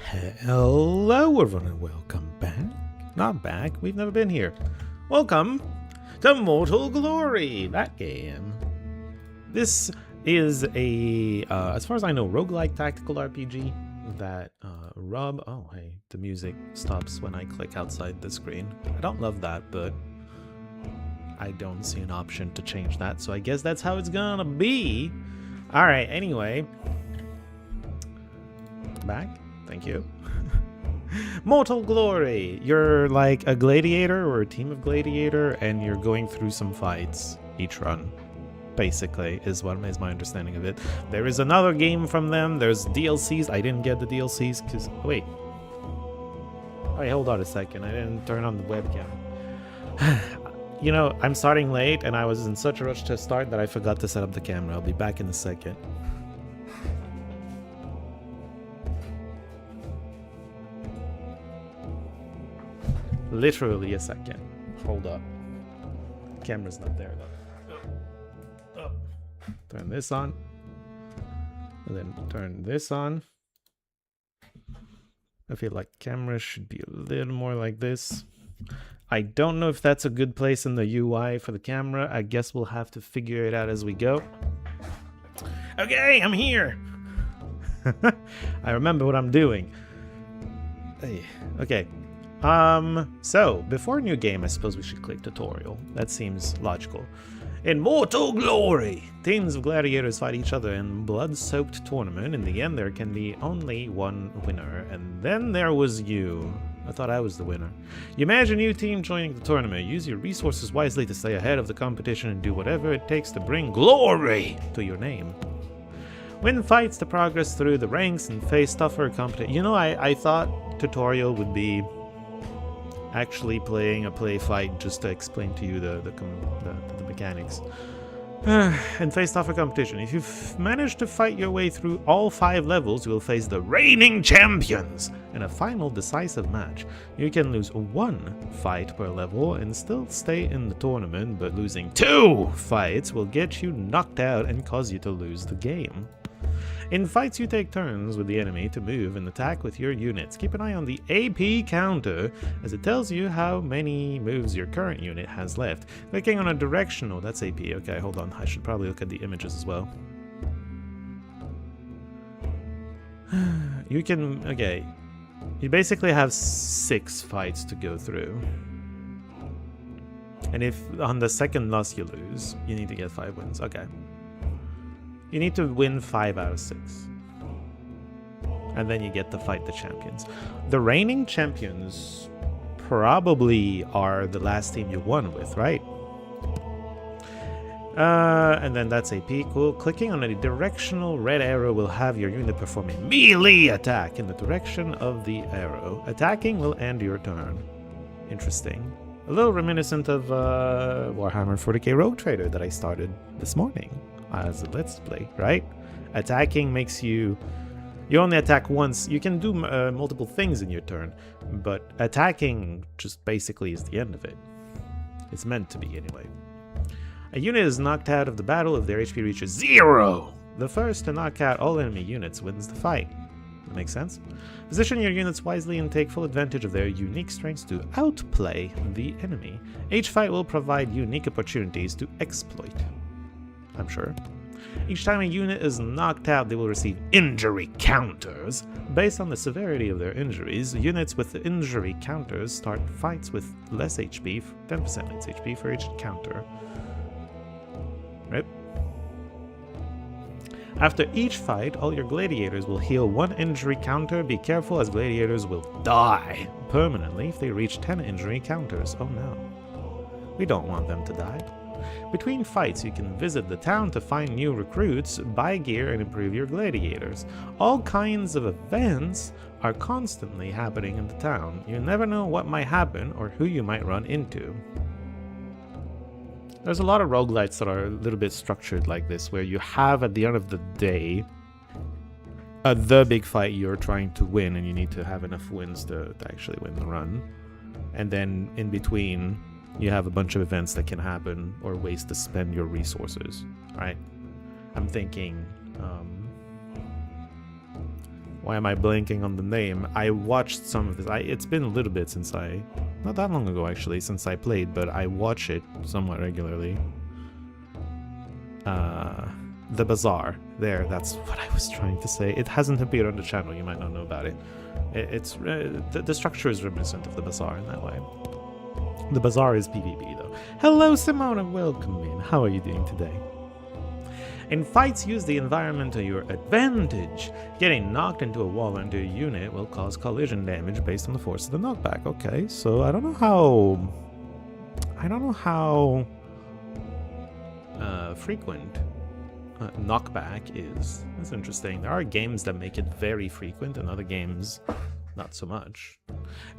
Hello everyone and welcome back. Not back, we've never been here. Welcome to Mortal Glory, that game. This is a, as far as I know, roguelike tactical RPG that oh hey, the music stops when I click outside the screen. I don't love that, but I don't see an option to change that, so I guess that's how it's gonna be. Alright, anyway. Back. Thank you. Mortal Glory. You're like a gladiator or a team of gladiator, and you're going through some fights each run. Basically, is my understanding of it. There is another game from them. There's DLCs. I didn't get the DLCs because wait. Wait, hold on a second. I didn't turn on the webcam. You know, I'm starting late, and I was in such a rush to start that I forgot to set up the camera. I'll be back in a second. Literally a second. Hold up. Camera's not there though. Oh. Turn this on. And then turn this on. I feel like camera should be a little more like this. I don't know if that's a good place in the UI for the camera. I guess we'll have to figure it out as we go. Okay, I'm here. I remember what I'm doing. Hey, okay. So, before a new game, I suppose we should click tutorial. That seems logical. In Mortal Glory, teams of gladiators fight each other in blood-soaked tournament. In the end, there can be only one winner, and then there was you. I thought I was the winner. You manage a new team joining the tournament. Use your resources wisely to stay ahead of the competition and do whatever it takes to bring glory to your name. Win fights to progress through the ranks and face tougher competition. You know, I thought tutorial would be actually playing a play fight just to explain to you the mechanics. And face tougher competition. If you've managed to fight your way through all 5 levels, you will face the reigning champions in a final decisive match. You can lose 1 fight per level and still stay in the tournament, but losing 2 fights will get you knocked out and cause you to lose the game. In fights, you take turns with the enemy to move and attack with your units. Keep an eye on the AP counter, as it tells you how many moves your current unit has left. Clicking on a directional, that's AP. Okay, hold on. I should probably look at the images as well. You can... okay. You basically have 6 fights to go through. And if on the second loss you lose, you need to get 5 wins. Okay. You need to win 5 out of 6. And then you get to fight the champions. The reigning champions probably are the last team you won with, right? And then that's AP. Cool. Clicking on a directional red arrow will have your unit perform a melee attack in the direction of the arrow. Attacking will end your turn. Interesting. A little reminiscent of Warhammer 40k Rogue Trader that I started this morning as a let's play, right? Attacking makes you only attack once. You can do multiple things in your turn, but attacking just basically is the end of it. It's meant to be anyway. A unit is knocked out of the battle if their HP reaches 0. The first to knock out all enemy units wins the fight. That makes sense? Position your units wisely and take full advantage of their unique strengths to outplay the enemy. Each fight will provide unique opportunities to exploit. I'm sure. Each time a unit is knocked out, they will receive injury counters. Based on the severity of their injuries, units with the injury counters start fights with less HP, 10% less HP for each counter. Right? After each fight, all your gladiators will heal 1 injury counter. Be careful, as gladiators will die permanently if they reach 10 injury counters. Oh no. We don't want them to die. Between fights, you can visit the town to find new recruits, buy gear, and improve your gladiators. All kinds of events are constantly happening in the town. You never know what might happen or who you might run into. There's a lot of roguelites that are a little bit structured like this, where you have, at the end of the day, the big fight you're trying to win, and you need to have enough wins to actually win the run. And then in between, you have a bunch of events that can happen or ways to spend your resources, right? I'm thinking Why am I blanking on the name? I watched some of this. It's been a little bit since not that long ago actually, since I played, but I watch it somewhat regularly. The Bazaar. There, that's what I was trying to say. It hasn't appeared on the channel, you might not know about it. The structure is reminiscent of the Bazaar in that way. The Bazaar is PvP though. Hello Simona, welcome in. How are you doing today? In fights, use the environment to your advantage. Getting knocked into a wall or into a unit will cause collision damage based on the force of the knockback. Okay, so I don't know how frequent knockback is. That's interesting. There are games that make it very frequent and other games not so much.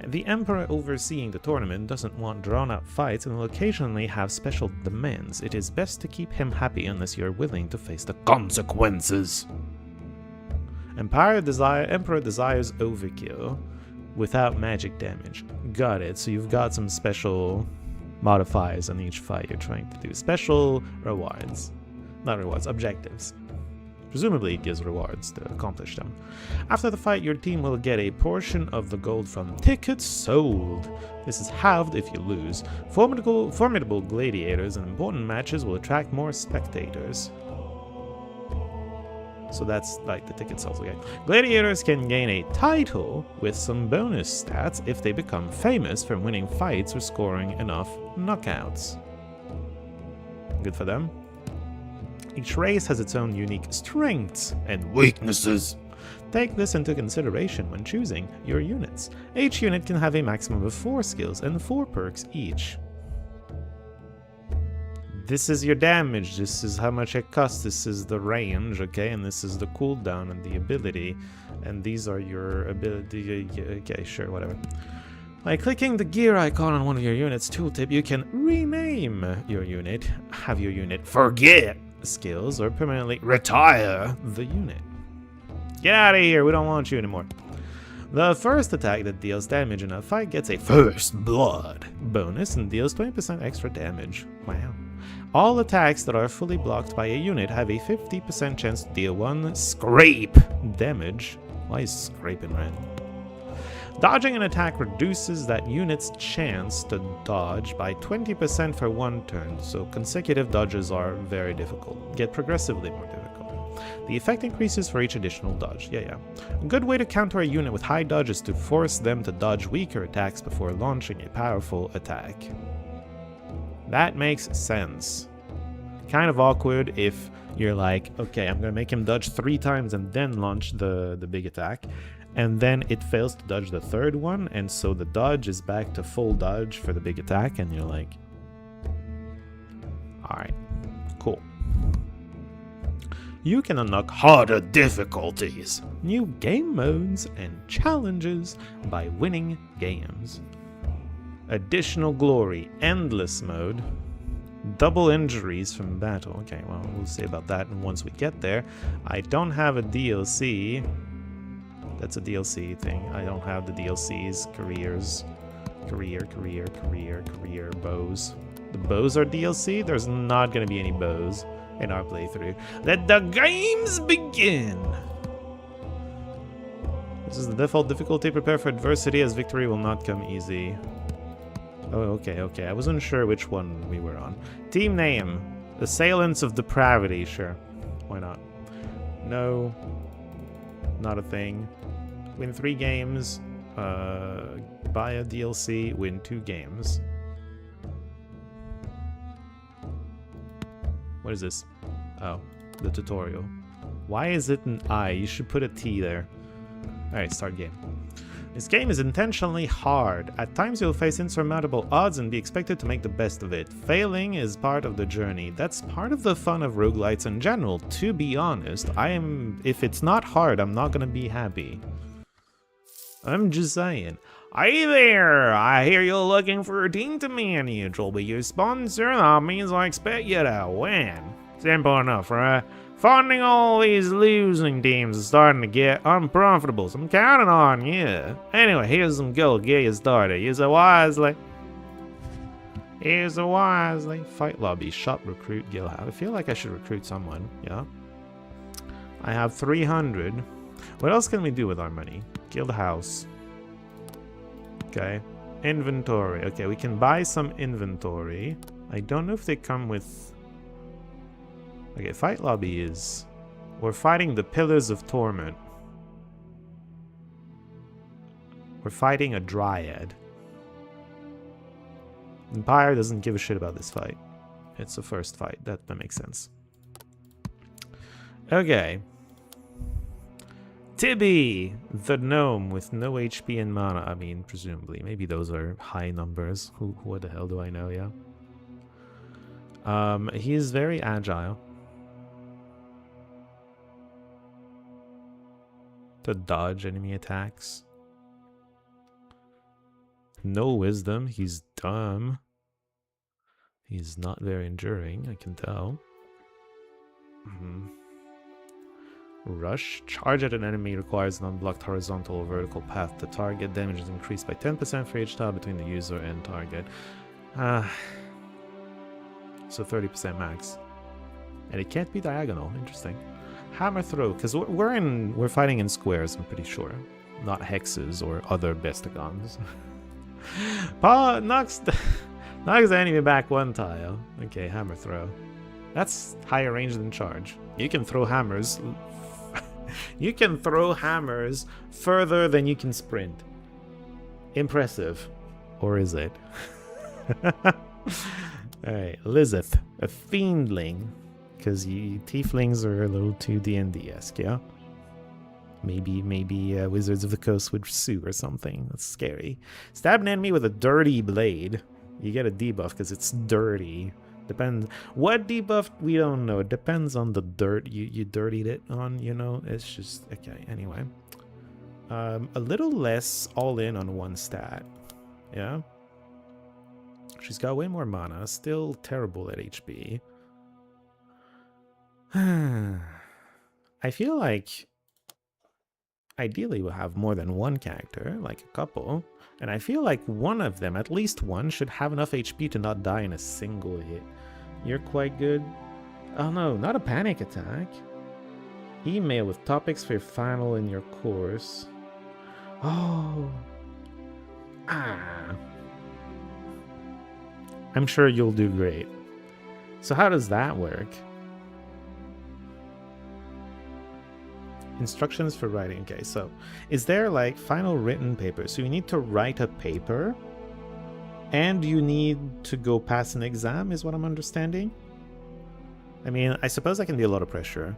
The Emperor overseeing the tournament doesn't want drawn-out fights and will occasionally have special demands. It is best to keep him happy unless you are willing to face the consequences. Emperor desires overkill without magic damage. Got it. So you've got some special modifiers on each fight you're trying to do. Special rewards. Not rewards, objectives. Presumably it gives rewards to accomplish them. After the fight, your team will get a portion of the gold from tickets sold. This is halved if you lose. Formidable gladiators in important matches will attract more spectators. So that's like the ticket sales, okay. Gladiators can gain a title with some bonus stats if they become famous from winning fights or scoring enough knockouts. Good for them. Each race has its own unique strengths and weaknesses. Take this into consideration when choosing your units. Each unit can have a maximum of 4 skills and 4 perks each. This is your damage, this is how much it costs, this is the range, okay, and this is the cooldown and the ability, and these are your ability, okay, sure, whatever. By clicking the gear icon on one of your units' tooltip, you can rename your unit, have your unit forget skills, or permanently retire the unit. Get out of here, we don't want you anymore. The first attack that deals damage in a fight gets a first blood bonus and deals 20% extra damage. Wow. All attacks that are fully blocked by a unit have a 50% chance to deal 1 scrape damage. Why is scraping red? Dodging an attack reduces that unit's chance to dodge by 20% for 1 turn, so consecutive dodges are very difficult, get progressively more difficult. The effect increases for each additional dodge. Yeah. A good way to counter a unit with high dodge is to force them to dodge weaker attacks before launching a powerful attack. That makes sense. Kind of awkward if you're like, okay, I'm gonna make him dodge 3 times and then launch the big attack, and then it fails to dodge the 3rd one, and so the dodge is back to full dodge for the big attack, and you're like, alright, cool. You can unlock harder difficulties, new game modes, and challenges by winning games. Additional glory, endless mode, double injuries from battle. Okay, well, we'll see about that once we get there. I don't have a DLC. That's a DLC thing. I don't have the DLCs, careers, career, bows. The bows are DLC? There's not gonna be any bows in our playthrough. Let the games begin! This is the default difficulty. Prepare for adversity, as victory will not come easy. Oh, okay. I wasn't sure which one we were on. Team name. Assailants of Depravity. Sure. Why not? No. Not a thing. Win 3 games. Buy a DLC. Win 2 games. What is this? Oh, the tutorial. Why is it an I? You should put a T there. Alright, start game. This game is intentionally hard. At times you'll face insurmountable odds and be expected to make the best of it. Failing is part of the journey. That's part of the fun of roguelites in general. To be honest, if it's not hard, I'm not gonna be happy. I'm just saying. Hey there! I hear you're looking for a team to manage. I'll be your sponsor. That means I expect you to win. Simple enough, right? Funding all these losing teams is starting to get unprofitable, so I'm counting on you. Anyway, here's some gold to get you started. Use it wisely. Fight lobby, shop, recruit, guild. I feel like I should recruit someone, yeah? I have 300. What else can we do with our money? Guild house. Okay. Inventory. Okay, we can buy some inventory. I don't know if they come with... Okay, fight lobby is... We're fighting the Pillars of Torment. We're fighting a Dryad. Empire doesn't give a shit about this fight. It's the first fight. That makes sense. Okay. Tibby, the gnome with no HP and mana. I mean, presumably. Maybe those are high numbers. What the hell do I know, yeah? He is very agile. To dodge enemy attacks. No wisdom. He's dumb. He's not very enduring, I can tell. Rush. Charge at an enemy requires an unblocked horizontal or vertical path to target. Damage is increased by 10% for each tile between the user and target. So 30% max. And it can't be diagonal. Interesting. Hammer throw, because we're fighting in squares, I'm pretty sure. Not hexes or other bestigons. Paw knocks the enemy back one tile. Okay, hammer throw. That's higher range than charge. You can throw hammers. You can throw hammers further than you can sprint. Impressive. Or is it? Alright, Lizeth. A fiendling. Because tieflings are a little too D&D-esque, yeah? Maybe Wizards of the Coast would sue or something. That's scary. Stab an enemy with a dirty blade. You get a debuff because it's dirty. Depends. What debuff? We don't know. It depends on the dirt you dirtied it on, you know? It's just... Okay, anyway. A little less all in on one stat. Yeah? She's got way more mana. Still terrible at HP. I feel like... Ideally, we'll have more than one character, like a couple. And I feel like one of them, at least one, should have enough HP to not die in a single hit. You're quite good. Oh no, not a panic attack. Email with topics for your final in your course. Oh. Ah. I'm sure you'll do great. So how does that work? Instructions for writing. Okay, so is there like final written paper? So you need to write a paper and you need to go pass an exam, is what I'm understanding. I mean, I suppose that can be a lot of pressure.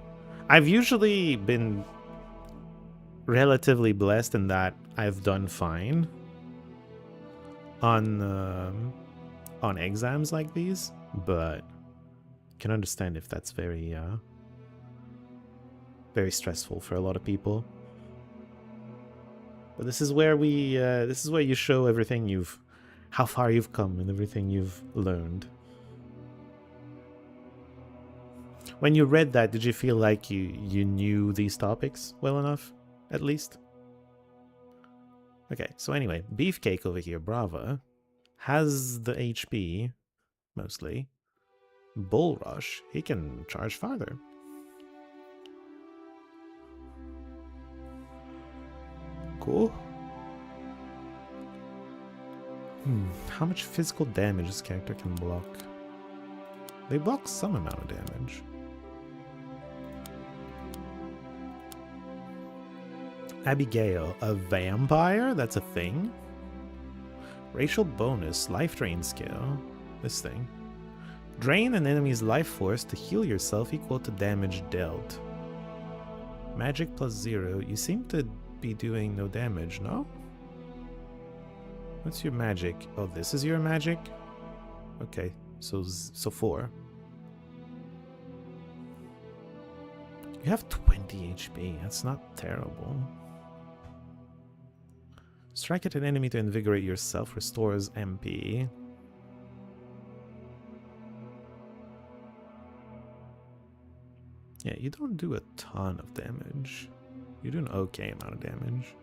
I've usually been relatively blessed in that I've done fine on exams like these, but I can understand if that's very stressful for a lot of people. But this is where this is where you show everything how far you've come and everything you've learned. When you read that, did you feel like you knew these topics well enough, at least? Okay, so anyway, Beefcake over here, Brava, has the HP, mostly. Bull Rush, he can charge farther. Cool. How much physical damage this character can block? They block some amount of damage. Abigail, a vampire? That's a thing? Racial bonus, life drain skill. This thing. Drain an enemy's life force to heal yourself equal to damage dealt. Magic plus 0. You seem to be doing no damage, no? What's your magic? Oh, this is your magic? Okay, so 4. You have 20 HP. That's not terrible. Strike at an enemy to invigorate yourself. Restores MP. Yeah, you don't do a ton of damage. You do an okay amount of damage.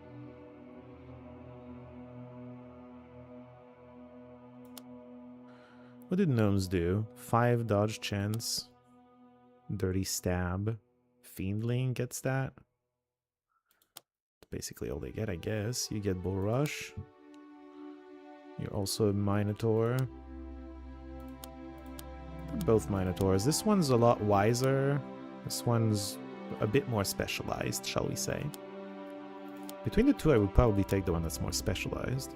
What did gnomes do? 5 dodge chance. Dirty stab. Fiendling gets that. basically all they get, I guess. You get Bull Rush. You're also a Minotaur. They're both Minotaurs. This one's a lot wiser. This one's a bit more specialized, shall we say. Between the two, I would probably take the one that's more specialized.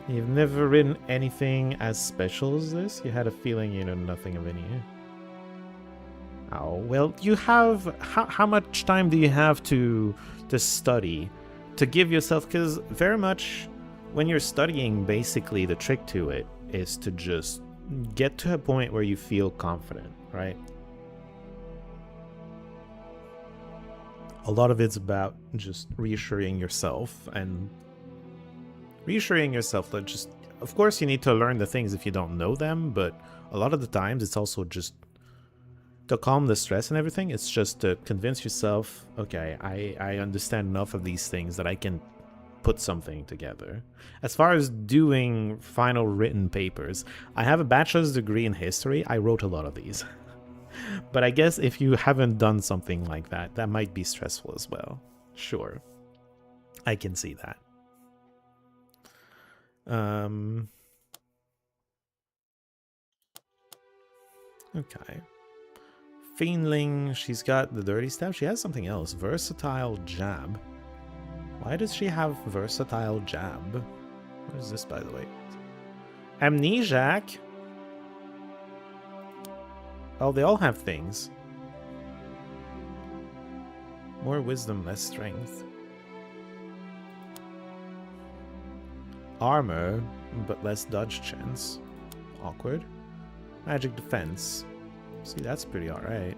You've never written anything as special as this? You had a feeling you know nothing of any. Oh, well, you have... How much time do you have to study? To give yourself... Because very much when you're studying, basically the trick to it is to just get to a point where you feel confident, right? A lot of it's about just reassuring yourself and reassuring yourself that just... Of course, you need to learn the things if you don't know them, but a lot of the times it's also just to calm the stress and everything. It's just to convince yourself, okay, I understand enough of these things that I can put something together. As far as doing final written papers, I have a bachelor's degree in history. I wrote a lot of these. But I guess if you haven't done something like that, that might be stressful as well. Sure. I can see that. Okay. Fiendling, she's got the Dirty Stab. She has something else. Versatile Jab. Why does she have Versatile Jab? What is this, by the way? Amnesiac? Oh, they all have things. More wisdom, less strength. Armor, but less dodge chance. Awkward. Magic defense. See, that's pretty alright.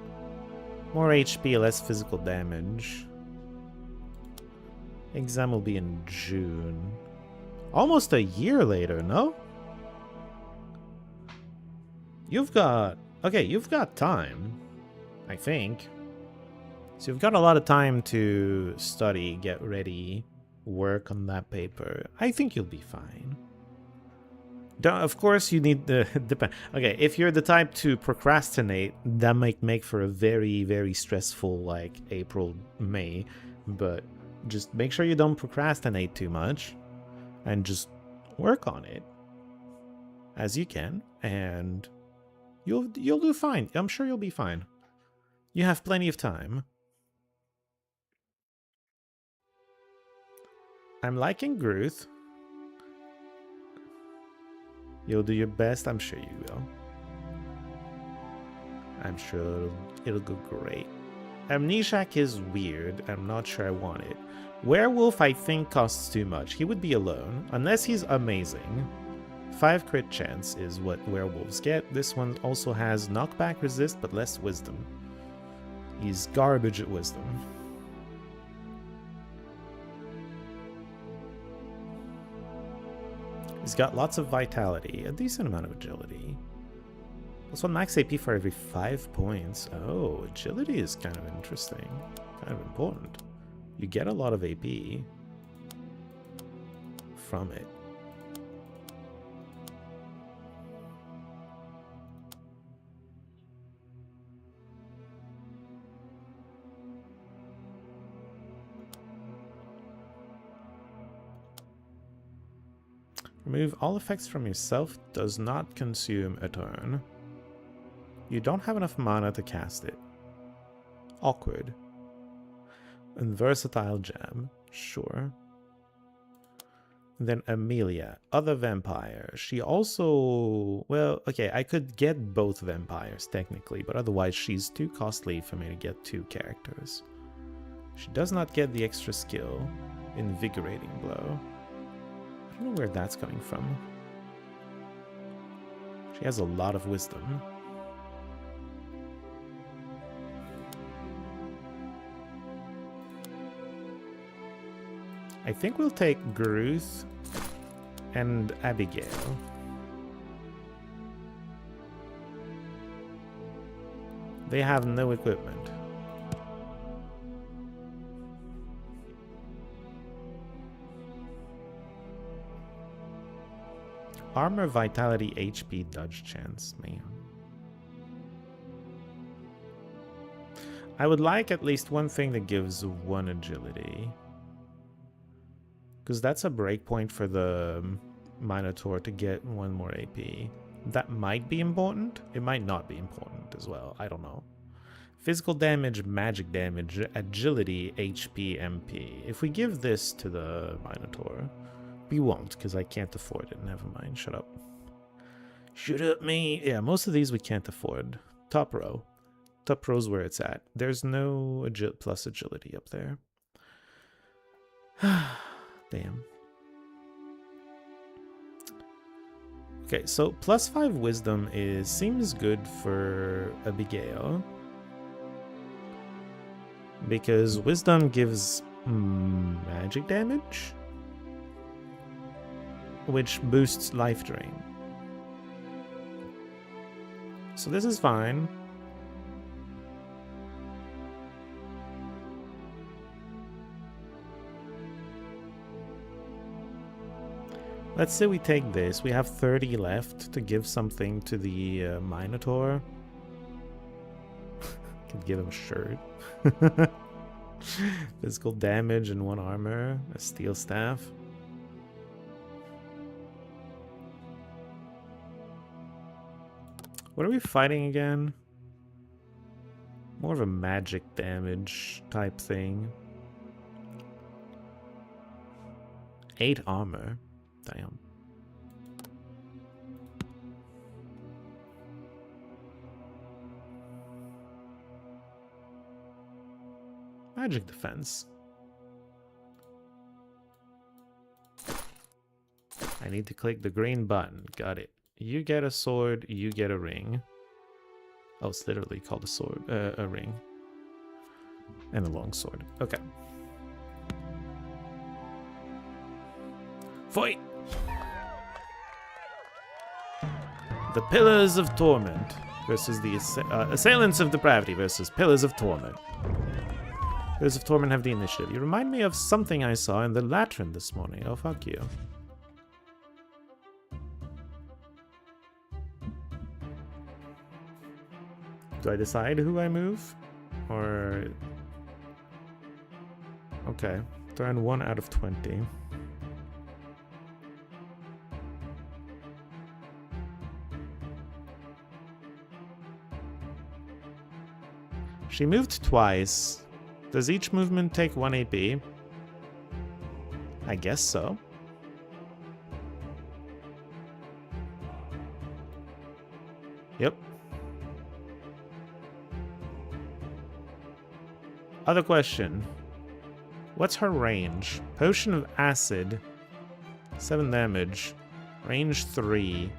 More HP, less physical damage. Exam will be in June. Almost a year later, no? You've got... Okay, you've got time, I think. So you've got a lot of time to study, get ready, work on that paper. I think you'll be fine. Of course, you need the... Okay, if you're the type to procrastinate, that might make for a very, very stressful, like, April, May. But just make sure you don't procrastinate too much. And just work on it as you can. And you'll do fine. I'm sure you'll be fine. You have plenty of time. I'm liking Gruth. You'll do your best, I'm sure you will. I'm sure it'll go great. Amnesiac is weird, I'm not sure I want it. Werewolf I think costs too much. He would be alone, unless he's amazing. 5 crit chance is what werewolves get. This one also has knockback resist, but less wisdom. He's garbage at wisdom. He's got lots of vitality, a decent amount of agility. Plus 1 max AP for every 5 points. Oh, agility is kind of interesting. Kind of important. You get a lot of AP from it. Remove all effects from yourself, does not consume a turn. You don't have enough mana to cast it. Awkward. And Versatile Jab, sure. And then Amelia, other vampire. She also... Well, okay, I could get both vampires technically, but otherwise she's too costly for me to get 2 characters. She does not get the extra skill, Invigorating Blow. I don't know where that's coming from. She has a lot of wisdom. I think we'll take Gruth and Abigail. They have no equipment. Armor, vitality, HP, dodge chance, man. I would like at least one thing that gives 1 agility. Because that's a breakpoint for the Minotaur to get 1 more AP. That might be important. It might not be important as well. I don't know. Physical damage, magic damage, agility, HP, MP. If we give this to the Minotaur, we won't, because I can't afford it. Never mind. Shut up. Shoot up me. Yeah, most of these we can't afford. Top row. Top row's where it's at. There's no plus agility up there. Damn. Okay, so +5 wisdom seems good for Abigail. Because wisdom gives magic damage, which boosts life drain. So this is fine. Let's say we take this. We have 30 left to give something to the Minotaur. Could give him a shirt. Physical damage and 1 armor. A steel staff. What are we fighting again? More of a magic damage type thing. 8 armor. Damn. Magic defense. I need to click the green button. Got it. You get a sword, you get a ring. Oh, it's literally called a sword, a ring. And a long sword. Okay. Fight! The Pillars of Torment versus the Assailants of Depravity versus Pillars of Torment. Pillars of Torment have the initiative. You remind me of something I saw in the Latrin this morning. Oh, fuck you. Do I decide who I move? Or... Okay. Turn 1 out of 20. She moved twice. Does each movement take 1 AP? I guess so. Yep. Other question. What's her range? Potion of Acid. 7 damage. Range 3.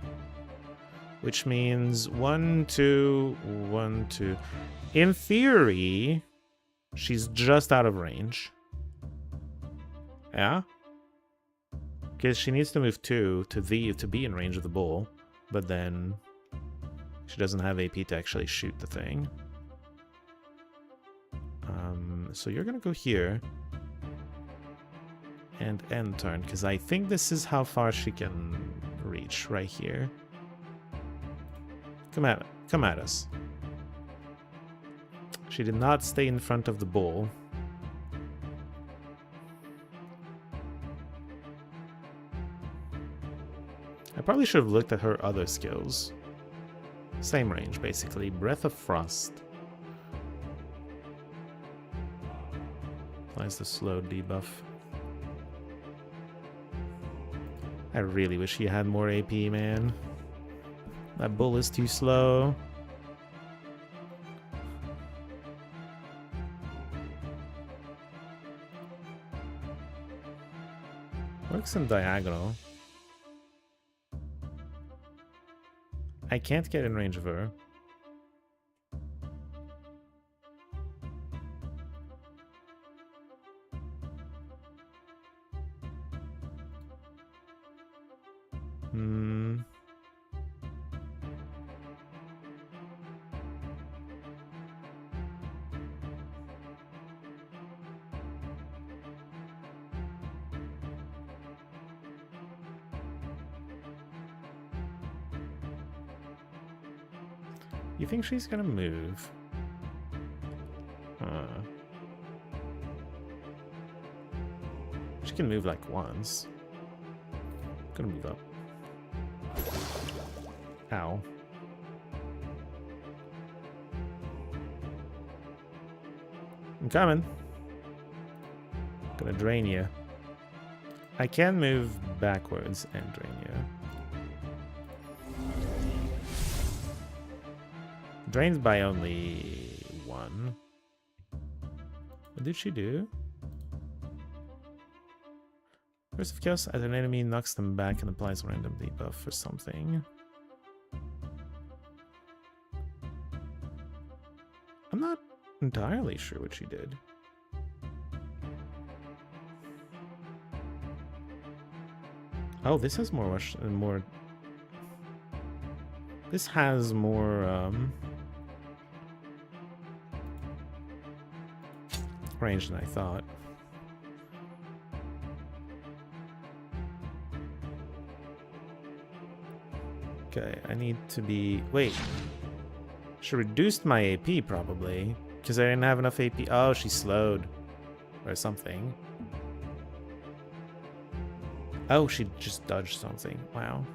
Which means 1, 2, 1, 2. In theory, she's just out of range. Yeah? Because she needs to move 2 to be in range of the bull. But then she doesn't have AP to actually shoot the thing. So you're gonna go here. And end turn, because I think this is how far she can reach, right here. Come at us. She did not stay in front of the bull. I probably should have looked at her other skills. Same range, basically. Breath of Frost. Applies the slow debuff. I really wish he had more AP, man. That bull is too slow. Works in diagonal. I can't get in range of her. You think she's gonna move? She can move like once. Gonna move up. Ow. I'm coming. Gonna drain you. I can move backwards and drain you. Drains by only 1. What did she do? Burst of Chaos as an enemy knocks them back and applies a random debuff for something. I'm not entirely sure what she did. Oh, this has more rush and more. This has more range than I thought. Okay, I need to be. Wait. She reduced my AP probably because I didn't have enough AP. Oh, she slowed or something. Oh, she just dodged something. Wow.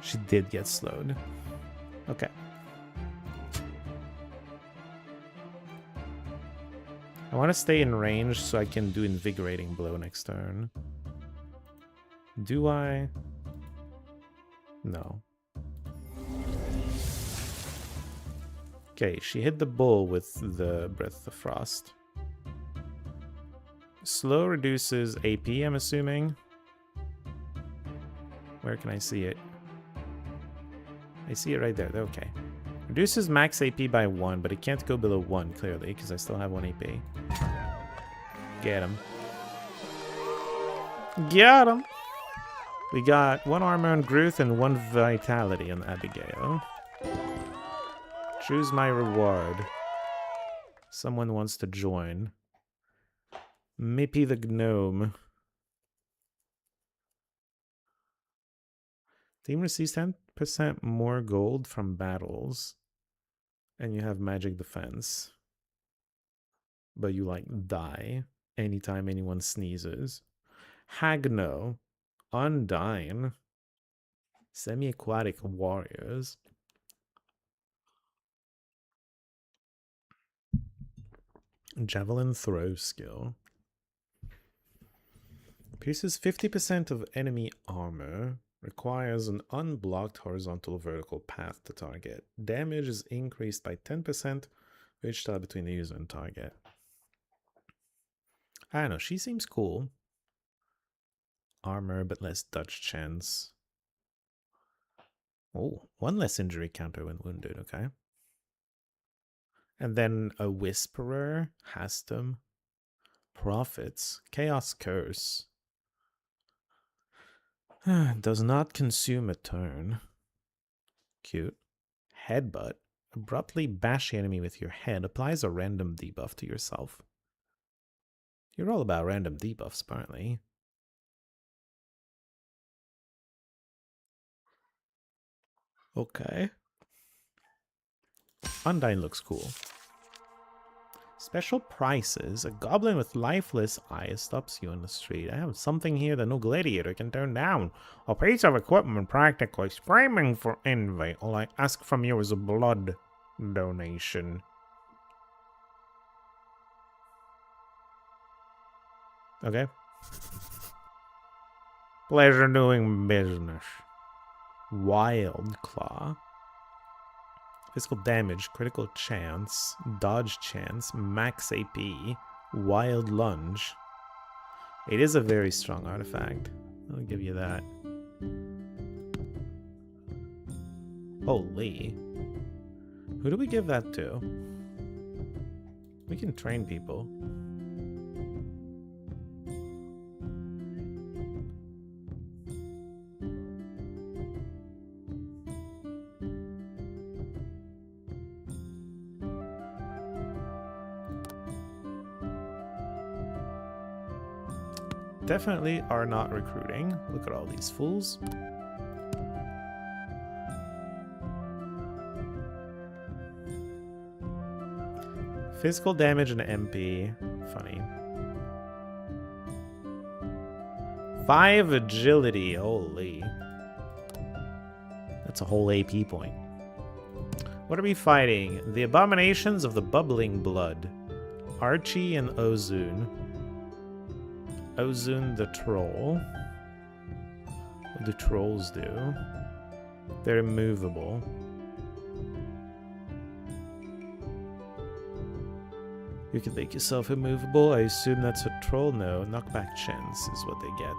She did get slowed. Okay. I want to stay in range so I can do Invigorating Blow next turn. Do I? No. Okay, she hit the bull with the Breath of Frost. Slow reduces AP, I'm assuming. Where can I see it? I see it right there. Okay. Reduces max AP by 1, but it can't go below 1, clearly, because I still have 1 AP. Get him. Get him! We got 1 armor on Gruth and 1 vitality on Abigail. Choose my reward. Someone wants to join. Mippy the Gnome. Team receives 10% more gold from battles. And you have magic defense. But you, like, die anytime anyone sneezes. Hagno. Undyne. Semi-aquatic warriors. Javelin throw skill. Pierces 50% of enemy armor. Requires an unblocked horizontal vertical path to target. Damage is increased by 10% for each tile between the user and target. I don't know, she seems cool. Armor, but less dodge chance. Oh, 1 less injury counter when wounded, okay. And then a Whisperer, Hastum, Prophets, Chaos Curse. Does not consume a turn. Cute. Headbutt. Abruptly bash the enemy with your head. Applies a random debuff to yourself. You're all about random debuffs, apparently. Okay. Undyne looks cool. Special prices. A goblin with lifeless eyes stops you on the street. I have something here that no gladiator can turn down. A piece of equipment practically screaming for envy. All I ask from you is a blood donation. Okay. Pleasure doing business. Wild Claw. Physical damage, critical chance, dodge chance, max AP, wild lunge. It is a very strong artifact. I'll give you that. Holy. Who do we give that to? We can train people. Definitely are not recruiting. Look at all these fools. Physical damage and MP. Funny. 5 agility. Holy. That's a whole AP point. What are we fighting? The abominations of the bubbling blood. Archie and Ozun. Ozun the troll. What do trolls do? They're immovable. You can make yourself immovable. I assume that's a troll. No, knockback chance is what they get.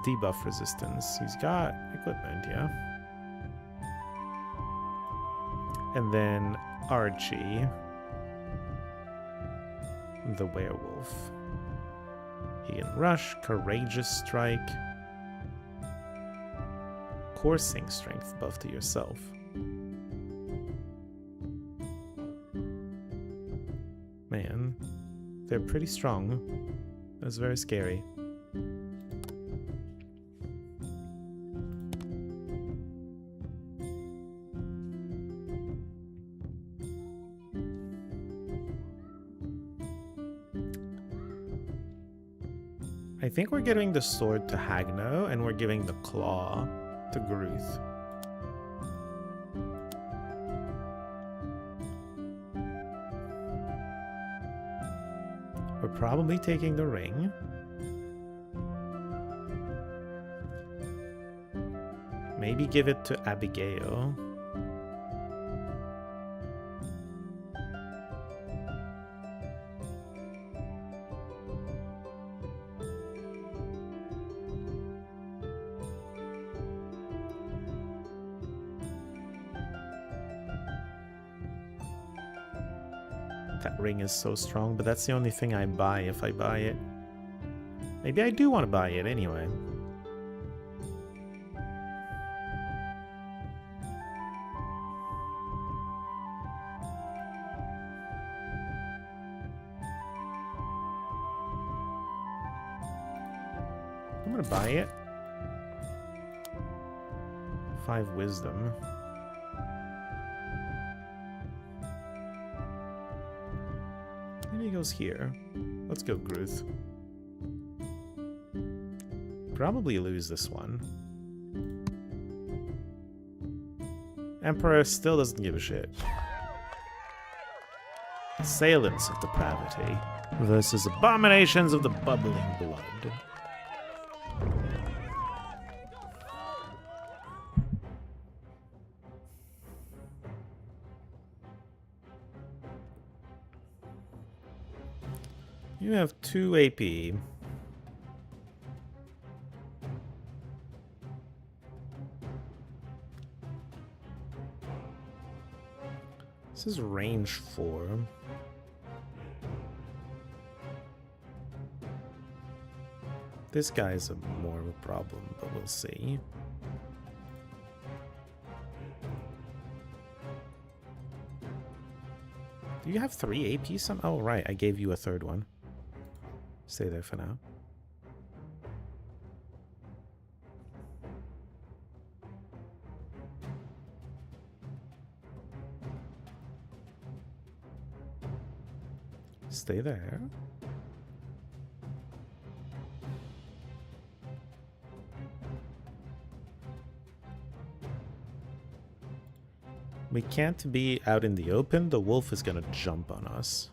Debuff resistance. He's got equipment, yeah. And then Archie, the werewolf. He can rush, courageous strike, coursing strength buff to yourself. Man, they're pretty strong. That's very scary. I think we're giving the sword to Hagno, and we're giving the claw to Gruth. We're probably taking the ring. Maybe give it to Abigail. That ring is so strong, but that's the only thing I buy if I buy it. Maybe I do want to buy it anyway. I'm gonna buy it. 5 wisdom. He goes here. Let's go, Gruth. Probably lose this one. Emperor still doesn't give a shit. Assailants of Depravity versus Abominations of the Bubbling Blood. You have 2 AP. This is range 4. This guy's more of a problem, but we'll see. Do you have 3 AP some? Oh, right. I gave you a 3rd one. Stay there for now. Stay there. We can't be out in the open. The wolf is gonna jump on us.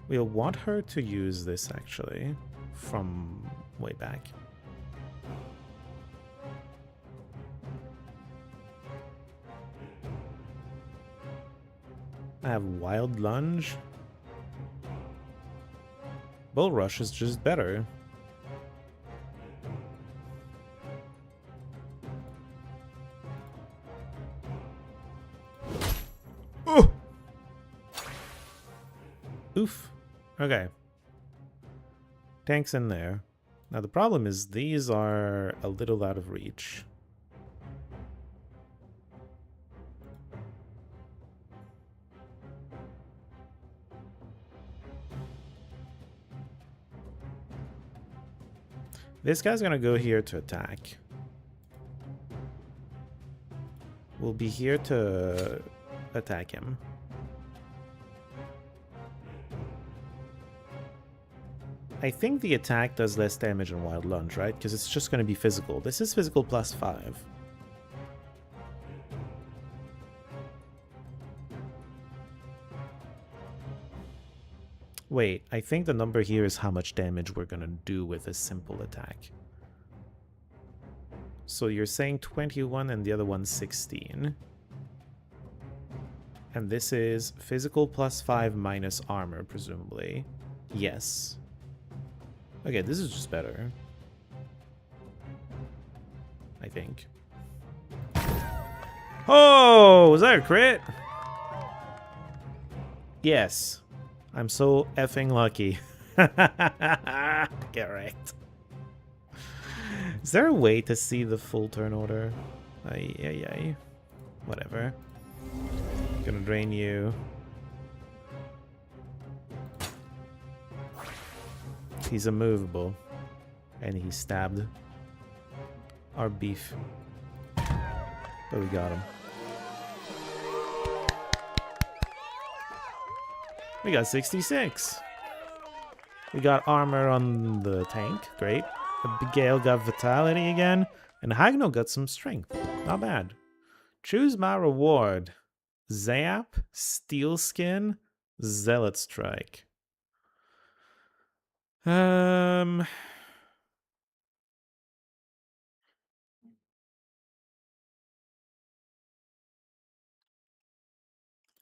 We'll want her to use this, actually, from way back. I have Wild Lunge. Bull Rush is just better. Oh! Oof. Okay. Tank's in there. Now the problem is these are a little out of reach. This guy's gonna go here to attack. We'll be here to attack him. I think the attack does less damage in Wild Lunge, right? Because it's just going to be physical. This is physical plus 5. Wait, I think the number here is how much damage we're going to do with a simple attack. So you're saying 21 and the other one's 16. And this is physical plus 5 minus armor, presumably. Yes. Okay, this is just better. I think. Oh, was that a crit? Yes. I'm so effing lucky. Correct. Is there a way to see the full turn order? Ay. Whatever. Gonna drain you. He's immovable. And he stabbed our beef. But we got him. We got 66. We got armor on the tank. Great. Abigail got vitality again. And Hagno got some strength. Not bad. Choose my reward. Zap, Steel Skin, Zealot Strike.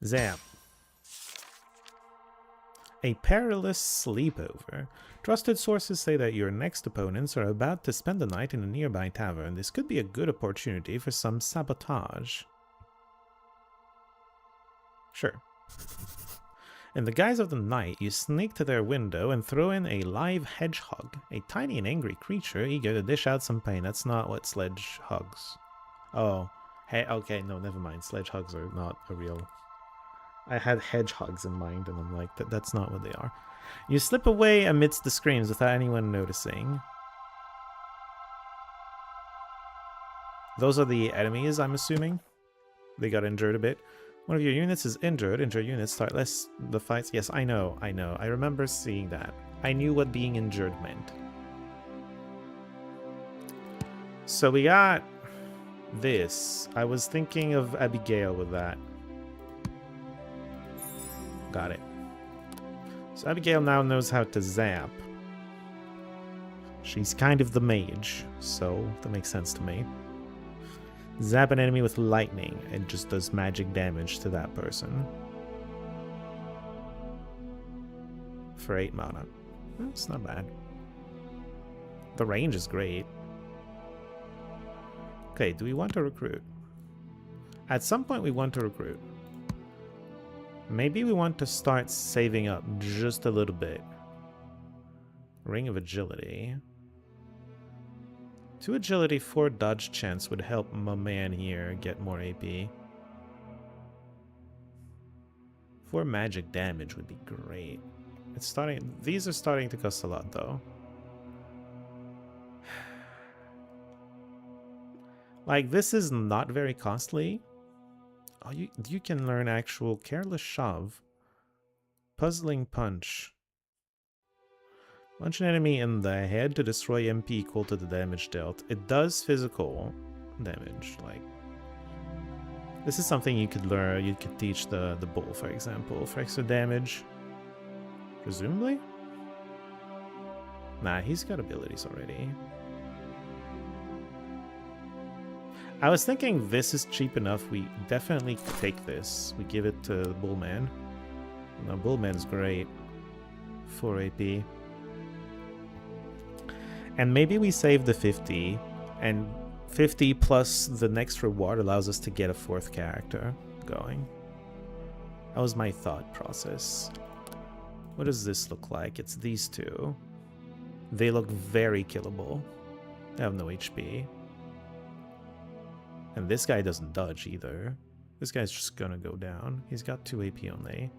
Zap. A perilous sleepover. Trusted sources say that your next opponents are about to spend the night in a nearby tavern. This could be a good opportunity for some sabotage. Sure. In the guise of the night, you sneak to their window and throw in a live hedgehog, a tiny and angry creature eager to dish out some pain. That's not what sledge hugs. Oh, hey, okay, no, never mind. Sledge hugs are not a real... I had hedgehogs in mind, and I'm like, that's not what they are. You slip away amidst the screams without anyone noticing. Those are the enemies, I'm assuming. They got injured a bit. One of your units is injured. Injured units start less the fights. Yes, I know. I remember seeing that. I knew what being injured meant. So we got this. I was thinking of Abigail with that. Got it. So Abigail now knows how to zap. She's kind of the mage, so that makes sense to me. Zap an enemy with lightning, and just does magic damage to that person. For 8 mana. That's not bad. The range is great. Okay, do we want to recruit? At some point we want to recruit. Maybe we want to start saving up just a little bit. Ring of Agility. 2 agility, 4 dodge chance would help my man here get more AP. 4 magic damage would be great. It's starting. These are starting to cost a lot though. Like, this is not very costly. Oh, you can learn actual Careless Shove. Puzzling Punch. Punch an enemy in the head to destroy MP equal to the damage dealt. It does physical damage. Like, this is something you could learn. You could teach the bull, for example, for extra damage. Presumably? Nah, he's got abilities already. I was thinking this is cheap enough. We definitely take this. We give it to Bullman. No, Bullman's great. 4 AP. And maybe we save the 50, and 50 plus the next reward allows us to get a 4th character going. That was my thought process. What does this look like? It's these 2. They look very killable. They have no HP. And this guy doesn't dodge either. This guy's just gonna go down. He's got 2 AP only.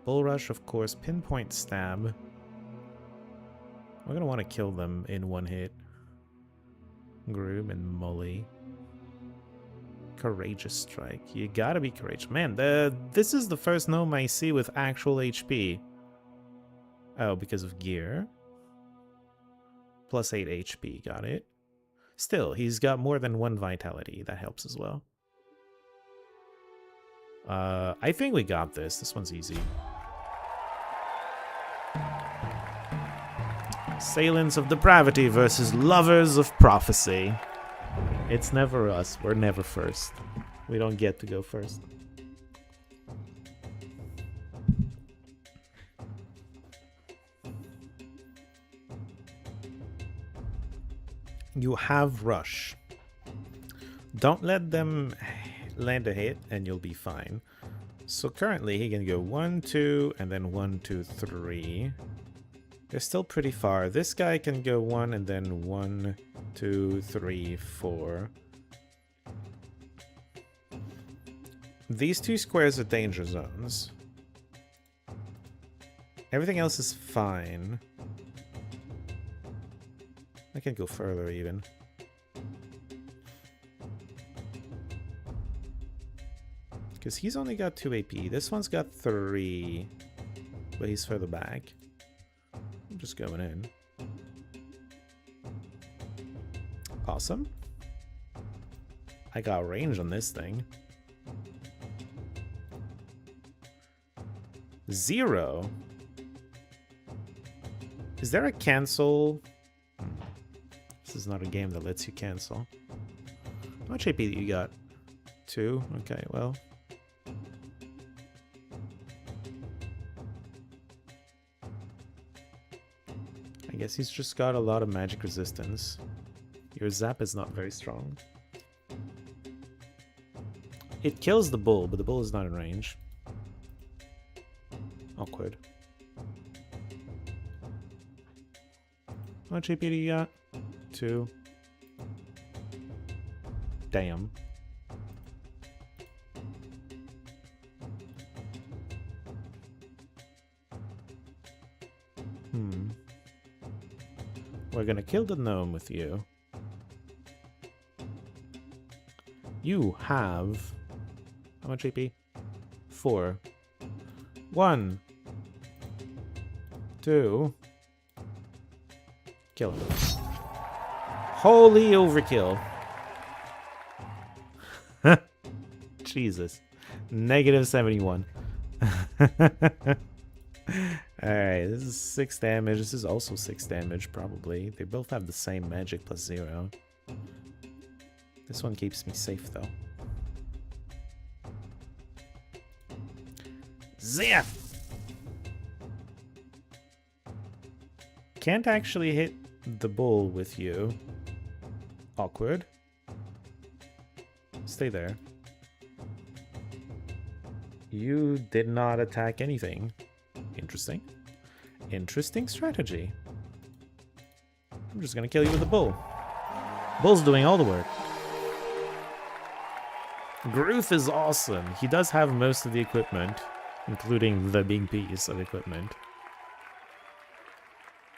Bull Rush, of course. Pinpoint Stab. We're gonna want to kill them in 1 hit. Groom and Molly. Courageous Strike. You gotta be courageous. Man, this is the first gnome I see with actual HP. Oh, because of gear? Plus 8 HP, got it. Still, he's got more than 1 vitality. That helps as well. I think we got this. This one's easy. Assailants of Depravity versus Lovers of Prophecy. It's never us. We're never first. We don't get to go first. You have Rush. Don't let them land a hit and you'll be fine. So currently he can go 1, 2, and then 1, 2, 3. They're still pretty far. This guy can go 1 and then 1, 2, 3, 4. These 2 squares are danger zones. Everything else is fine. I can go further even. Because he's only got 2 AP. This one's got 3. But he's further back. I'm just going in. Awesome. I got range on this thing. 0. Is there a cancel? This is not a game that lets you cancel. How much AP do you got? 2? Okay, well. I guess he's just got a lot of magic resistance. Your zap is not very strong. It kills the bull, but the bull is not in range. Awkward. How much AP do you got? 2. Damn. We're gonna kill the gnome with you. You have... how much AP? 4. 1. 2. Kill him. Holy overkill. Jesus. Negative 71. Alright, this is 6 damage. This is also 6 damage, probably. They both have the same magic plus 0. This one keeps me safe, though. Zap! Can't actually hit the bull with you. Awkward. Stay there. You did not attack anything. Interesting. Interesting strategy. I'm just gonna kill you with the bull. Bull's doing all the work. Gruth is awesome. He does have most of the equipment, including the big piece of equipment.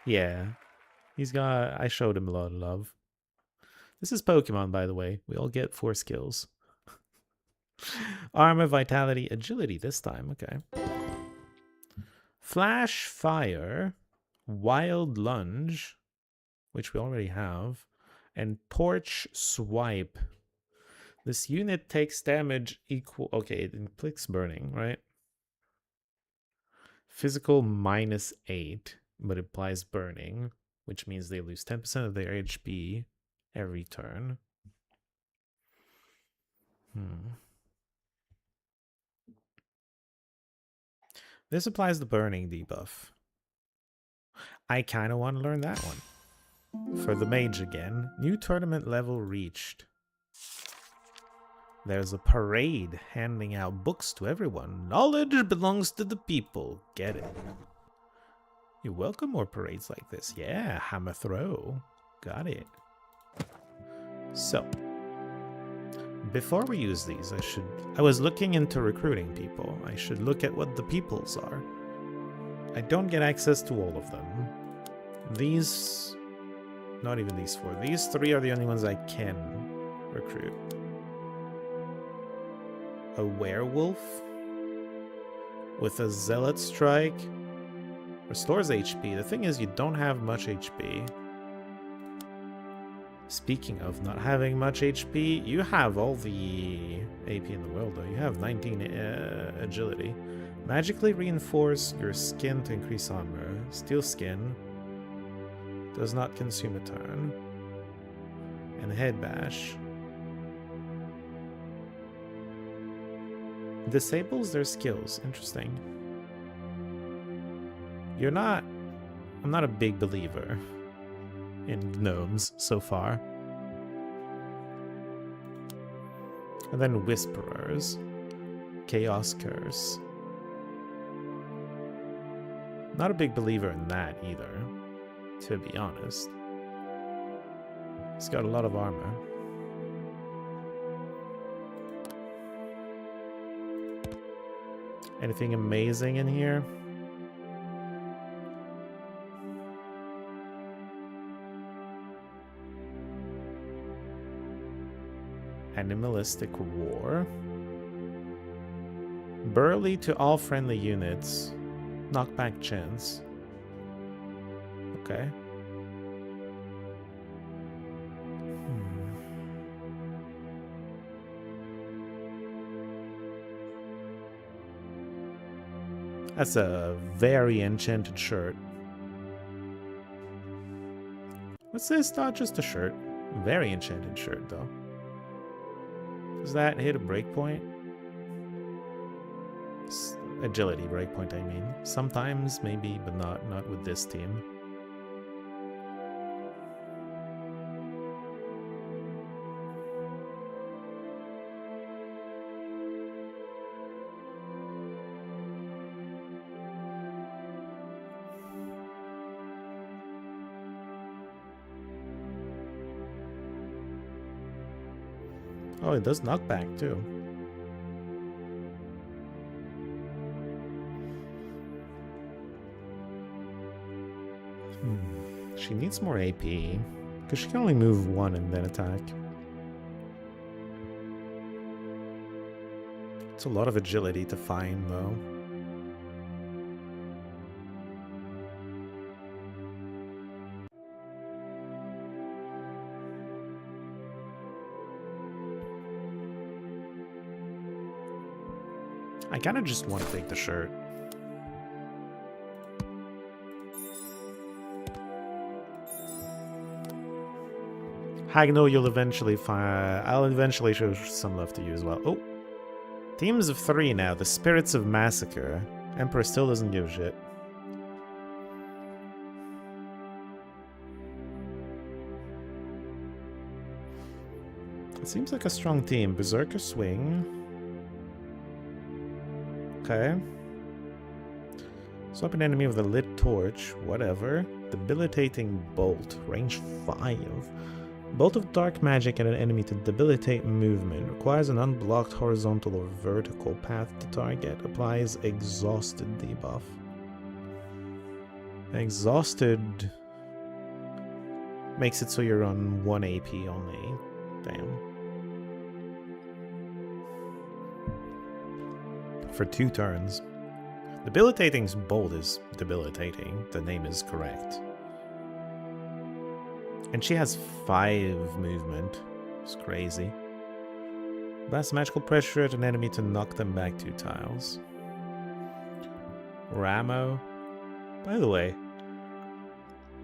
Yeah. He's got... I showed him a lot of love. This is Pokemon, by the way. We all get 4 skills. Armor, Vitality, Agility this time. Okay. Flash Fire, Wild Lunge, which we already have, and Torch Swipe. This unit takes damage equal... okay, it inflicts burning, right? Physical -8, but implies burning, which means they lose 10% of their HP every turn. This applies the burning debuff. I kind of want to learn that one. For the mage again. New tournament level reached. There's a parade handing out books to everyone. Knowledge belongs to the people. Get it. You welcome more parades like this. Yeah, hammer throw. Got it. So, before we use these, I was looking into recruiting people. I should look at what the peoples are. I don't get access to all of them. These... not even these 4. These 3 are the only ones I can recruit. A werewolf with a zealot strike restores HP. The thing is, you don't have much HP. Speaking of not having much HP, you have all the AP in the world though. You have 19 agility. Magically reinforce your skin to increase armor. Steel skin does not consume a turn. And head bash disables their skills. Interesting. I'm not a big believer in gnomes so far. And then Whisperers. Chaos Curse. Not a big believer in that either, to be honest. It's got a lot of armor. Anything amazing in here? Animalistic Roar. Burly to all friendly units. Knockback chance. Okay. That's a very enchanted shirt. What's this? Not just a shirt. Very enchanted shirt, though. Does that hit a breakpoint? Agility breakpoint, I mean. Sometimes, maybe, but not with this team. Oh, it does knockback too. She needs more AP, because she can only move one and then attack. It's a lot of agility to find, though. I kind of just want to take the shirt. Hagno, you'll eventually find. I'll eventually show some love to you as well. Oh, teams of 3 now. The Spirits of Massacre. Emperor still doesn't give a shit. It seems like a strong team. Berserker Swing. Okay. Swap an enemy with a lit torch. Whatever. Debilitating Bolt. Range 5. Bolt of dark magic at an enemy to debilitate movement. Requires an unblocked horizontal or vertical path to target. Applies exhausted debuff. Exhausted makes it so you're on 1 AP only. Damn. For 2 turns. Debilitating's bolt is debilitating. The name is correct. And she has 5 movement. It's crazy. Blast magical pressure at an enemy to knock them back 2 tiles. Ramo. By the way.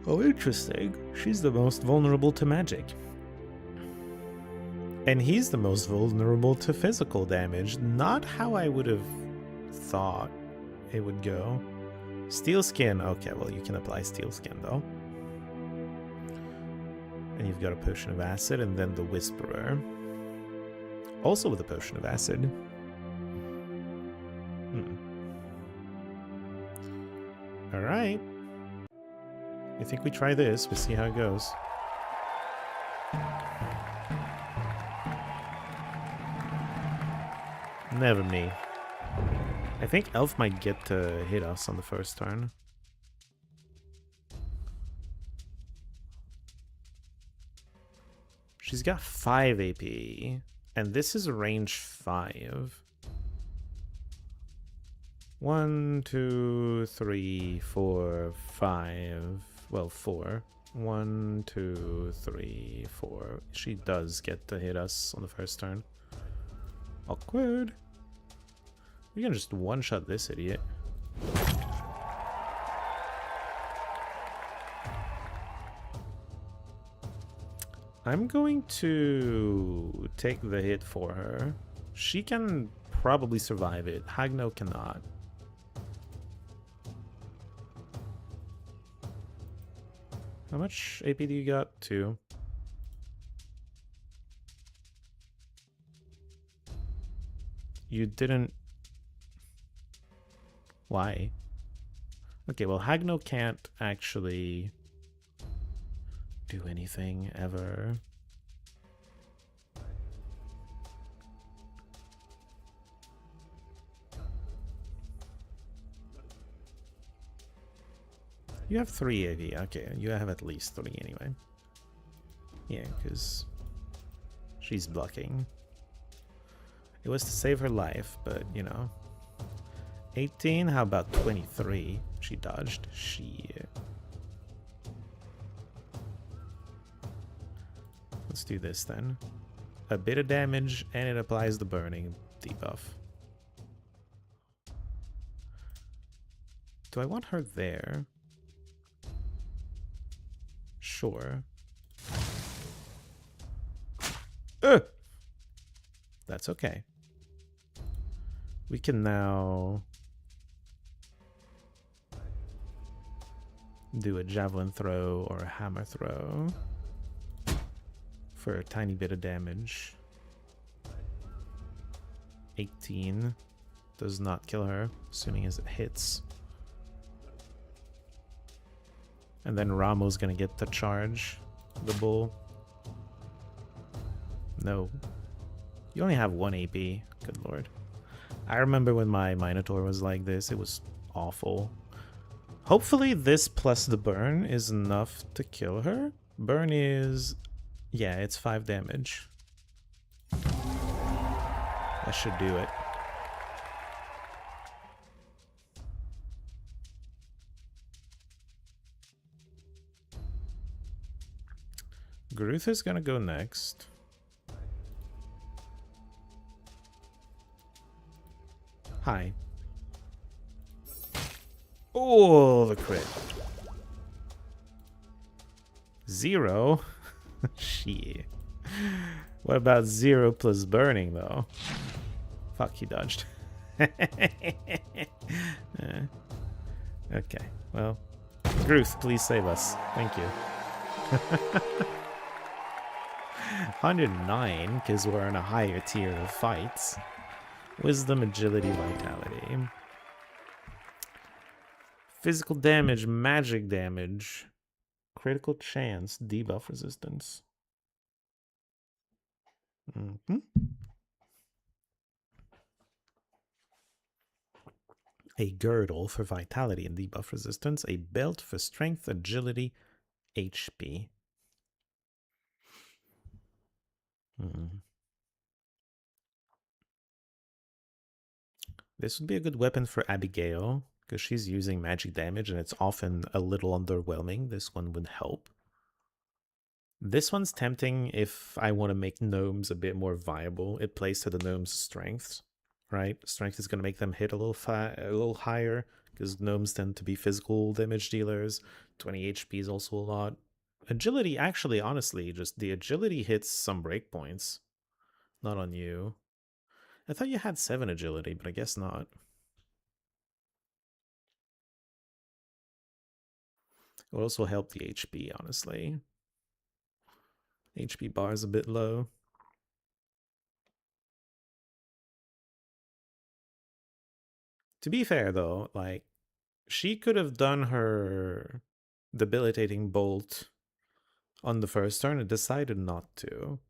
Oh, interesting. She's the most vulnerable to magic. And he's the most vulnerable to physical damage. Not how I would have thought it would go. Steel skin. Okay, well, you can apply steel skin, though. And you've got a potion of acid, and then the Whisperer. Also with a potion of acid. Alright. I think we try this. We'll see how it goes. Never me. I think Elf might get to hit us on the first turn. She's got 5 AP, and this is range 5. 1, 2, 3, 4, 5. Well, 4. 1, 2, 3, 4. She does get to hit us on the first turn. Awkward. We can just one-shot this idiot. I'm going to take the hit for her. She can probably survive it. Hagno cannot. How much AP do you got? 2. You didn't... Why? Okay, well, Hagno can't actually do anything ever. You have 3 AV. Okay, you have at least 3 anyway. Yeah, because she's blocking. It was to save her life, but, you know. 18? How about 23? She dodged. Shit. Let's do this then. A bit of damage, and it applies the burning debuff. Do I want her there? Sure. That's okay. We can now do a javelin throw or a hammer throw for a tiny bit of damage. 18 does not kill her, assuming as it hits. And then Ramo's gonna get the charge the bull. No. You only have 1 AP. Good lord. I remember when my Minotaur was like this. It was awful. Hopefully this plus the burn is enough to kill her. Burn is... yeah, it's 5 damage. That should do it. Gruth is gonna go next. Hi. Oh, the crit. 0? Shit. What about 0 plus burning, though? Fuck, he dodged. Okay, well. Gruth, please save us. Thank you. 109, because we're in a higher tier of fights. Wisdom, agility, vitality. Physical damage, magic damage. Critical chance, debuff resistance. A girdle for vitality and debuff resistance. A belt for strength, agility, HP. This would be a good weapon for Abigail, because she's using magic damage and it's often a little underwhelming. This one would help. This one's tempting if I want to make gnomes a bit more viable. It plays to the gnomes' strengths, right? Strength is going to make them hit a little higher, because gnomes tend to be physical damage dealers. 20 HP is also a lot. Agility, actually, honestly, just the agility hits some breakpoints. Not on you. I thought you had 7 agility, but I guess not. It would also help the HP, honestly. HP bar is a bit low. To be fair, though, like, she could have done her debilitating bolt on the first turn and decided not to.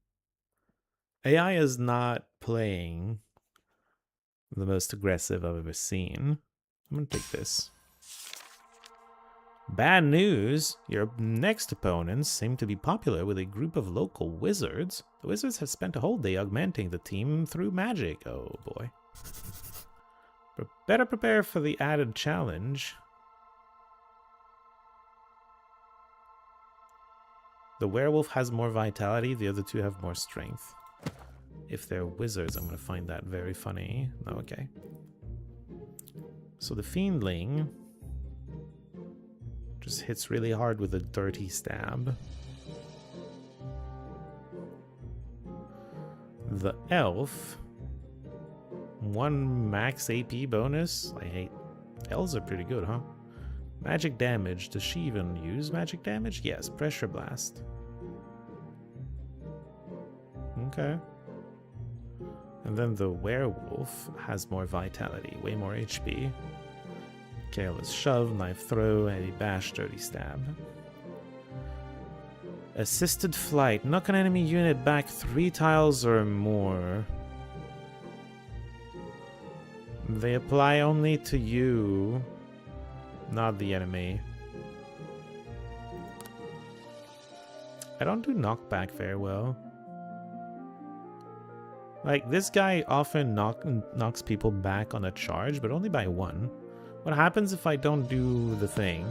AI is not playing the most aggressive I've ever seen. I'm gonna take this. Bad news! Your next opponents seem to be popular with a group of local wizards. The wizards have spent a whole day augmenting the team through magic. Oh boy. Better prepare for the added challenge. The werewolf has more vitality, the other two have more strength. If they're wizards, I'm gonna find that very funny. Oh, okay. So the fiendling just hits really hard with a dirty stab. The elf, 1 max AP bonus. I hate elves are pretty good, huh? Magic damage. Does she even use magic damage? Yes, pressure blast. Okay. And then the werewolf has more vitality, way more HP. Careless shove, knife throw, heavy bash, dirty stab. Assisted flight. Knock an enemy unit back 3 tiles or more. They apply only to you, not the enemy. I don't do knockback very well. Like, this guy often knocks people back on a charge, but only by 1. What happens if I don't do the thing?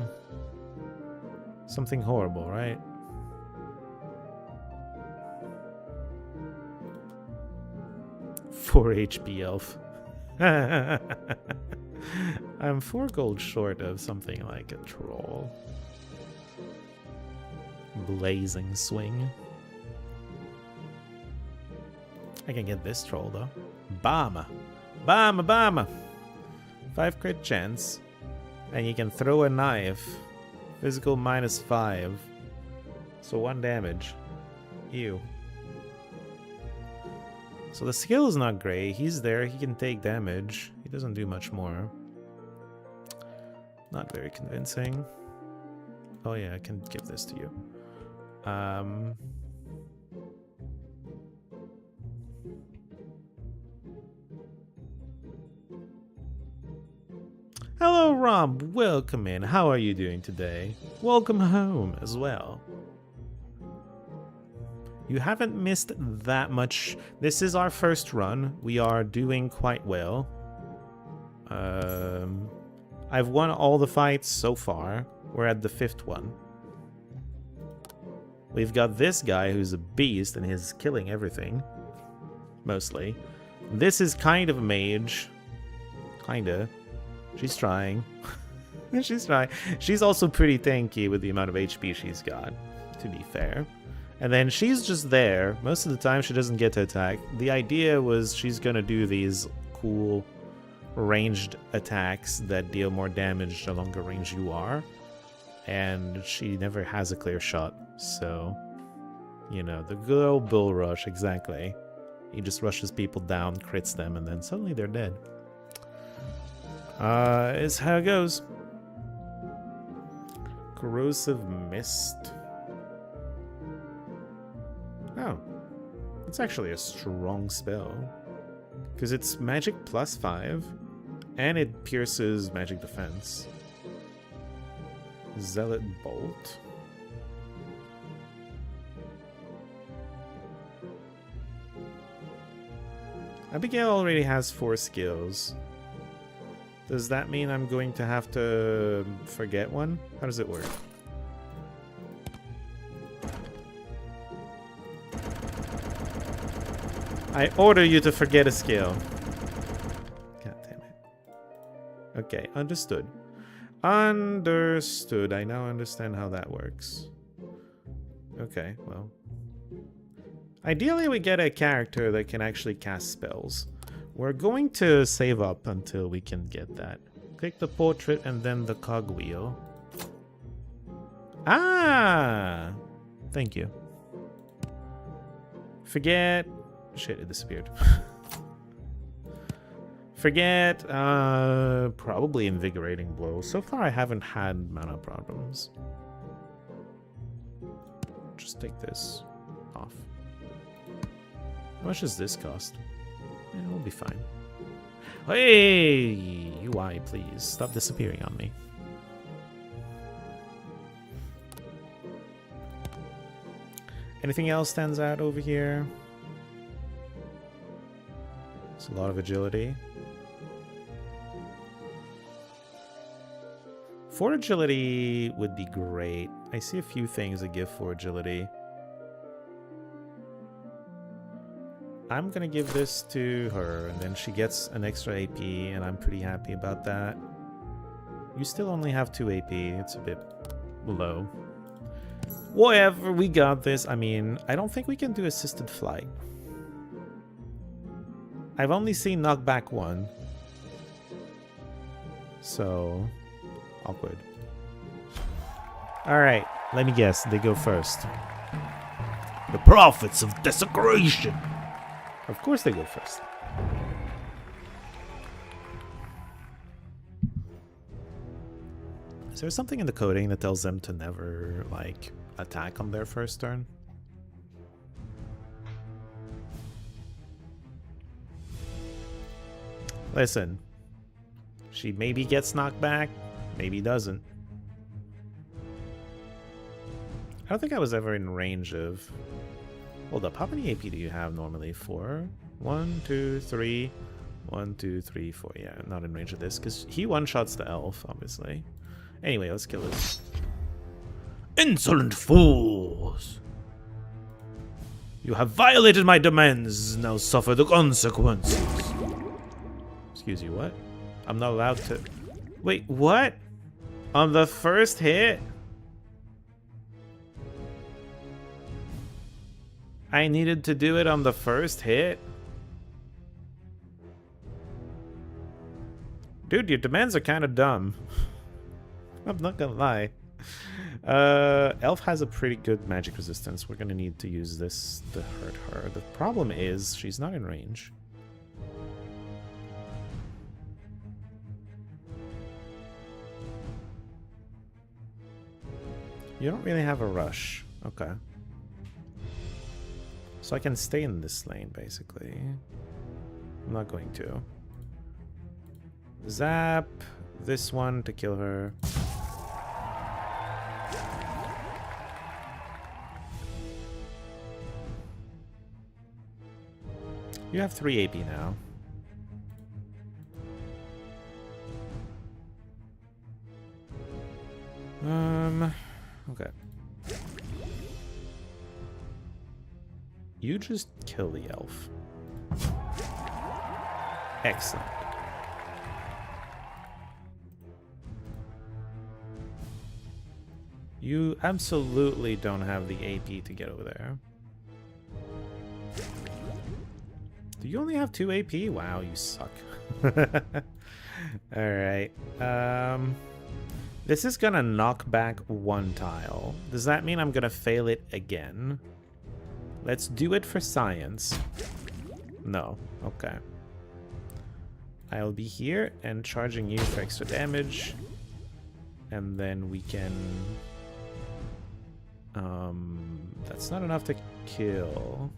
Something horrible, right? Four HP elf. I'm 4 gold short of something like a troll. Blazing swing. I can get this troll though. Bam! Bam! Bam! 5 crit chance. And you can throw a knife. Physical -5. So 1 damage. Ew. So the skill is not great. He's there. He can take damage. He doesn't do much more. Not very convincing. Oh yeah, I can give this to you. Hello, Rob. Welcome in. How are you doing today? Welcome home as well. You haven't missed that much. This is our first run. We are doing quite well. I've won all the fights so far. We're at the 5th one. We've got this guy who's a beast and he's killing everything. Mostly. This is kind of a mage. Kinda. She's trying. She's trying. She's also pretty tanky with the amount of HP she's got, to be fair. And then she's just there. Most of the time she doesn't get to attack. The idea was she's gonna do these cool ranged attacks that deal more damage the longer range you are. And she never has a clear shot. So, you know, the good old bull rush, exactly. He just rushes people down, crits them, and then suddenly they're dead. Is how it goes. Corrosive Mist. Oh. It's actually a strong spell. Because it's magic +5. And it pierces magic defense. Zealot Bolt. Abigail already has 4 skills. Does that mean I'm going to have to forget one? How does it work? I order you to forget a skill. God damn it. Okay, understood. Understood. I now understand how that works. Okay, well. Ideally, we get a character that can actually cast spells. We're going to save up until we can get that. Click the portrait and then the cogwheel. Ah! Thank you. Forget... Shit, it disappeared. Forget, probably Invigorating Blow. So far I haven't had mana problems. Just take this off. How much does this cost? Yeah, we'll be fine. Hey! UI, please. Stop disappearing on me. Anything else stands out over here? It's a lot of agility. 4 agility would be great. I see a few things that give 4 agility. I'm gonna give this to her, and then she gets an extra AP, and I'm pretty happy about that. You still only have 2 AP. It's a bit low. Whatever, we got this. I mean, I don't think we can do assisted flight. I've only seen knockback 1. So, awkward. Alright, let me guess. They go first. The prophets of desecration! Of course they go first. Is there something in the coding that tells them to never, like, attack on their first turn? Listen. She maybe gets knocked back, maybe doesn't. I don't think I was ever in range of... Hold up, how many AP do you have normally? 4? 1, 2, 3. 1, 2, 3, 4. Yeah, not in range of this, because he one-shots the elf, obviously. Anyway, let's kill this. Insolent fools! You have violated my demands, now suffer the consequences. Excuse you, what? I'm not allowed to... Wait, what? On the first hit? I needed to do it on the first hit? Dude, your demands are kind of dumb. I'm not gonna lie. Elf has a pretty good magic resistance. We're gonna need to use this to hurt her. The problem is she's not in range. You don't really have a rush. Okay. So I can stay in this lane, basically. I'm not going to. Zap this one to kill her. You have 3 AP now. Okay. You just kill the elf. Excellent. You absolutely don't have the AP to get over there. Do you only have 2 AP? Wow, you suck. Alright. This is gonna knock back 1 tile. Does that mean I'm gonna fail it again? Let's do it for science. No. Okay. I'll be here and charging you for extra damage. And then we can... that's not enough to kill.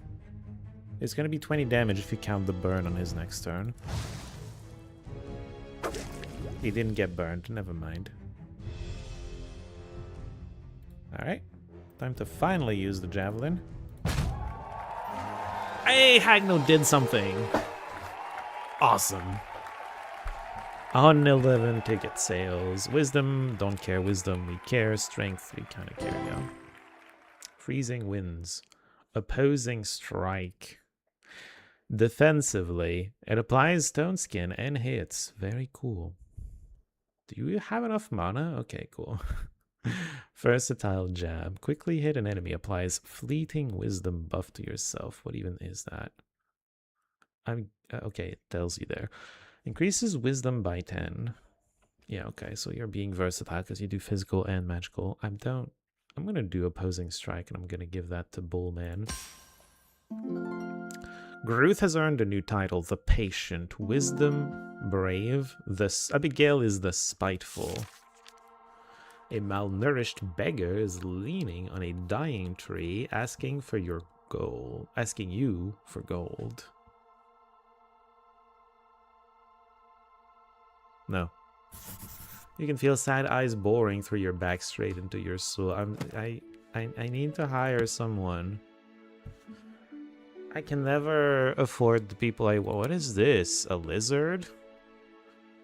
It's gonna be 20 damage if you count the burn on his next turn. He didn't get burned, never mind. Alright, time to finally use the javelin. Hey, Hagno did something! Awesome. 111 ticket sales. Wisdom, don't care. Wisdom, we care. Strength, we kind of care, yeah. Freezing winds. Opposing strike. Defensively, it applies stone skin and hits. Very cool. Do you have enough mana? Okay, cool. Versatile jab. Quickly hit an enemy. Applies fleeting wisdom buff to yourself. What even is that? Okay, it tells you there. Increases wisdom by 10. Yeah, okay, so you're being versatile because you do physical and magical. I'm gonna do opposing strike, and I'm gonna give that to Bullman. Gruth has earned a new title, the Patient. Wisdom, brave. Abigail is the spiteful. A malnourished beggar is leaning on a dying tree, asking you for gold. No. You can feel sad eyes boring through your back straight into your soul. I need to hire someone. I can never afford the people I want. What is this? A lizard?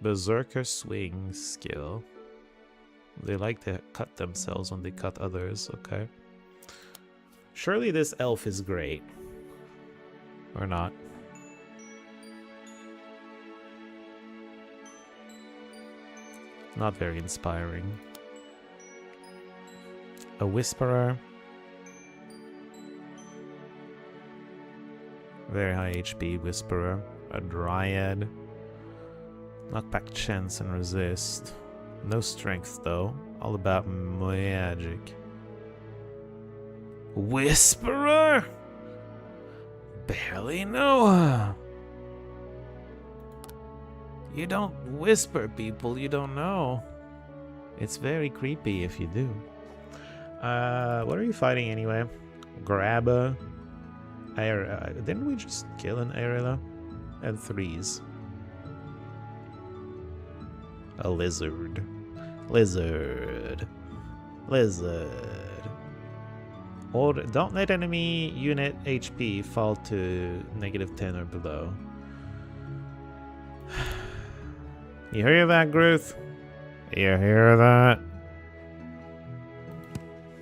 Berserker swing skill. They like to cut themselves when they cut others, okay. Surely this elf is great. Or not. Not very inspiring. A Whisperer. Very high HP Whisperer. A Dryad. Knockback chance and resist. No strength though. All about magic. Whisperer? Barely know her. You don't whisper, people you don't know. It's very creepy if you do. What are you fighting anyway? Grabba. Didn't we just kill an Aerila? And 3s. A lizard. Lizard. Or don't let enemy unit HP fall to -10 or below. You hear that, Gruth? You hear that?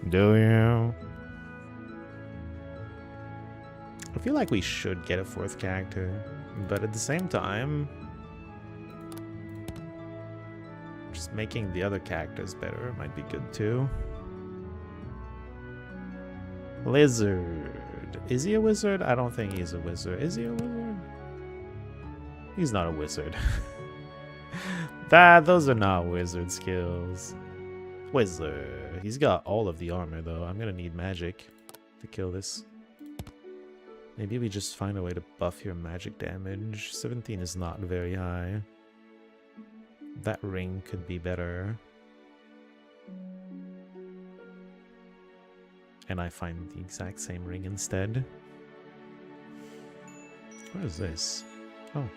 Do you? I feel like we should get a 4th character, but at the same time, just making the other characters better might be good too. Lizard. Is he a wizard? I don't think he's a wizard. Is he a wizard? He's not a wizard. Those are not wizard skills. Wizard. He's got all of the armor though. I'm gonna need magic to kill this. Maybe we just find a way to buff your magic damage. 17 is not very high. That ring could be better. And I find the exact same ring instead. What is this? Oh.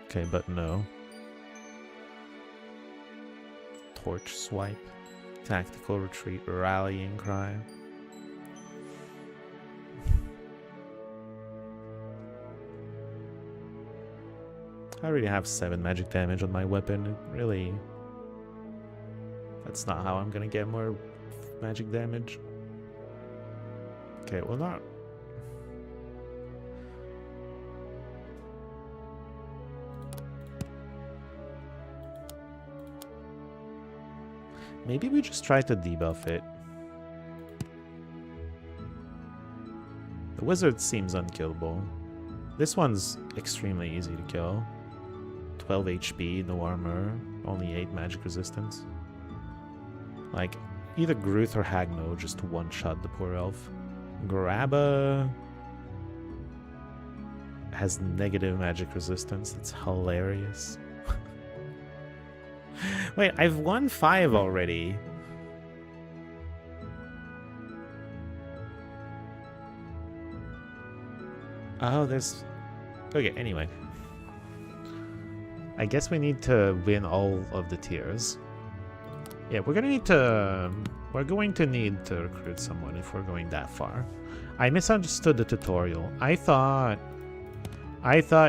Okay, but no. Torch swipe. Tactical retreat. Rallying cry. I already have 7 magic damage on my weapon. Really, that's not how I'm gonna get more magic damage. Okay, well not. Maybe we just try to debuff it. The wizard seems unkillable. This one's extremely easy to kill. 12 HP, no armor, only 8 magic resistance. Like, either Gruth or Hagno just one-shot the poor elf. Grabba has negative magic resistance. It's hilarious. Wait, I've won 5 already. Oh, there's... Okay, anyway. I guess we need to win all of the tiers. Yeah, we're going to need to recruit someone if we're going that far. I misunderstood the tutorial. I thought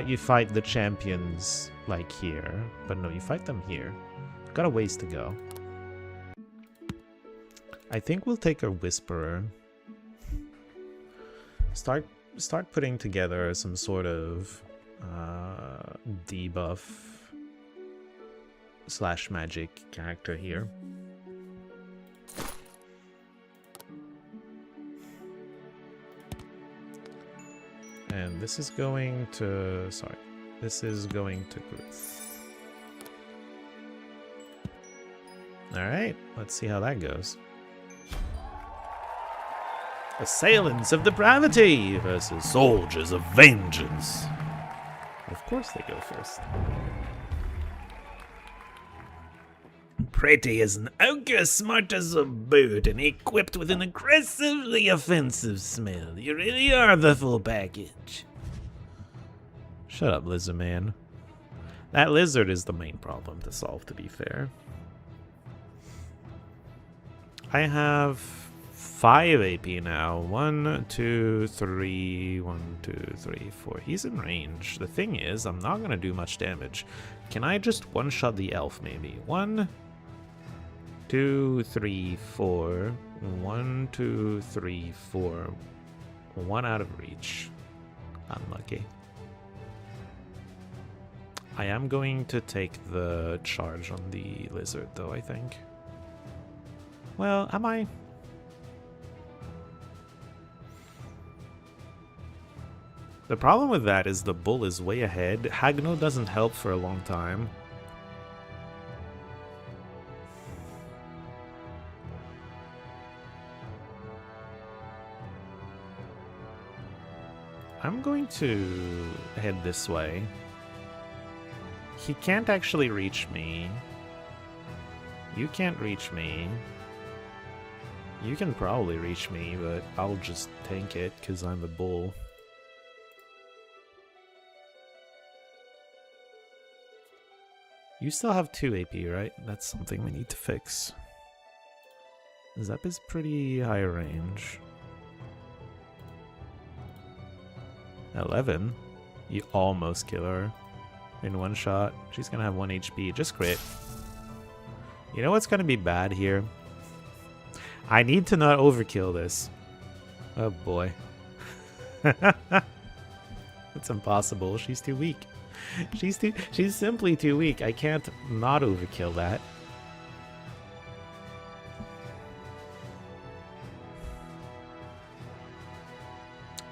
you fight the champions like here, but no, you fight them here. Got a ways to go. I think we'll take a Whisperer. Start putting together some sort of debuff / magic character here. And this is going to... Sorry. This is going to Gruth. Alright, let's see how that goes. Assailants of depravity versus soldiers of vengeance. Of course they go first. Pretty as an ogre, smart as a bird, and equipped with an aggressively offensive smell. You really are the full package. Shut up, lizard man. That lizard is the main problem to solve, to be fair. I have 5 AP now. 1, 2, 3, 1, 2, 3, 4. He's in range. The thing is, I'm not gonna do much damage. Can I just one-shot the elf, maybe? 1, 2, 3, 4. 1, 2, 3, 4. 1 out of reach. Unlucky. I am going to take the charge on the lizard, though, I think. Well, am I? The problem with that is the bull is way ahead. Hagno doesn't help for a long time. I'm going to head this way. He can't actually reach me. You can't reach me. You can probably reach me, but I'll just tank it because I'm a bull. You still have 2 AP, right? That's something we need to fix. Zep is pretty high range. 11? You almost kill her in one shot. She's gonna have 1 HP. Just crit. You know what's gonna be bad here? I need to not overkill this. Oh boy. It's impossible. She's too weak. She's simply too weak. I can't not overkill that.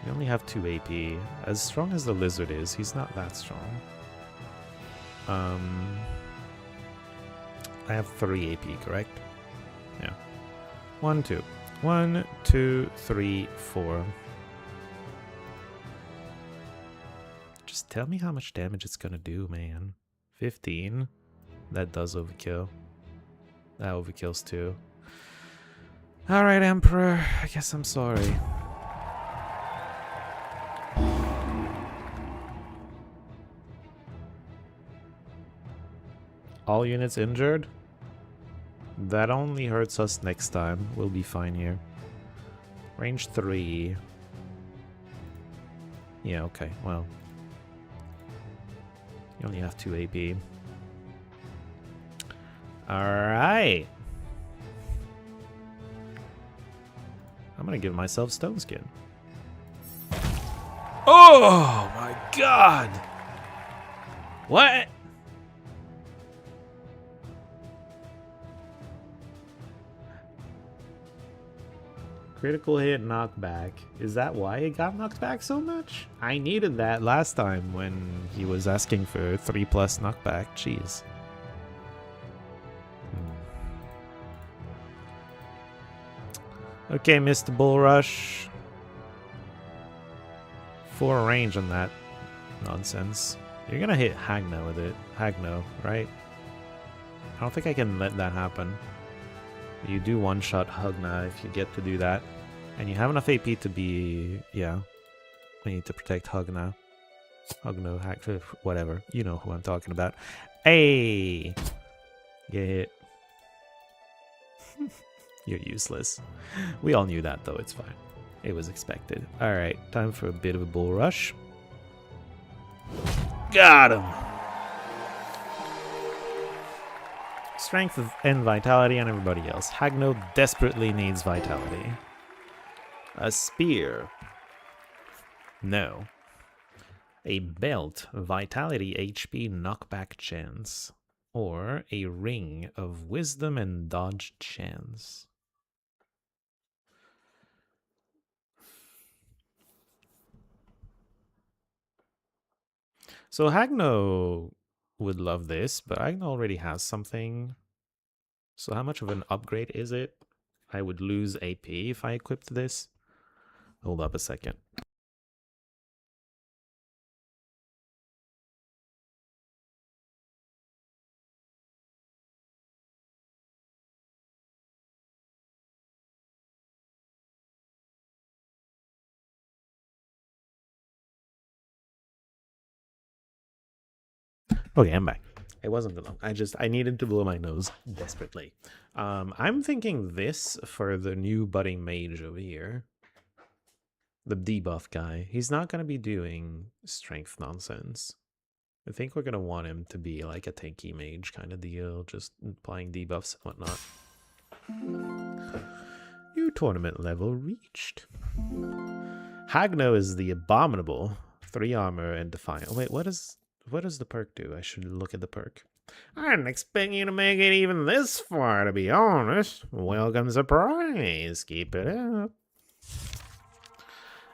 You only have 2 AP. As strong as the lizard is, he's not that strong. I have 3 AP, correct? Yeah. 1, 2. 1, 2, 3, 4. Just tell me how much damage it's gonna do, man. 15. That does overkill. That overkills too. Alright, Emperor. I guess I'm sorry. All units injured? That only hurts us next time. We'll be fine here. Range 3. Yeah, okay, well. You only have 2 AP. Alright. I'm gonna give myself Stone Skin. Oh my god! What? Critical hit knockback. Is that why it got knocked back so much? I needed that last time when he was asking for 3+ knockback. Jeez. Okay, Mr. Bull Rush. 4 range on that nonsense. You're gonna hit Hagno with it. Hagno, right? I don't think I can let that happen. You do one-shot Hugna if you get to do that. And you have enough AP to be... yeah. We need to protect Hugna. Hugno, whatever. You know who I'm talking about. Hey! Get hit. You're useless. We all knew that, though. It's fine. It was expected. Alright, time for a bit of a bull rush. Got him! Strength and vitality on everybody else. Hagno desperately needs vitality. A spear. No. A belt. Vitality HP knockback chance. Or a ring of wisdom and dodge chance. So Hagno would love this, but Hagno already has something. So how much of an upgrade is it? I would lose AP if I equipped this. Hold up a second. Okay, I'm back. It wasn't too long. I needed to blow my nose desperately. I'm thinking this for the new budding mage over here. The debuff guy. He's not going to be doing strength nonsense. I think we're going to want him to be like a tanky mage kind of deal, just applying debuffs and whatnot. New tournament level reached. Hagno is the abominable 3 armor and defiant. Wait, what does the perk do? I should look at the perk. I didn't expect you to make it even this far, to be honest. Welcome surprise. Keep it up.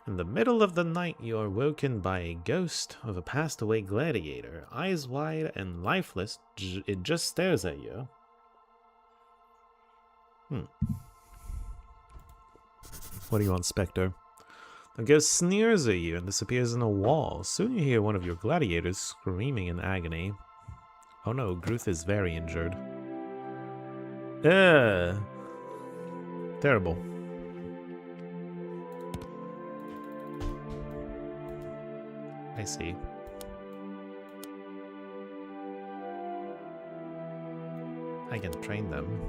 In the middle of the night, you are woken by a ghost of a passed-away gladiator. Eyes wide and lifeless, it just stares at you. What do you want, Spectre? The ghost sneers at you and disappears in a wall. Soon you hear one of your gladiators screaming in agony. Oh no, Gruth is very injured. Terrible. I see. I can train them.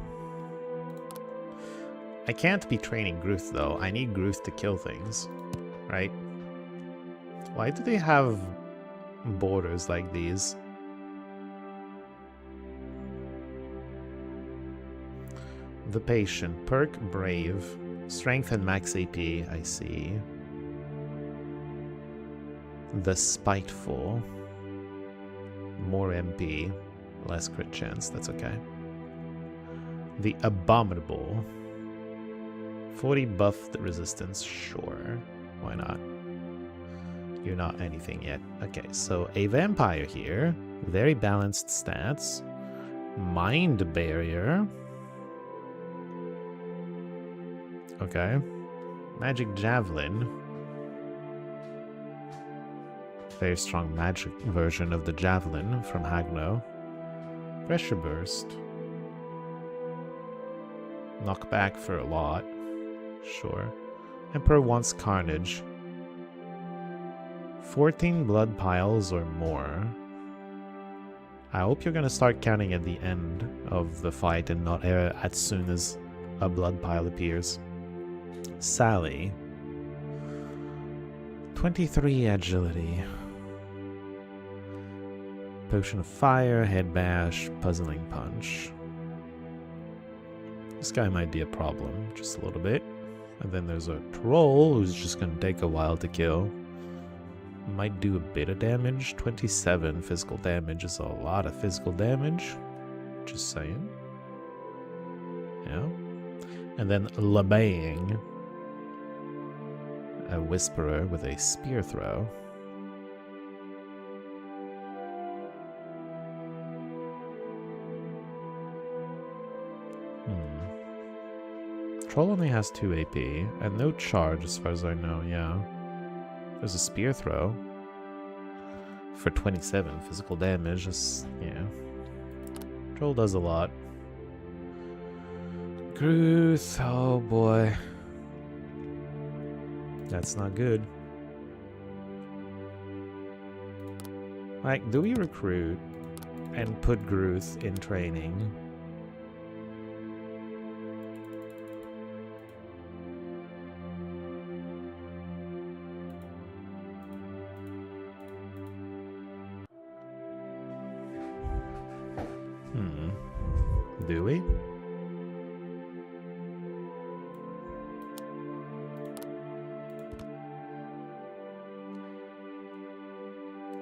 I can't be training Gruth though. I need Gruth to kill things, right? Why do they have borders like these? The Patient. Perk Brave. Strength and max AP, I see. The Spiteful. More MP. Less crit chance, that's okay. The Abominable. 40 buff the resistance, sure. Why not? You're not anything yet. Okay, so a vampire here. Very balanced stats. Mind Barrier. Okay. Magic Javelin. Very strong magic version of the Javelin from Hagno. Pressure Burst. Knockback for a lot. Sure. Emperor wants Carnage. 14 blood piles or more. I hope you're gonna start counting at the end of the fight and not as soon as a blood pile appears. Sally. 23 agility. Potion of Fire, Head Bash, Puzzling Punch. This guy might be a problem, just a little bit. And then there's a troll who's just gonna take a while to kill. Might do a bit of damage. 27 physical damage is a lot of physical damage. Just saying. Yeah. And then Labaying. A Whisperer with a Spear Throw. Troll only has 2 AP, and no charge as far as I know, yeah. There's a Spear Throw. For 27 physical damage, yeah. Troll does a lot. Gruth, oh boy. That's not good. Like, do we recruit and put Gruth in training? Do we?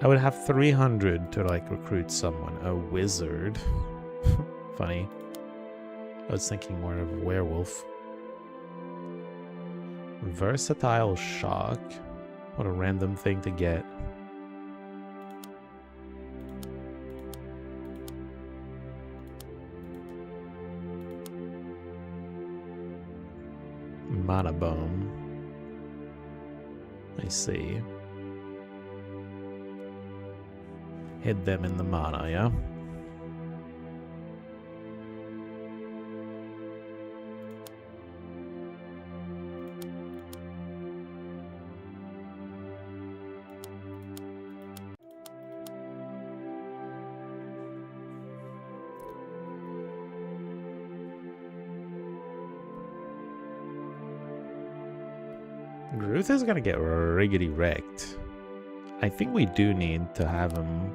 I would have 300 to like recruit someone. A wizard. Funny. I was thinking more of a werewolf. Versatile shock. What a random thing to get. Mana Bomb. I see. Hit them in the mana, yeah? Gruth is gonna get riggedy wrecked. I think we do need to have him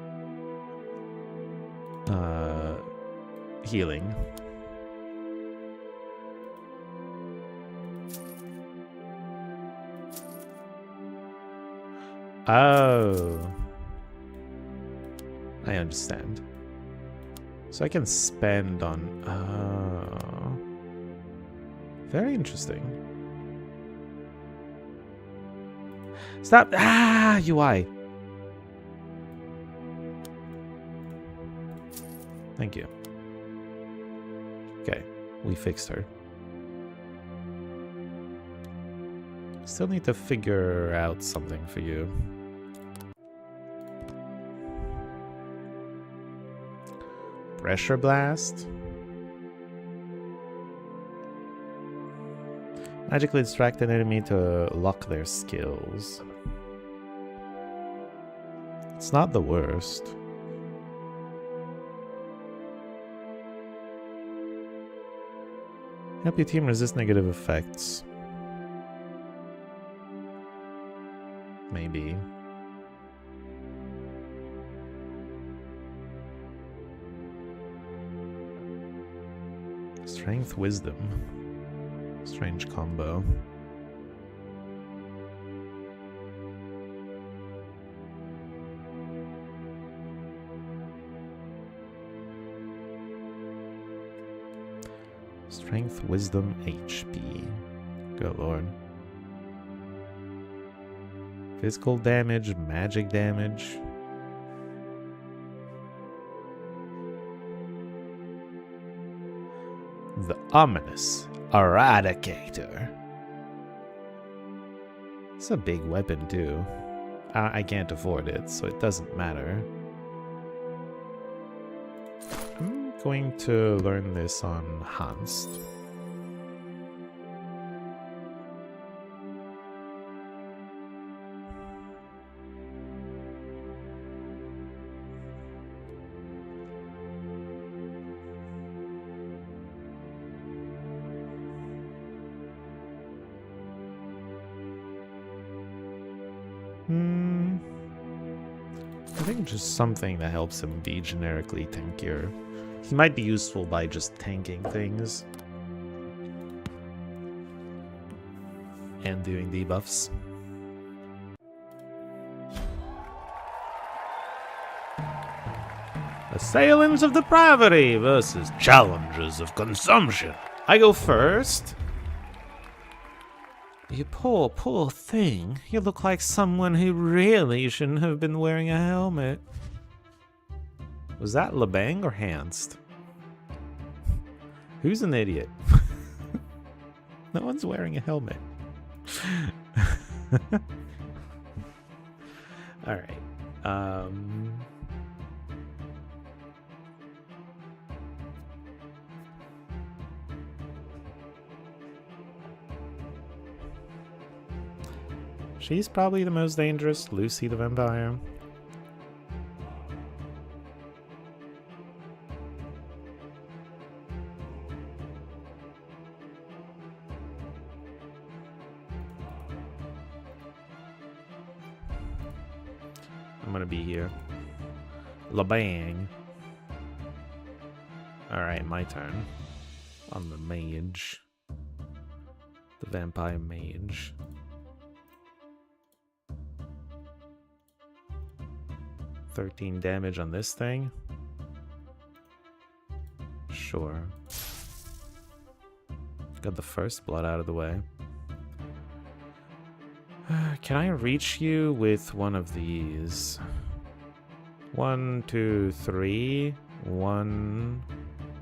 healing. Oh. I understand. So I can spend on... Oh. Very interesting. Stop! Ah! UI! Thank you. Okay, we fixed her. Still need to figure out something for you. Pressure blast. Magically distract an enemy to lock their skills. It's not the worst. Help your team resist negative effects. Maybe. Strength, wisdom. Strange combo. Strength, wisdom, HP. Good lord. Physical damage, magic damage. The ominous Eradicator. It's a big weapon too. I can't afford it, so it doesn't matter. I'm going to learn this on Hanst. I think just something that helps him be generically tankier. He might be useful by just tanking things. And doing debuffs. Assailants of depravity versus challengers of consumption. I go first. You poor, poor thing. You look like someone who really shouldn't have been wearing a helmet. Was that Lebang or Hanst? Who's an idiot? No one's wearing a helmet. Alright. She's probably the most dangerous, Lucy the Vampire. I'm gonna be here. Labang. Alright, my turn. On the mage. The vampire mage. $13 damage on this thing. Sure. Got the first blood out of the way. Can I reach you with one of these? 1, 2, 3. 1,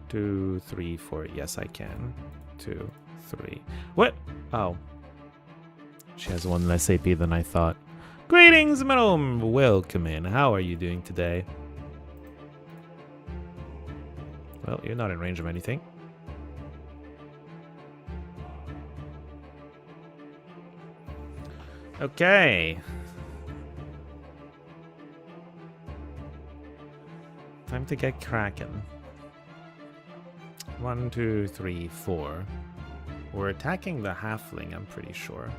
2, 3, 4. Yes, I can. 2, 3. What? Oh. She has one less AP than I thought. Greetings, madam. Welcome in. How are you doing today? Well, you're not in range of anything. Okay. Time to get cracking. 1, 2, 3, 4. We're attacking the halfling, I'm pretty sure.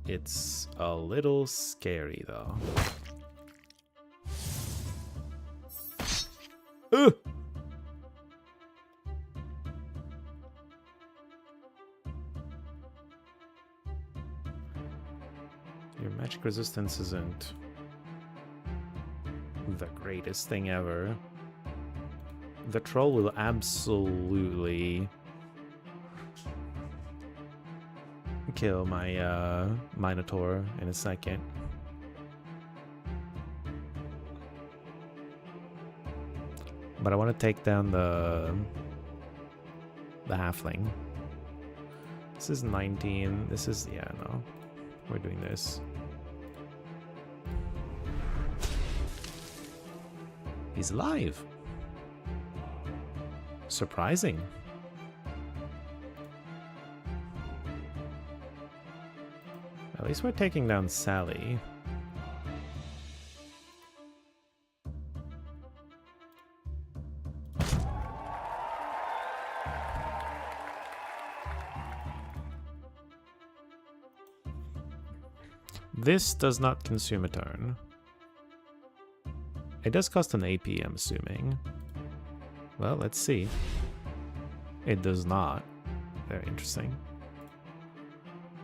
It's a little scary, though. Ugh! Magic resistance isn't the greatest thing ever. The troll will absolutely kill my Minotaur in a second. But I want to take down the halfling. This is 19. This is, yeah, no. We're doing this. He's alive. Surprising. At least we're taking down Sally. This does not consume a turn. It does cost an AP, I'm assuming. Well, let's see. It does not. Very interesting.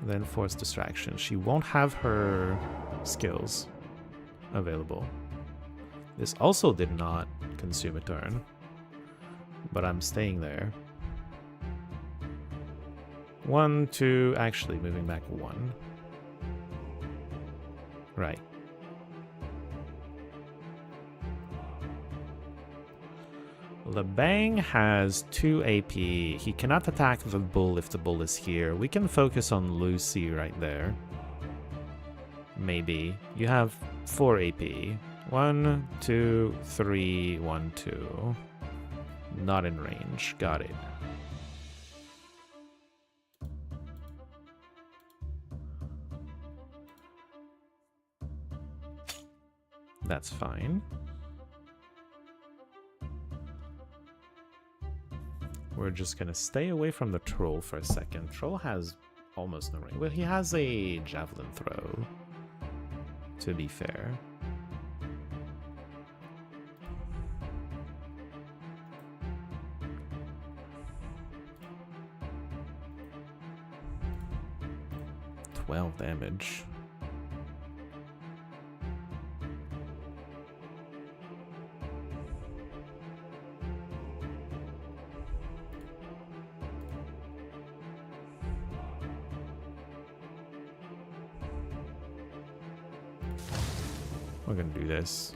Then Force Distraction. She won't have her skills available. This also did not consume a turn. But I'm staying there. 1, 2, actually moving back 1. Right. Lebang has 2 AP. He cannot attack the bull if the bull is here. We can focus on Lucy right there. Maybe. You have 4 AP. 1, 2, 3, 1, 2. Not in range. Got it. That's fine. We're just gonna stay away from the troll for a second. Troll has almost no range. Well, he has a javelin throw, to be fair. $12 damage. We're gonna do this.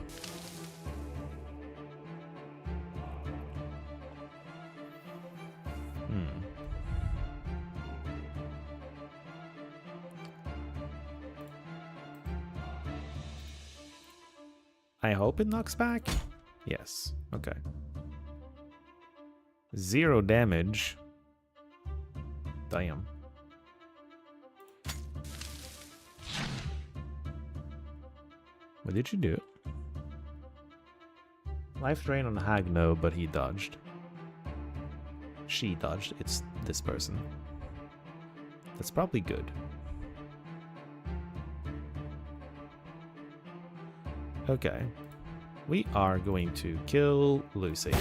I hope it knocks back. Yes. Okay. 0 damage. Damn. What did you do? Life drain on Hag, no, but he dodged. She dodged. It's this person. That's probably good. Okay. We are going to kill Lucy.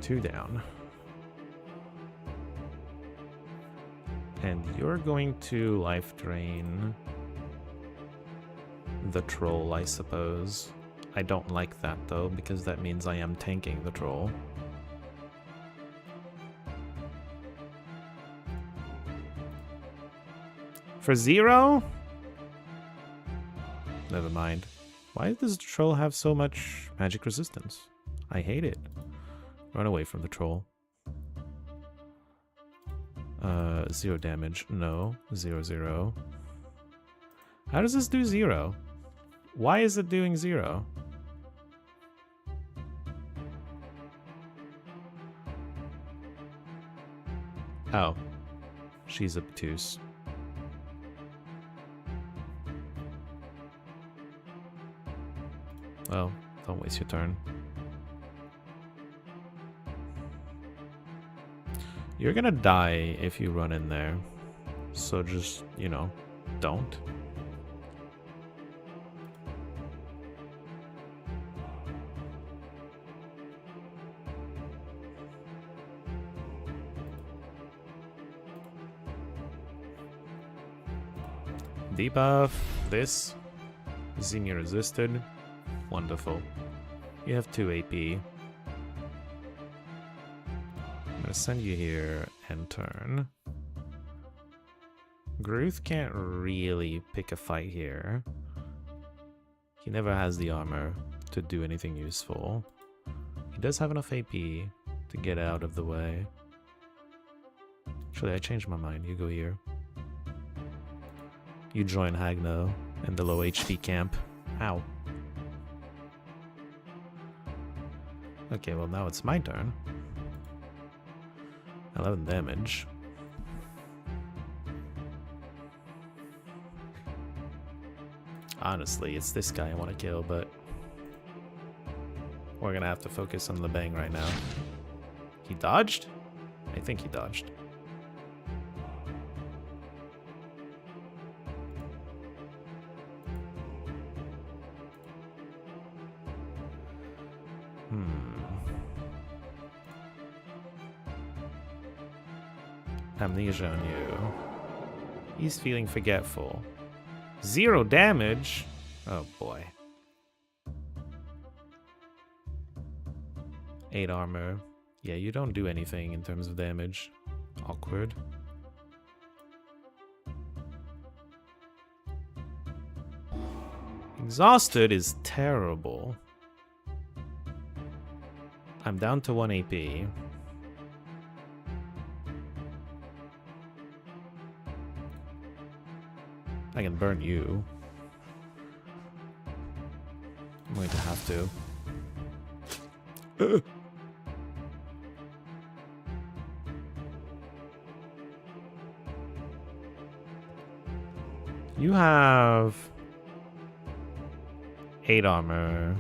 Two down. And you're going to life drain the troll, I suppose. I don't like that though, because that means I am tanking the troll. For 0? Never mind. Why does the troll have so much magic resistance? I hate it. Run away from the troll. 0 damage. No. 0, 0. How does this do 0? Why is it doing 0? Oh. She's obtuse. Well, don't waste your turn. You're gonna die if you run in there. So just, you know, don't. Debuff. This. Zimmy resisted. Wonderful. You have 2 AP. I'm gonna send you here and turn. Gruth can't really pick a fight here. He never has the armor to do anything useful. He does have enough AP to get out of the way. Actually, I changed my mind. You go here. You join Hagno in the low HP camp. Ow. Okay, well now it's my turn. 11 damage. Honestly, it's this guy I want to kill, but we're gonna have to focus on Lebang right now. He dodged? I think he dodged. Amnesia on you. He's feeling forgetful. 0 damage? Oh boy. 8 armor. Yeah, you don't do anything in terms of damage. Awkward. Exhausted is terrible. I'm down to 1 AP. I can burn you. I'm going to have to. You have 8 armor.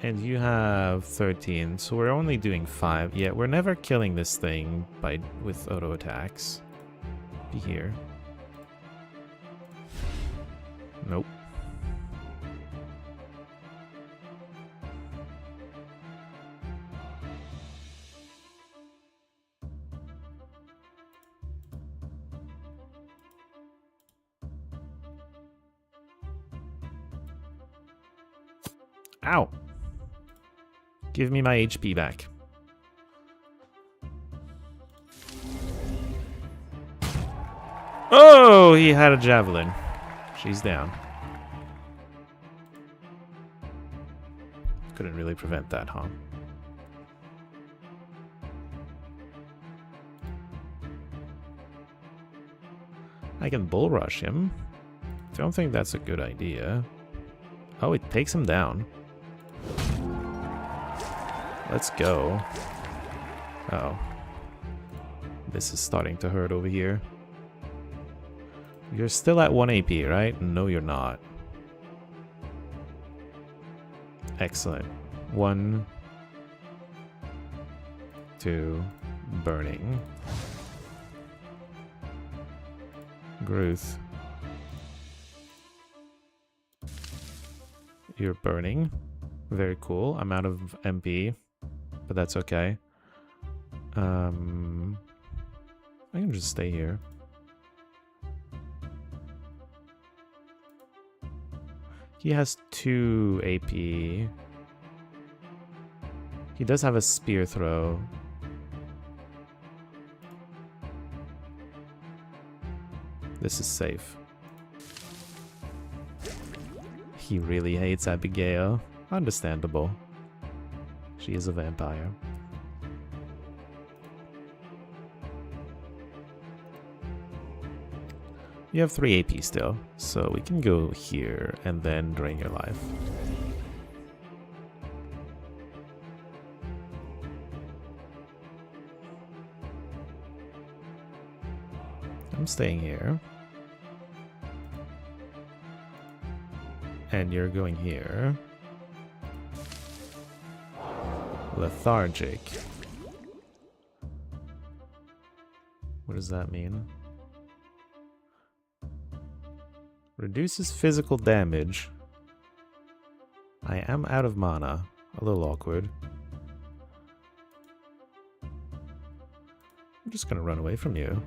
And you have 13, so we're only doing 5. Yeah, we're never killing this thing with auto attacks. Be here. Nope. Ow! Give me my HP back. Oh, he had a javelin. She's down. Couldn't really prevent that, huh? I can bull rush him. Don't think that's a good idea. Oh, it takes him down. Let's go. Uh-oh. This is starting to hurt over here. You're still at 1 AP, right? No, you're not. Excellent. 1, 2, burning. Gruth. You're burning. Very cool. I'm out of MP, but that's okay. I can just stay here. He has 2 AP. He does have a spear throw. This is safe. He really hates Abigail. Understandable. She is a vampire. You have 3 AP still, so we can go here and then drain your life. I'm staying here. And you're going here. Lethargic. What does that mean? Reduces physical damage. I am out of mana. A little awkward. I'm just gonna run away from you.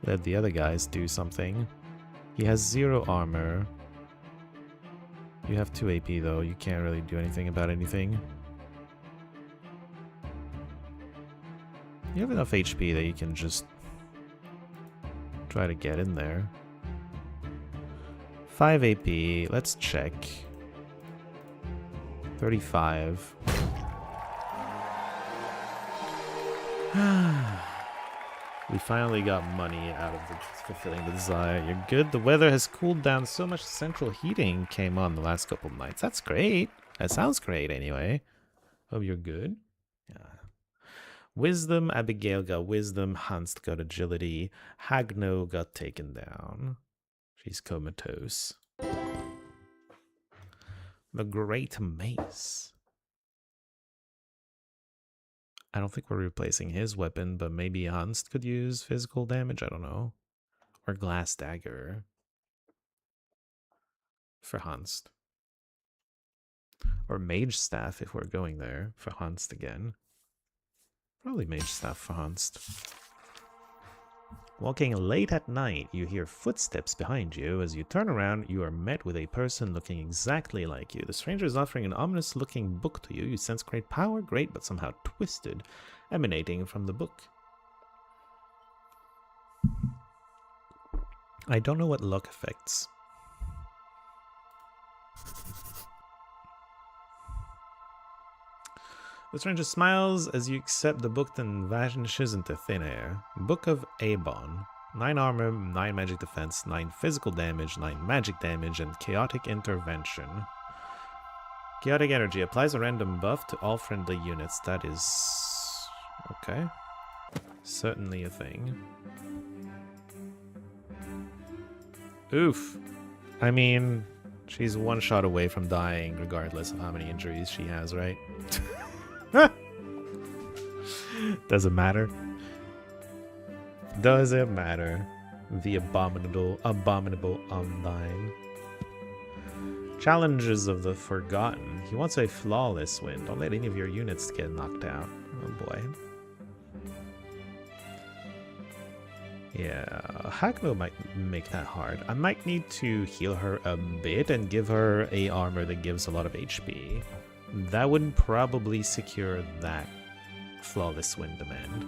Let the other guys do something. He has 0 armor. You have 2 AP though, you can't really do anything about anything. You have enough HP that you can just try to get in there. 5 AP, let's check. 35. We finally got money out of fulfilling the desire. You're good. The weather has cooled down so much central heating came on the last couple of nights. That's great. That sounds great anyway. Hope you're good. Yeah. Wisdom, Abigail got wisdom, Hanst got agility, Hagno got taken down. She's comatose. The Great Mace. I don't think we're replacing his weapon, but maybe Hanst could use physical damage, I don't know. Or Glass Dagger. For Hanst. Or Mage Staff if we're going there for Hanst again. Probably Mage Staff for Hanst. Walking late at night, you hear footsteps behind you. As you turn around, you are met with a person looking exactly like you. The stranger is offering an ominous-looking book to you. You sense great power, great but somehow twisted, emanating from the book. I don't know what luck affects. The stranger smiles as you accept the book, then vanishes into thin air. Book of Abon. 9 armor, 9 magic defense, 9 physical damage, 9 magic damage, and chaotic intervention. Chaotic energy applies a random buff to all friendly units. That is... okay. Certainly a thing. Oof. I mean, she's 1 shot away from dying regardless of how many injuries she has, right? Doesn't matter. Doesn't matter. The abominable Undine. Challenges of the Forgotten. He wants a flawless win. Don't let any of your units get knocked out. Oh boy. Yeah, Hagno might make that hard. I might need to heal her a bit and give her a armor that gives a lot of HP. That would probably secure that flawless win demand.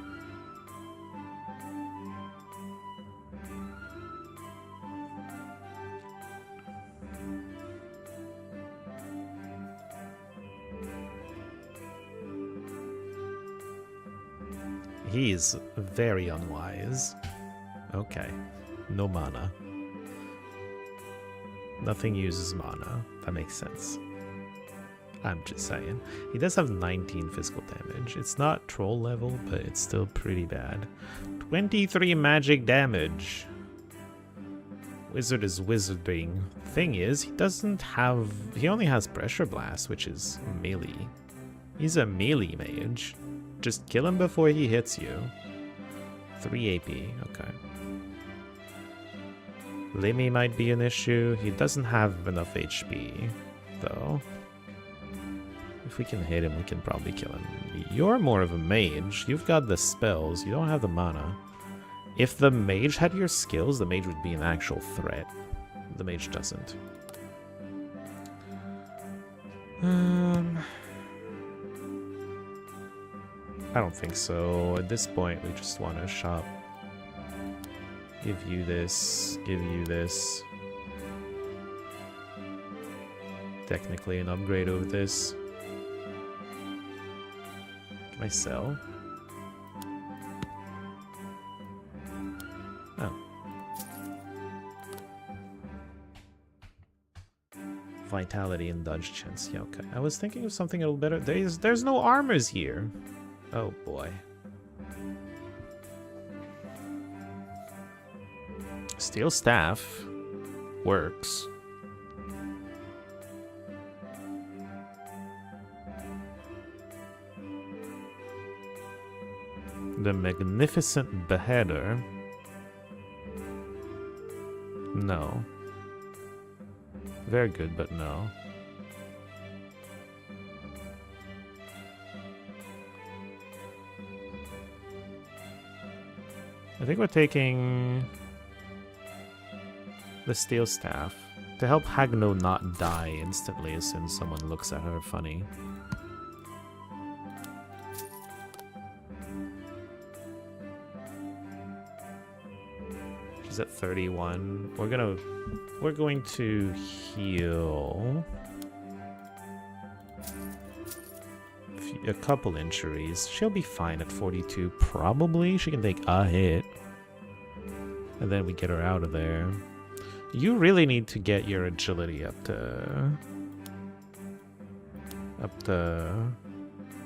He's very unwise. Okay. No mana. Nothing uses mana. That makes sense. I'm just saying. He does have 19 physical damage. It's not troll level, but it's still pretty bad. 23 magic damage. Wizard is wizarding. Thing is, he only has Pressure Blast, which is melee. He's a melee mage. Just kill him before he hits you. 3 AP, okay. Limmy might be an issue. He doesn't have enough HP, though. If we can hit him, we can probably kill him. You're more of a mage. You've got the spells. You don't have the mana. If the mage had your skills, the mage would be an actual threat. The mage doesn't. I don't think so. At this point, we just want to shop. Give you this. Give you this. Technically an upgrade over this. Can I sell? Oh. Vitality and dodge chance. Yeah, okay. I was thinking of something a little better. There's no armors here. Oh boy. Steel staff works. The Magnificent Beheader. No. Very good, but no. I think we're taking the Steel Staff to help Hagno not die instantly as soon as someone looks at her funny. She's at 31. We're going to heal a couple injuries. She'll be fine at 42, probably. She can take a hit. And then we get her out of there. You really need to get your agility up to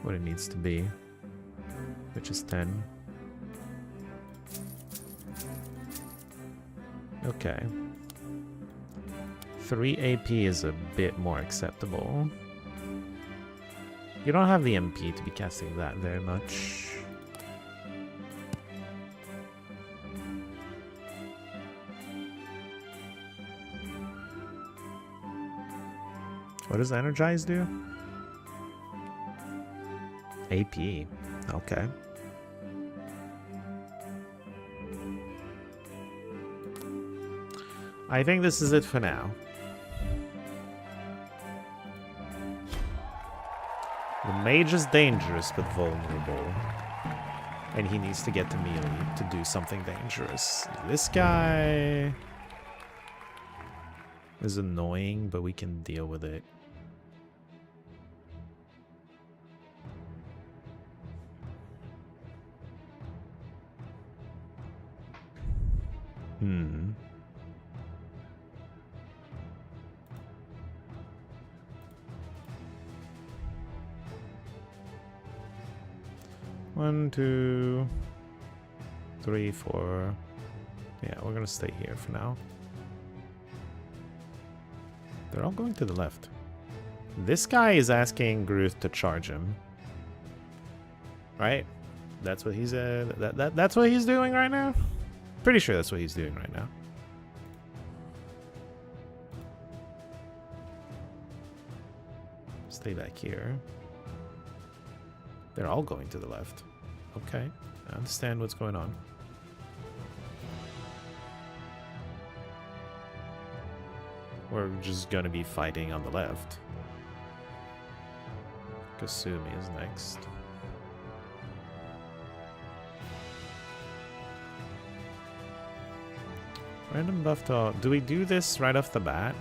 what it needs to be, which is 10. Okay. 3 AP is a bit more acceptable. You don't have the MP to be casting that very much. What does Energize do? AP. Okay. I think this is it for now. The mage is dangerous but vulnerable. And he needs to get to melee to do something dangerous. This guy is annoying, but we can deal with it. One, 2, 3, 4. Yeah, we're gonna stay here for now. They're all going to the left. This guy is asking Gruth to charge him. Right? That's what he's that's what he's doing right now? Pretty sure that's what he's doing right now. Stay back here. They're all going to the left. Okay, I understand what's going on. We're just gonna be fighting on the left. Kasumi is next. Random buff to... Do we do this right off the bat?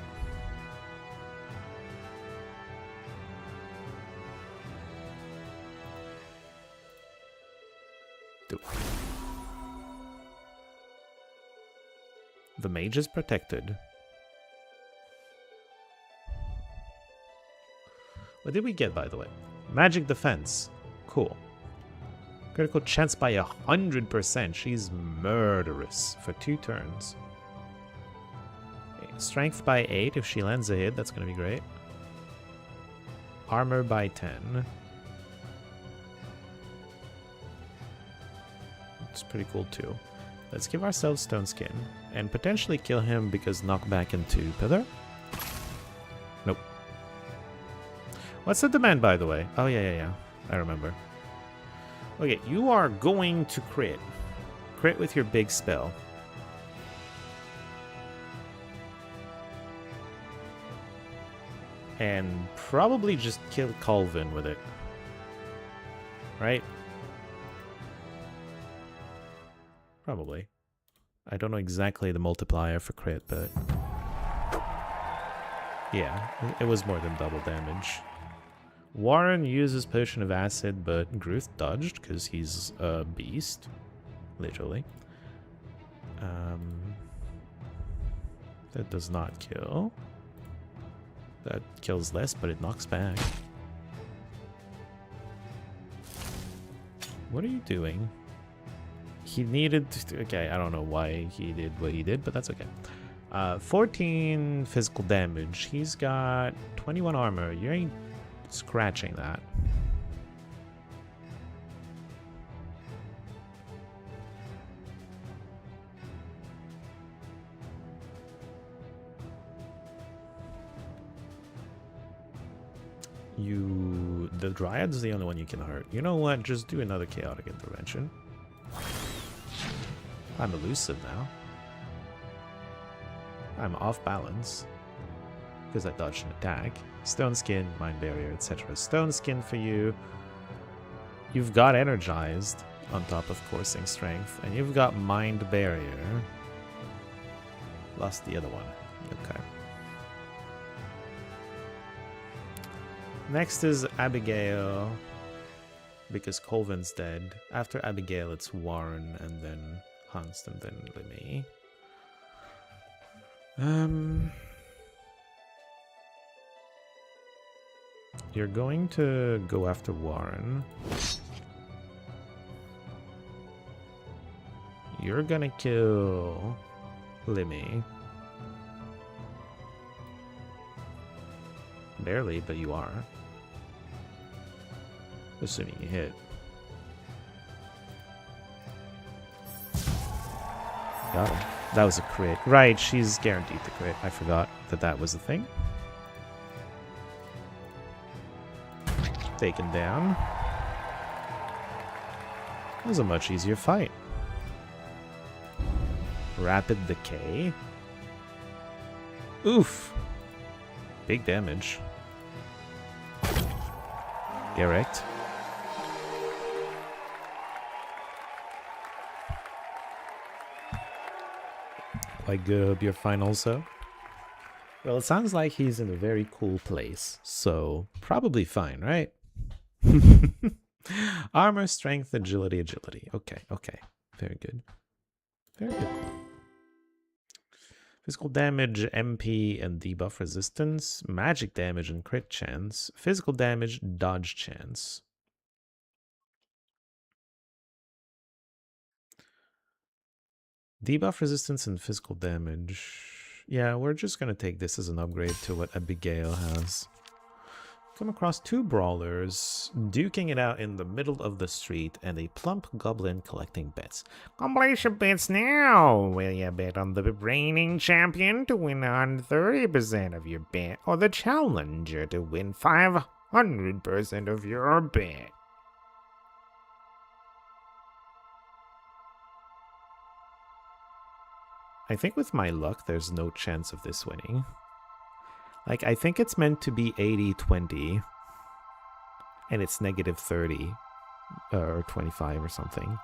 The mage is protected. What did we get, by the way? Magic defense. Cool. Critical chance by 100%. She's murderous for 2 turns. Strength by 8 if she lands a hit. That's going to be great. Armor by 10. It's pretty cool too. Let's give ourselves Stone Skin and potentially kill him because knockback into Pillar. Nope. What's the demand, by the way? Oh, yeah. I remember. Okay, you are going to crit. Crit with your big spell. And probably just kill Colvin with it. Right? Probably. I don't know exactly the multiplier for crit, but... yeah, it was more than double damage. Warren uses Potion of Acid, but Gruth dodged because he's a beast. Literally. That does not kill. That kills less, but it knocks back. What are you doing? He needed to, okay, I don't know why he did what he did, but that's okay. 14 physical damage. He's got 21 armor. You ain't scratching that. The Dryad's the only one you can hurt. You know what? Just do another Chaotic Intervention. I'm elusive now. I'm off balance because I dodged an attack. Stone Skin, Mind Barrier, etc. Stone Skin for you. You've got Energized on top of Coursing Strength, and you've got Mind Barrier. Lost the other one. Okay. Next is Abigail, because Colvin's dead. After Abigail, it's Warren, and then Hunst, and then Limmy. You're going to go after Warren. You're gonna kill Limmy. Barely, but you are. Assuming you hit. Got him. That was a crit. Right, she's guaranteed to crit. I forgot that that was the thing. Taken down. That was a much easier fight. Rapid Decay. Oof. Big damage. Direct. Quite good, you're fine also. Well, it sounds like he's in a very cool place, so probably fine, right? Armor, strength, agility, agility. Okay, okay. Very good. Very good. Physical damage, MP, and debuff resistance. Magic damage and crit chance. Physical damage, dodge chance. Debuff resistance and physical damage. Yeah, we're just gonna take this as an upgrade to what Abigail has. Come across two brawlers, duking it out in the middle of the street, and a plump goblin collecting bets. Come place your bets now. Will you bet on the reigning champion to win 130% of your bet, or the challenger to win 500% of your bet? I think with my luck, there's no chance of this winning. Like, I think it's meant to be 80-20, and it's -30, or 25 or something.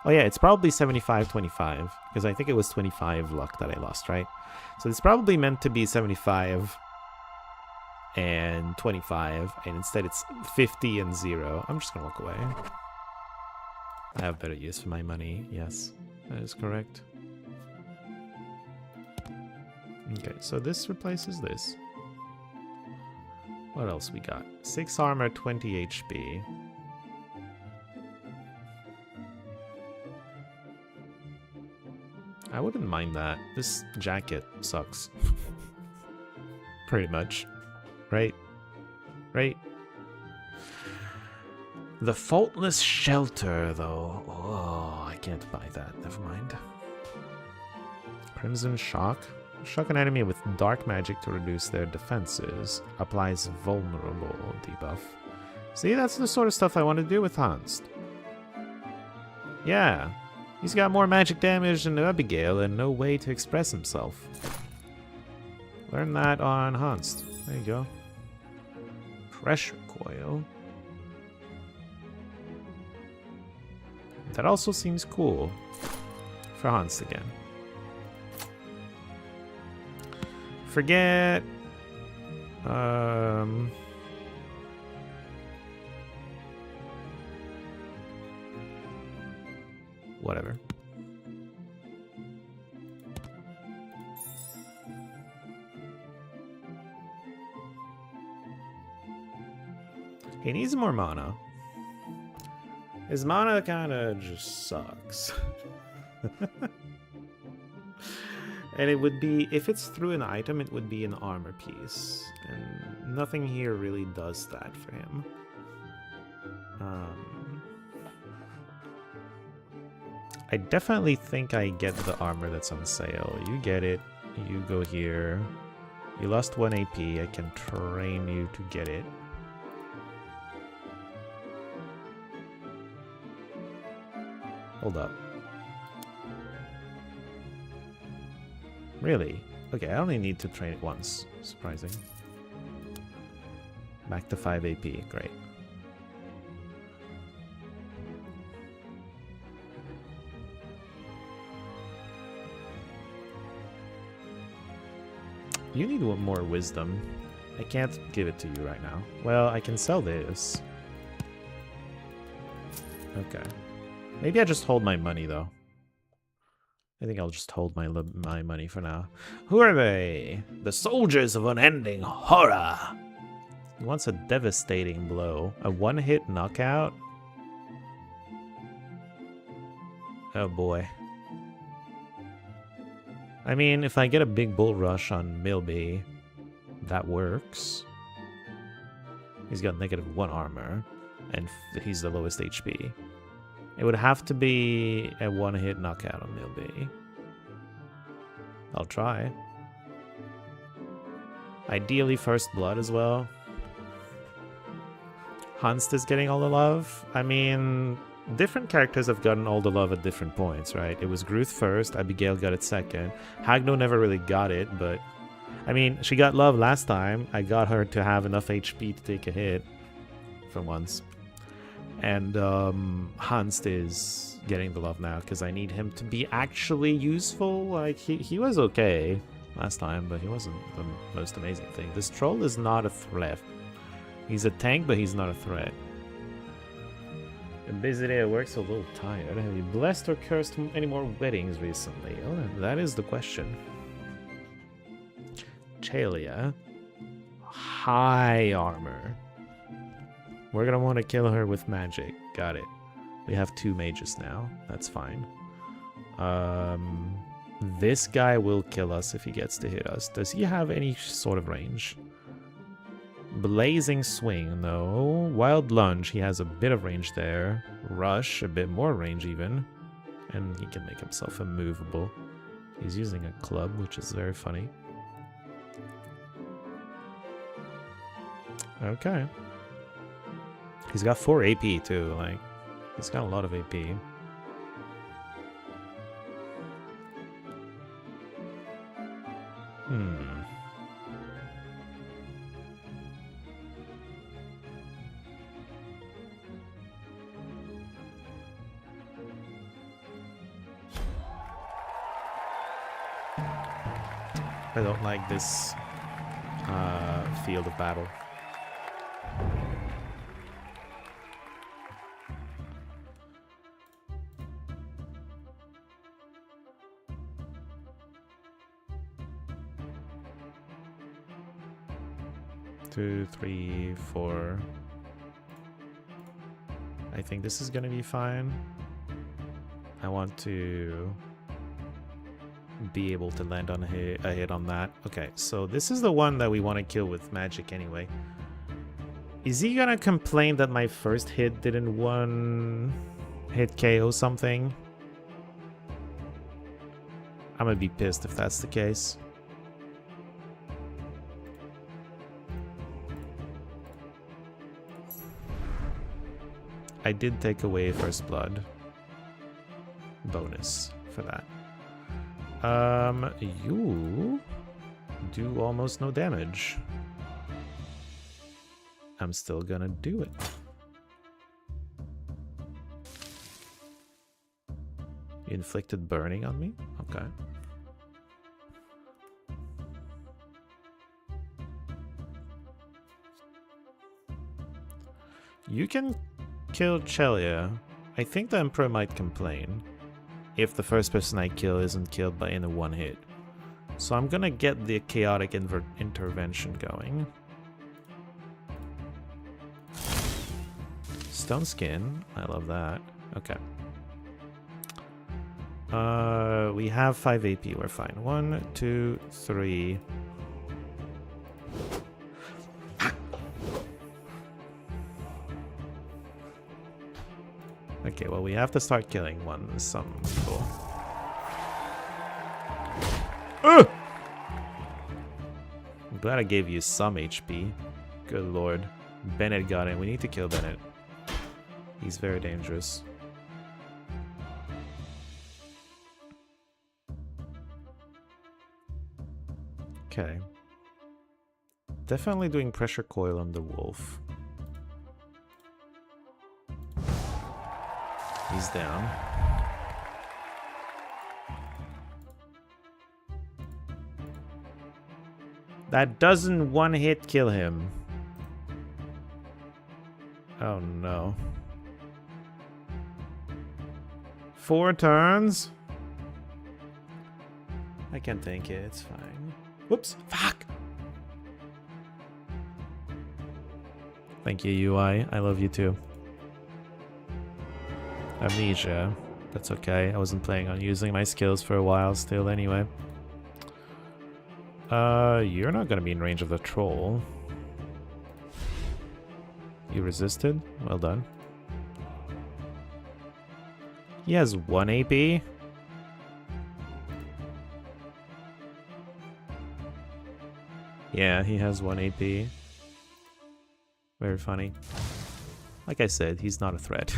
Oh yeah, it's probably 75-25, because I think it was 25 luck that I lost, right? So it's probably meant to be 75 and 25, and instead it's 50 and 0. I'm just gonna walk away. I have better use for my money, yes, that is correct. Okay, so this replaces this. What else we got? 6 armor, 20 HP. I wouldn't mind that. This jacket sucks. Pretty much. Right? Right? The Faultless Shelter, though. Oh, I can't buy that. Never mind. Crimson Shock. Shock an enemy with dark magic to reduce their defenses. Applies vulnerable debuff. See, that's the sort of stuff I want to do with Hunst. Yeah. He's got more magic damage than Abigail and no way to express himself. Learn that on Hunst. There you go. Pressure Coil. That also seems cool. For Hunst again. Forget. Whatever. He needs more mana. His mana kind of just sucks. And it would be, if it's through an item, it would be an armor piece. And nothing here really does that for him. I definitely think I get the armor that's on sale. You get it. You go here. You lost 1 AP. I can train you to get it. Hold up. Really? Okay, I only need to train it once. Surprising. Back to 5 AP. Great. You need one more wisdom. I can't give it to you right now. Well, I can sell this. Okay. Maybe I just hold my money, though. I think I'll just hold my money for now. Who are they? The soldiers of unending horror. He wants a devastating blow. A one-hit knockout? Oh boy. I mean, if I get a big bull rush on Milby, that works. He's got -1 armor, and he's the lowest HP. It would have to be a one-hit knockout on Milby. I'll try. Ideally first blood as well. Hunst is getting all the love. I mean, different characters have gotten all the love at different points, right? It was Gruth first, Abigail got it second. Hagno never really got it, but... I mean, she got love last time. I got her to have enough HP to take a hit. For once. And Hunst is getting the love now, because I need him to be actually useful. Like, he was okay last time, but he wasn't the most amazing thing. This troll is not a threat. He's a tank, but he's not a threat. A busy day at work, so a little tired. Have you blessed or cursed any more weddings recently? Oh, that is the question. Chalia. High armor. We're gonna want to kill her with magic. Got it. We have 2 mages now. That's fine. This guy will kill us if he gets to hit us. Does he have any sort of range? Blazing Swing, no. Wild Lunge, he has a bit of range there. Rush, a bit more range even. And he can make himself immovable. He's using a club, which is very funny. Okay. He's got 4 AP too, like, he's got a lot of AP. I don't like this field of battle. Two, three, four. I think this is gonna be fine. I want to be able to land on a hit on that. Okay, so this is the one that we want to kill with magic anyway. Is he gonna complain that my first hit didn't one-hit KO something? I'm gonna be pissed if that's the case. I did take away first blood bonus for that. You do almost no damage. I'm still gonna do it. You inflicted burning on me? Okay. You can kill Chelia. I think the Emperor might complain if the first person I kill isn't killed in a one hit. So I'm gonna get the chaotic intervention going. Stone Skin, I love that. Okay. We have 5 AP, we're fine. 1, 2, 3. Okay, well, we have to start killing some people. I'm glad I gave you some HP. Good lord. Bennett got it. We need to kill Bennett. He's very dangerous. Okay. Definitely doing pressure coil on the wolf. He's down. That doesn't one hit kill him. Oh no. 4 turns? I can tank it, it's fine. Whoops, fuck! Thank you, UI. I love you too. Amnesia. That's okay. I wasn't planning on using my skills for a while still anyway. You're not gonna be in range of the troll. You resisted? Well done. He has 1 AP. Yeah, he has 1 AP. Very funny. Like I said, he's not a threat.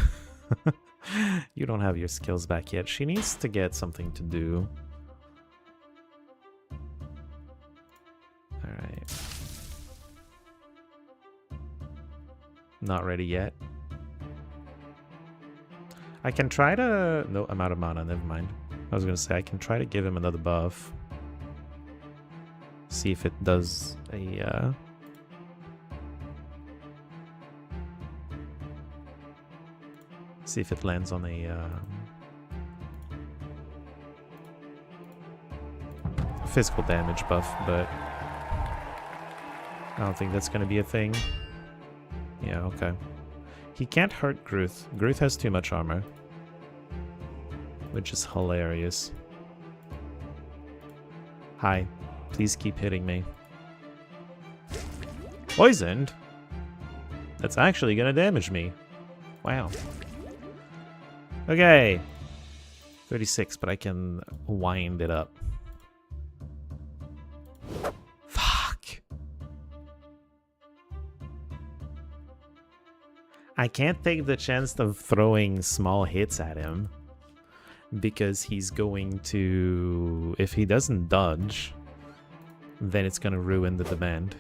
You don't have your skills back yet. She needs to get something to do. Alright. Not ready yet. I can try to... No, I'm out of mana, never mind. I was gonna say, I can try to give him another buff. See if it does a... See if it lands on a physical damage buff, but I don't think that's going to be a thing. Yeah, okay. He can't hurt Gruth. Gruth has too much armor, which is hilarious. Hi, please keep hitting me. Poisoned? That's actually going to damage me. Wow. Okay. 36, but I can wind it up. Fuck. I can't take the chance of throwing small hits at him. Because he's going to... If he doesn't dodge, then it's going to ruin the demand.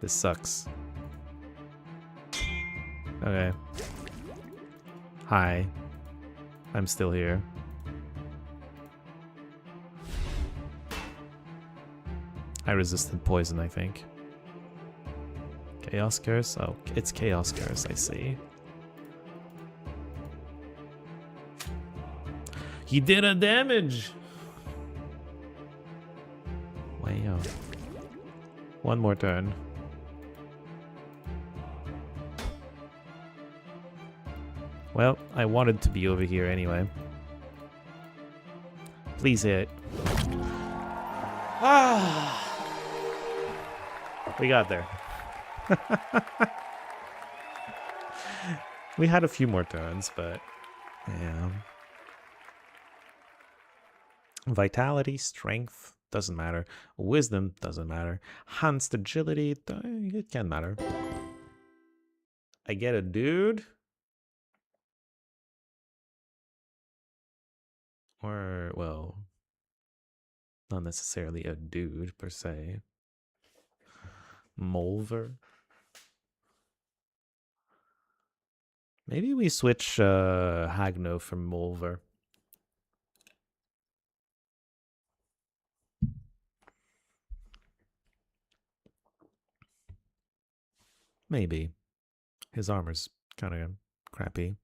This sucks. Okay. Hi. I'm still here. I resisted poison, I think. Chaos Curse? Oh, it's Chaos Curse, I see. He did a damage! Wow. One more turn. Well, I wanted to be over here anyway. Please hit. Ah! We got there. We had a few more turns, but yeah. Vitality, strength, doesn't matter. Wisdom, doesn't matter. Hunt's agility, it can matter. I get a dude. Or, well, not necessarily a dude per se. Molver. Maybe we switch Hagno for Molver. Maybe. His armor's kind of crappy.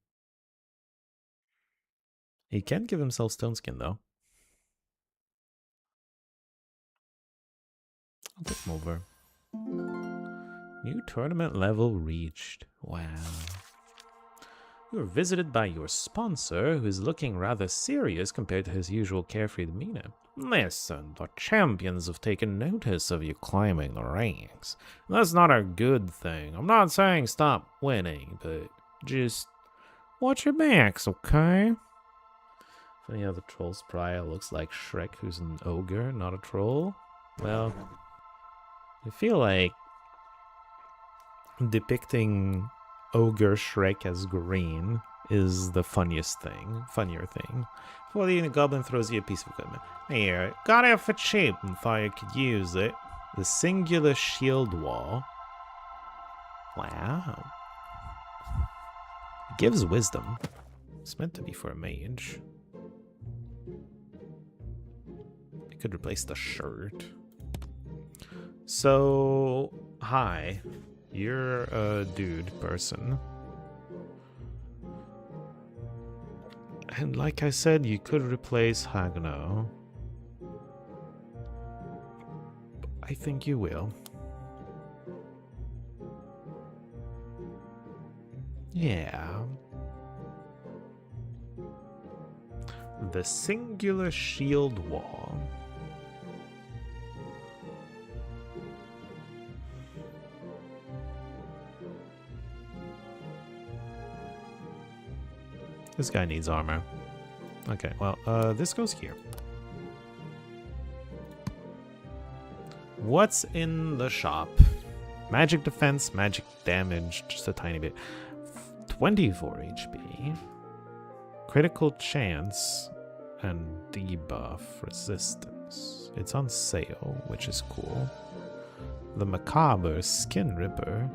He can give himself Stone Skin, though. I'll take Molver. New tournament level reached. Wow. You are visited by your sponsor, who is looking rather serious compared to his usual carefree demeanor. Listen, the champions have taken notice of you climbing the ranks. That's not a good thing. I'm not saying stop winning, but just watch your backs, okay? Funny how the troll's prior looks like Shrek, who's an ogre, not a troll. Well, I feel like depicting ogre Shrek as green is the funnier thing. Before the goblin throws you a piece of equipment. Here, got it for cheap and thought you could use it. The singular shield wall. Wow. It gives wisdom. It's meant to be for a mage. It could replace the shirt. So, hi. You're a dude person. And like I said, you could replace Hagno. I think you will. Yeah. The singular shield wall. This guy needs armor. Okay, well, this goes here. What's in the shop? Magic defense, magic damage, just a tiny bit. 24 HP. Critical chance and debuff resistance. It's on sale, which is cool. The Macabre Skin Ripper.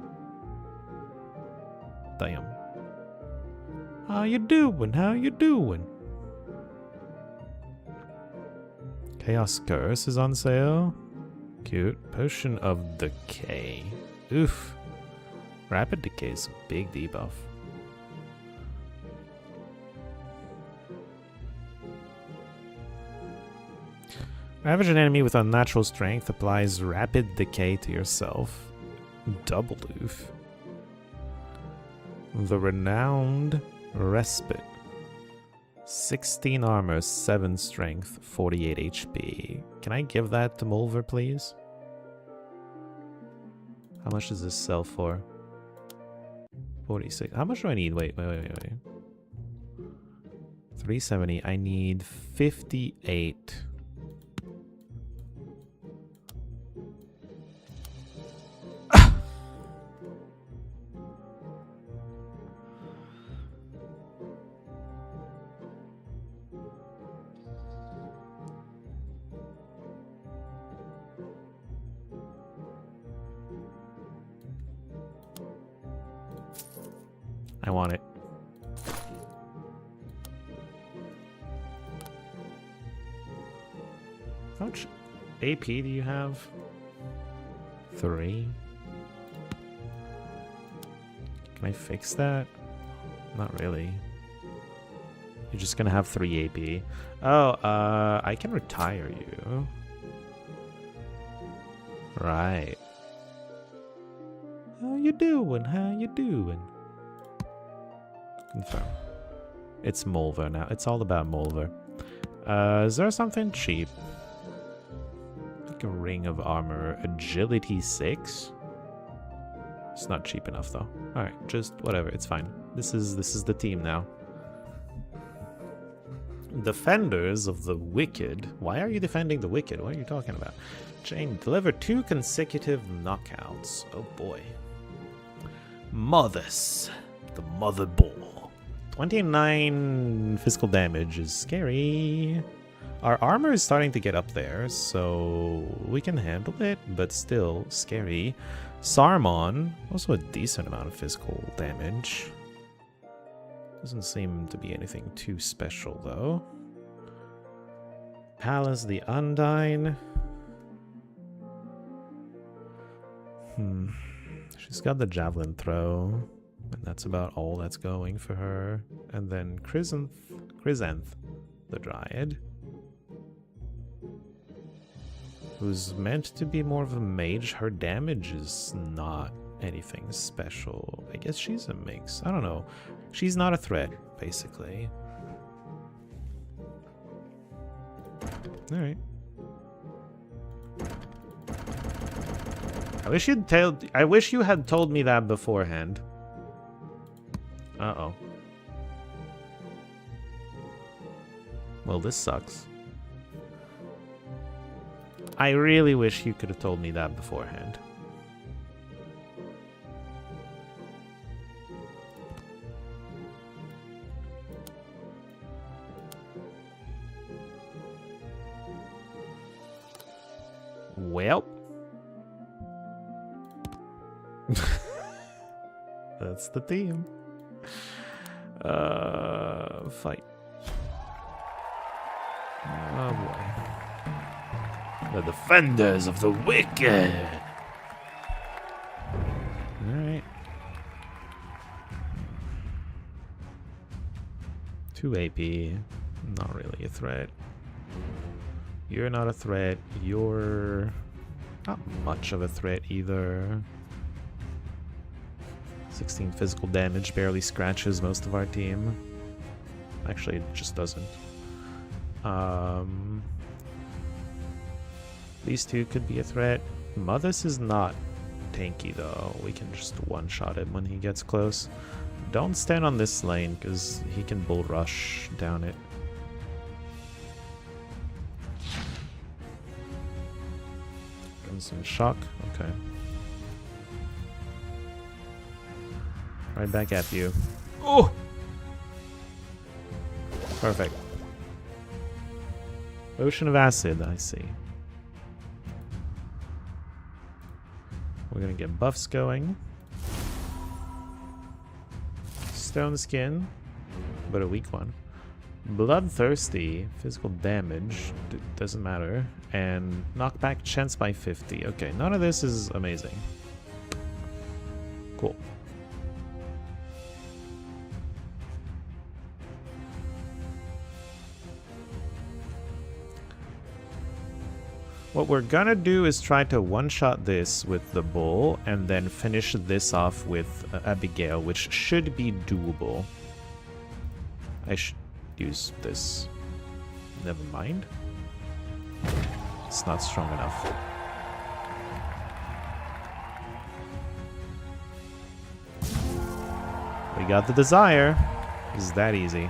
Damn. How you doing? How you doing? Chaos Curse is on sale. Cute. Potion of Decay. Oof. Rapid Decay is a big debuff. Ravage an enemy with unnatural strength, applies Rapid Decay to yourself. Double oof. The Renowned Respite. 16 armor, 7 strength, 48 HP. Can I give that to Mulver, please? How much does this sell for? 46. How much do I need? Wait. 370. I need 58. I want it. How much AP do you have? 3. Can I fix that? Not really. You're just gonna have 3 AP. Oh, I can retire you. Right. How you doing? How you doing? Confirm. It's Mulver now. It's all about Mulver. Is there something cheap? Like a ring of armor. Agility 6? It's not cheap enough though. Alright, just whatever. It's fine. This is the team now. Defenders of the Wicked. Why are you defending the Wicked? What are you talking about? Jane, deliver 2 consecutive knockouts. Oh boy. Mothers. The Mother Ball. 29 physical damage is scary. Our armor is starting to get up there, so we can handle it, but still scary. Sarmon, also a decent amount of physical damage. Doesn't seem to be anything too special, though. Palace the Undyne. She's got the javelin throw. And that's about all that's going for her. And then Chrysanth, the Dryad. Who's meant to be more of a mage. Her damage is not anything special. I guess she's a mix. I don't know. She's not a threat, basically. Alright. I wish you had told me that beforehand. Uh-oh. Well, this sucks. I really wish you could have told me that beforehand. Well. That's the theme. Fight. Oh boy. The defenders of the wicked. Alright. 2 AP. Not really a threat. You're not a threat. You're not much of a threat either. 16 physical damage barely scratches most of our team. Actually, it just doesn't. These two could be a threat. Mothers is not tanky though. We can just one-shot him when he gets close. Don't stand on this lane because he can bull rush down it. Some shock. Okay. Right back at you. Oh! Perfect. Ocean of Acid, I see. We're gonna get buffs going. Stone Skin, but a weak one. Bloodthirsty, physical damage, doesn't matter. And knockback chance by 50. Okay, none of this is amazing. Cool. What we're gonna do is try to one-shot this with the bull and then finish this off with Abigail, which should be doable. I should use this. Never mind. It's not strong enough. We got the desire. It's that easy.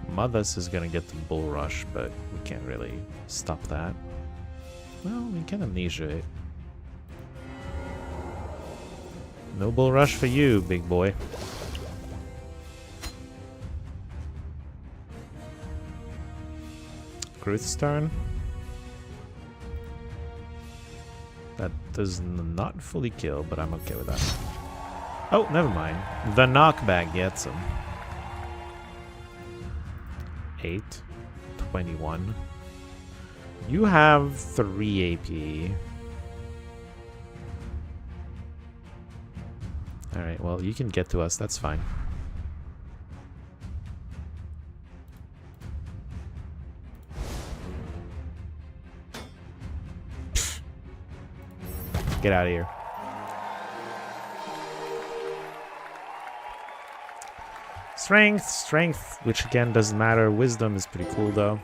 Mothers is gonna get the bull rush, but we can't really stop that. Well, we can amnesia it. No bull rush for you, big boy. Gruth's turn. That does not fully kill, but I'm okay with that. Oh, never mind. The knockback gets him. 8, 21. You have 3 AP. Alright, well, you can get to us. That's fine. Get out of here. Strength, which again doesn't matter. Wisdom is pretty cool though.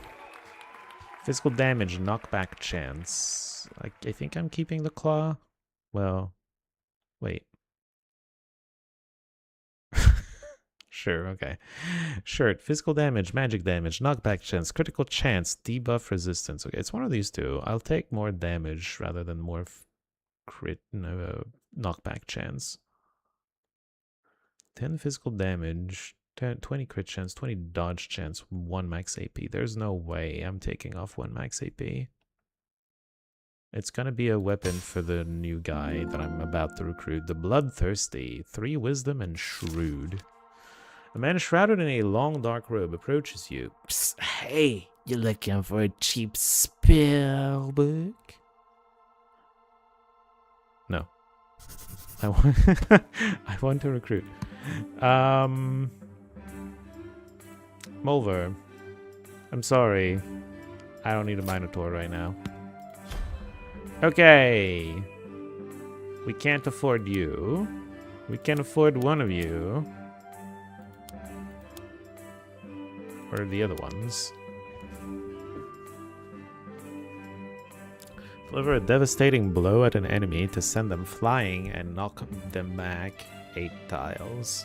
Physical damage, knockback chance. I think I'm keeping the claw. Well, wait. Sure, okay. Sure, physical damage, magic damage, knockback chance, critical chance, debuff resistance. Okay, it's one of these two. I'll take more damage rather than more knockback chance. 10 physical damage, 20 crit chance, 20 dodge chance, 1 max AP. There's no way I'm taking off 1 max AP. It's gonna be a weapon for the new guy that I'm about to recruit. The Bloodthirsty. 3 wisdom and shrewd. A man shrouded in a long dark robe approaches you. Psst, hey, you looking for a cheap spell book? No. I want to recruit. Mulver, I'm sorry. I don't need a Minotaur right now. Okay. We can't afford you. We can afford one of you. Or the other ones. Deliver a devastating blow at an enemy to send them flying and knock them back 8 tiles.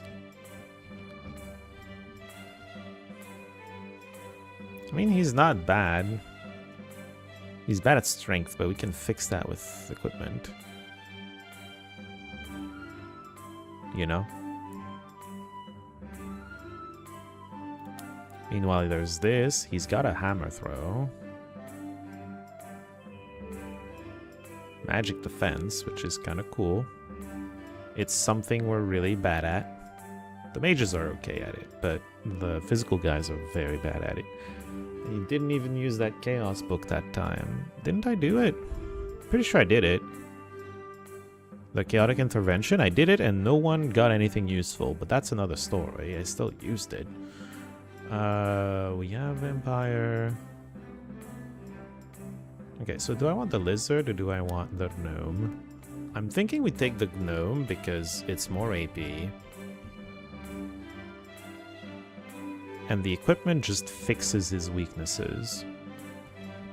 I mean, he's not bad. He's bad at strength, but we can fix that with equipment. You know? Meanwhile, there's this. He's got a hammer throw. Magic defense, which is kind of cool. It's something we're really bad at. The mages are okay at it, but the physical guys are very bad at it. He didn't even use that chaos book that time. Didn't I do it? Pretty sure I did it. The chaotic intervention, I did it and no one got anything useful, but that's another story. I still used it. We have Empire. Okay, so do I want the lizard or do I want the gnome? I'm thinking we take the gnome because it's more AP. And the equipment just fixes his weaknesses,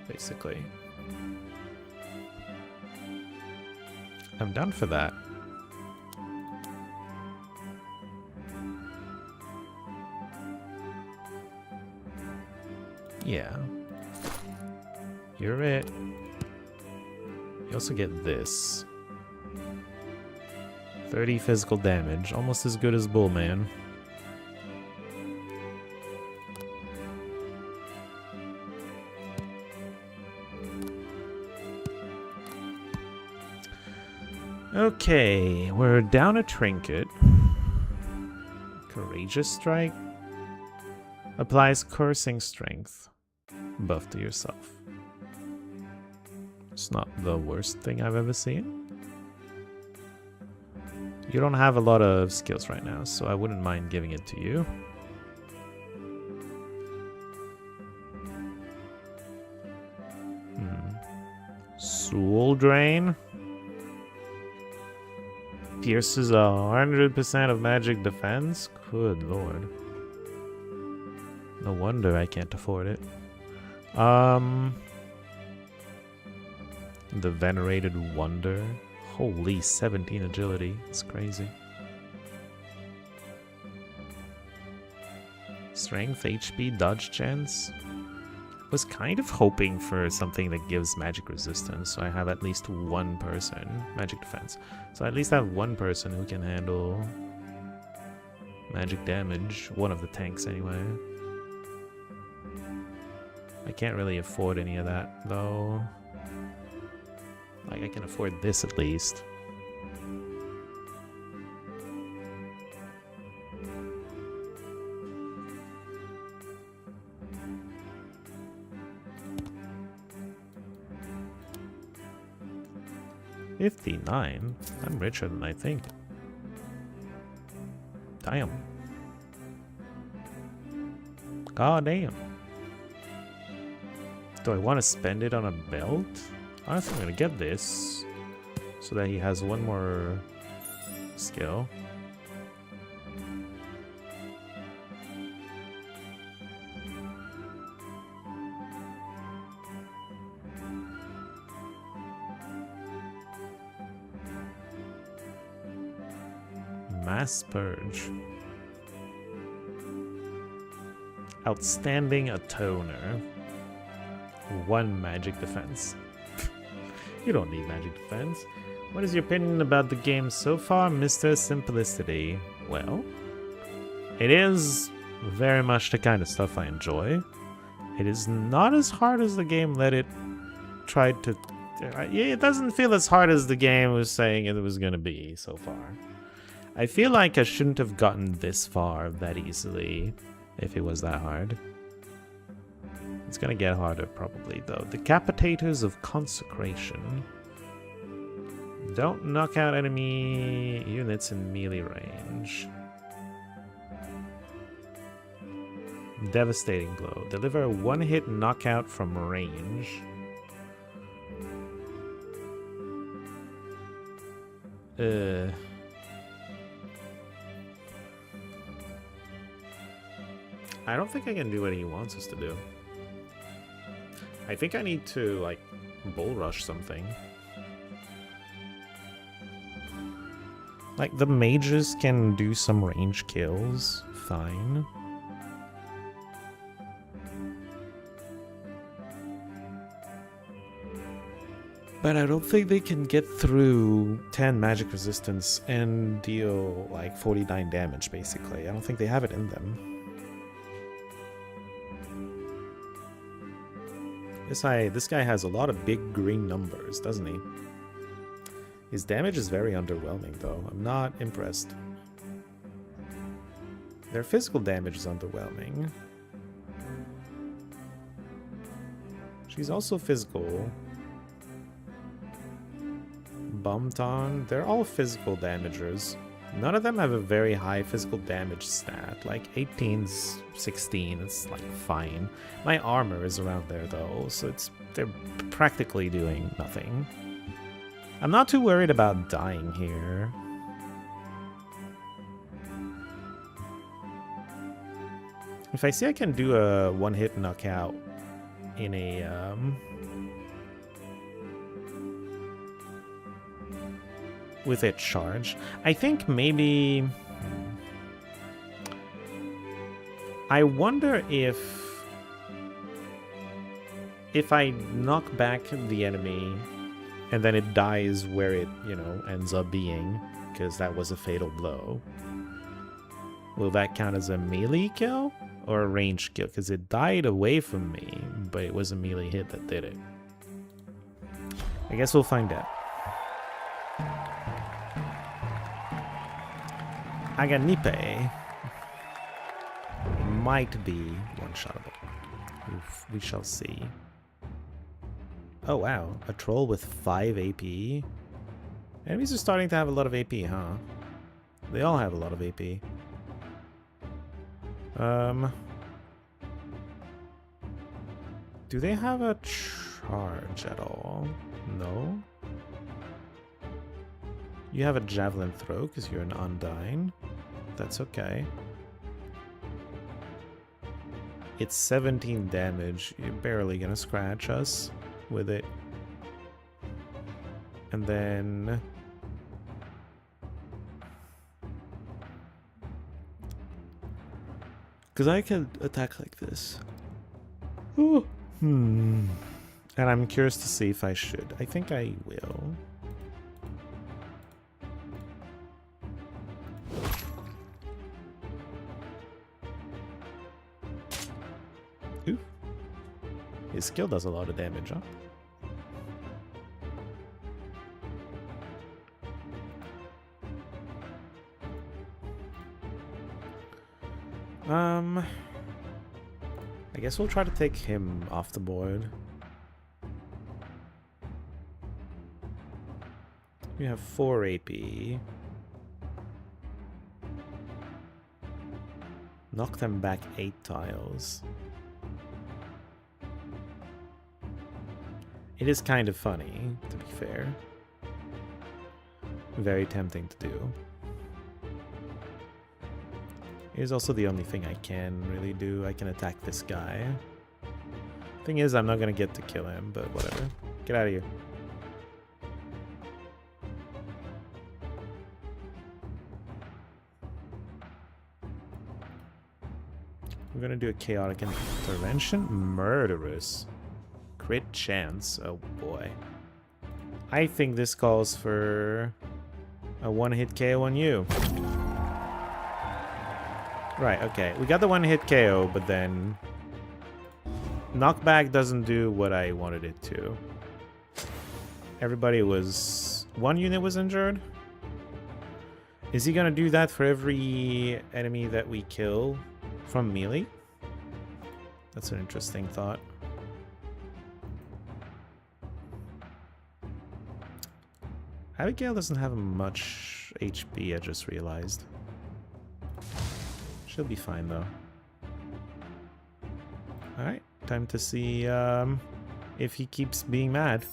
basically. I'm down for that. Yeah. You're it. You also get this. 30 physical damage, almost as good as Bullman. Okay, we're down a trinket. Courageous Strike. Applies cursing strength. Buff to yourself. It's not the worst thing I've ever seen. You don't have a lot of skills right now, so I wouldn't mind giving it to you. Soul Drain. Pierces 100% of magic defense? Good lord. No wonder I can't afford it. The Venerated Wonder. Holy, 17 agility. It's crazy. Strength, HP, dodge chance. Was kind of hoping for something that gives magic resistance, so I have at least one person. Magic defense. So I at least have one person who can handle magic damage. One of the tanks, anyway. I can't really afford any of that, though. Like, I can afford this at least. $59? I'm richer than I think. Damn. God damn. Do I want to spend it on a belt? I think I'm gonna get this so that he has one more skill. Mass Purge. Outstanding Atoner. 1 magic defense. You don't need magic defense. What is your opinion about the game so far, Mr. Simplicity? Well, it is very much the kind of stuff I enjoy. It is not as hard as the game let it try to... It doesn't feel as hard as the game was saying it was going to be so far. I feel like I shouldn't have gotten this far that easily if it was that hard. It's gonna get harder probably though. Decapitators of Consecration. Don't knock out enemy units in melee range. Devastating Blow. Deliver a one-hit knockout from range. I don't think I can do what he wants us to do. I think I need to, like, bull rush something. Like, the mages can do some range kills. Fine. But I don't think they can get through 10 magic resistance and deal like 49 damage, basically. I don't think they have it in them. This guy has a lot of big green numbers, doesn't he? His damage is very underwhelming, though. I'm not impressed. Their physical damage is underwhelming. She's also physical. Bumton, they're all physical damagers. None of them have a very high physical damage stat. Like 18's 16, it's like fine. My armor is around there though, so they're practically doing nothing. I'm not too worried about dying here. If I see I can do a one-hit knockout in a with a charge, I think maybe I wonder if I knock back the enemy and then it dies where it, you know, ends up being, because that was a fatal blow. Will that count as a melee kill or a ranged kill? Because it died away from me, but it was a melee hit that did it. I guess we'll find out. Aganipe might be one-shottable. We shall see. Oh wow, a troll with 5 AP. Enemies are starting to have a lot of AP, huh? They all have a lot of AP. Do they have a charge at all? No? You have a javelin throw because you're an Undyne. That's okay. It's 17 damage. You're barely gonna scratch us with it. And then... because I can attack like this. Ooh. And I'm curious to see if I should. I think I will. Ooh. His skill does a lot of damage, huh? I guess we'll try to take him off the board. We have 4 AP. Knock them back 8 tiles. It is kind of funny, to be fair. Very tempting to do. It is also the only thing I can really do. I can attack this guy. Thing is, I'm not gonna get to kill him, but whatever. Get out of here. We're gonna do a chaotic intervention. Murderous. Crit chance. Oh boy. I think this calls for a one-hit KO on you. Right, okay. We got the one-hit KO, but then knockback doesn't do what I wanted it to. Everybody was... one unit was injured? Is he gonna do that for every enemy that we kill from melee? That's an interesting thought. Abigail doesn't have much HP, I just realized. She'll be fine though. Alright, time to see if he keeps being mad.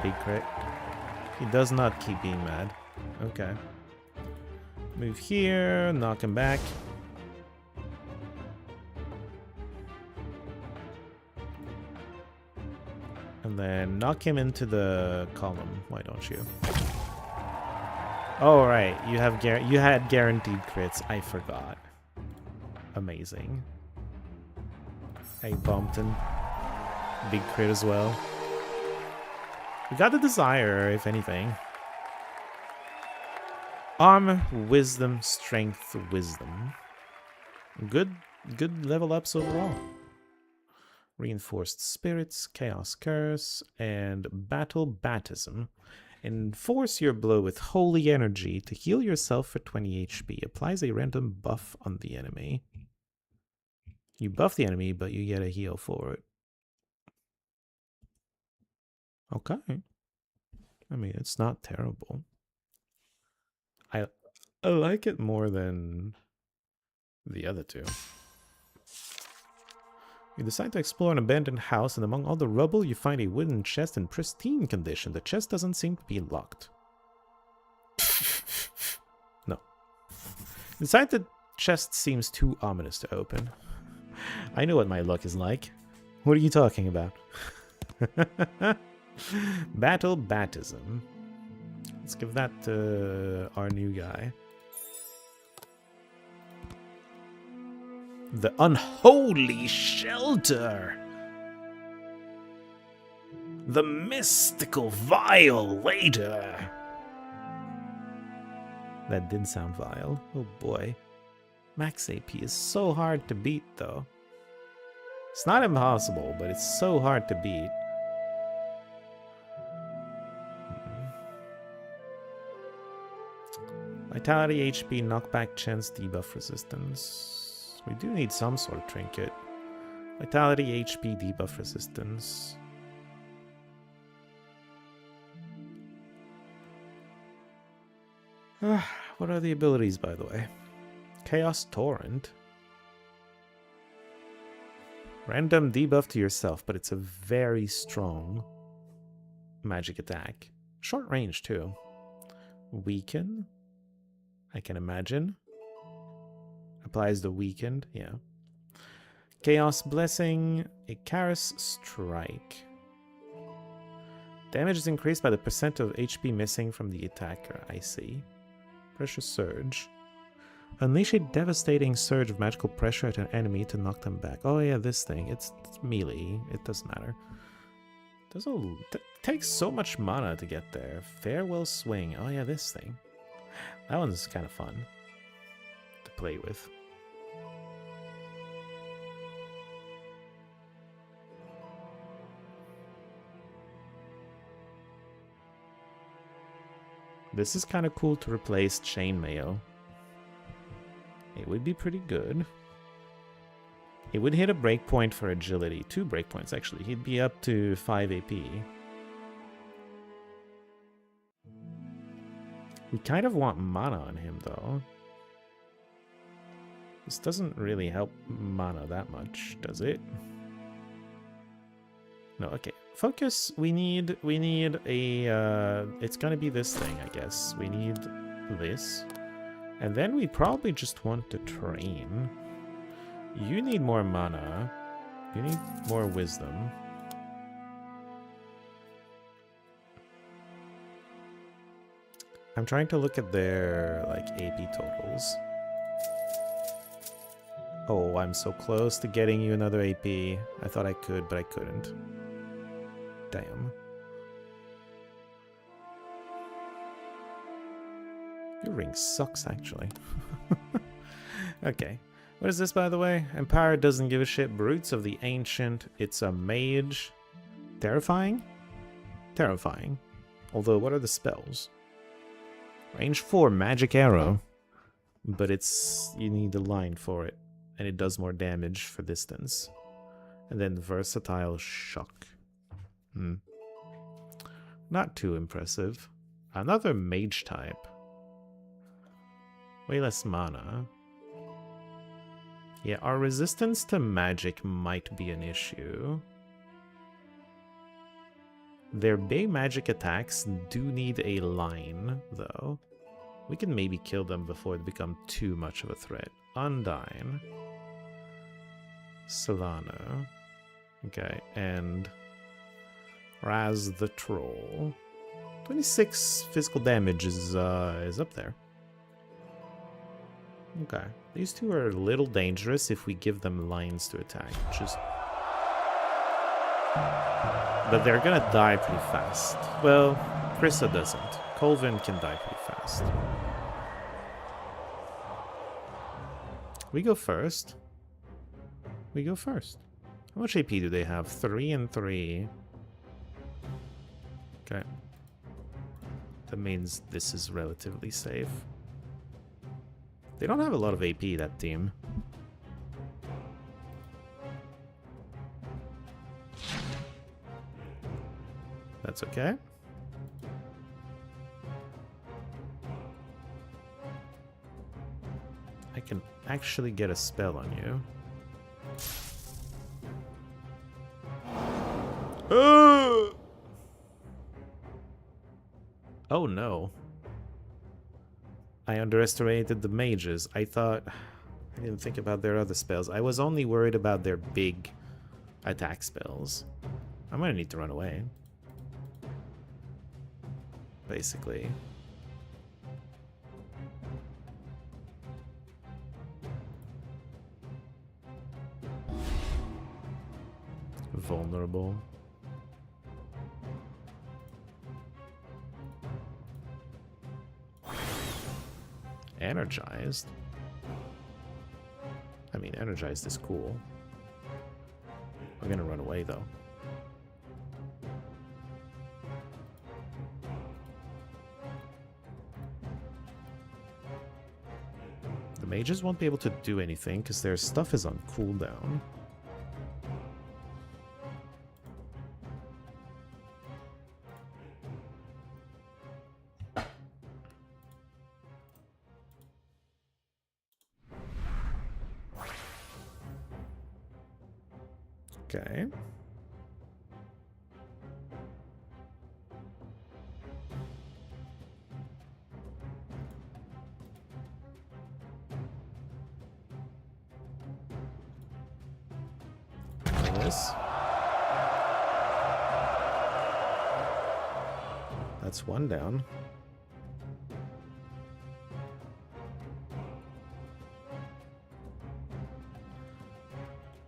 Big crit. He does not keep being mad. Okay. Move here, knock him back. And then knock him into the column. Why don't you? Oh, right. You had guaranteed crits. I forgot. Amazing. Hey, Bumpton. Big crit as well. We got the desire, if anything. Armor, wisdom, strength, wisdom. Good level ups overall. Reinforced spirits, chaos curse, and battle baptism. Enforce your blow with holy energy to heal yourself for 20 HP. Applies a random buff on the enemy. You buff the enemy, but you get a heal for it. Okay. I mean, it's not terrible. I like it more than the other two. You decide to explore an abandoned house, and among all the rubble, you find a wooden chest in pristine condition. The chest doesn't seem to be locked. No. You decide the chest seems too ominous to open. I know what my luck is like. What are you talking about? Battle baptism. Let's give that to our new guy. The unholy shelter. The mystical violator. That did sound vile. Oh boy. Max AP is so hard to beat though. It's not impossible, but it's so hard to beat. Vitality, HP, knockback, chance, debuff, resistance. We do need some sort of trinket. Vitality, HP, debuff, resistance. What are the abilities, by the way? Chaos Torrent. Random debuff to yourself, but it's a very strong magic attack. Short range, too. Weaken. I can imagine. Applies the weakened, yeah. Chaos Blessing, Icarus Strike. Damage is increased by the percent of HP missing from the attacker, I see. Pressure Surge. Unleash a devastating surge of magical pressure at an enemy to knock them back. Oh yeah, this thing. It's melee. It doesn't matter. Takes so much mana to get there. Farewell Swing. Oh yeah, this thing. That one's kind of fun to play with. This is kind of cool to replace Chainmail. It would be pretty good. It would hit a breakpoint for agility. 2 breakpoints, actually. He'd be up to 5 AP. We kind of want mana on him, though. This doesn't really help mana that much, does it? No, okay. Focus, we need a, it's gonna be this thing, I guess. We need this. And then we probably just want to train. You need more mana. You need more wisdom. I'm trying to look at their, like, AP totals. Oh, I'm so close to getting you another AP. I thought I could, but I couldn't. Damn. Your ring sucks, actually. Okay. What is this, by the way? Empire doesn't give a shit. Brutes of the Ancient. It's a mage. Terrifying? Terrifying. Although, what are the spells? Range 4, Magic Arrow. But it's... you need a line for it. And it does more damage for distance. And then Versatile Shock. Not too impressive. Another mage type. Way less mana. Yeah, our resistance to magic might be an issue. Their big magic attacks do need a line, though. We can maybe kill them before they become too much of a threat. Undyne. Solano. Okay, and Raz the Troll. 26 physical damage is up there. Okay. These two are a little dangerous if we give them lines to attack. Just... But they're gonna die pretty fast. Well, Krista doesn't. Colvin can die pretty fast. We go first. We go first. How much AP do they have? 3 and 3. Okay. That means this is relatively safe. They don't have a lot of AP, that team. That's okay. I can actually get a spell on you. Oh no. I underestimated the mages. I didn't think about their other spells. I was only worried about their big attack spells. I'm gonna need to run away. Basically. Vulnerable. Energized? I mean, energized is cool. We're gonna run away, though. The mages won't be able to do anything because their stuff is on cooldown. Okay. This. That's one down.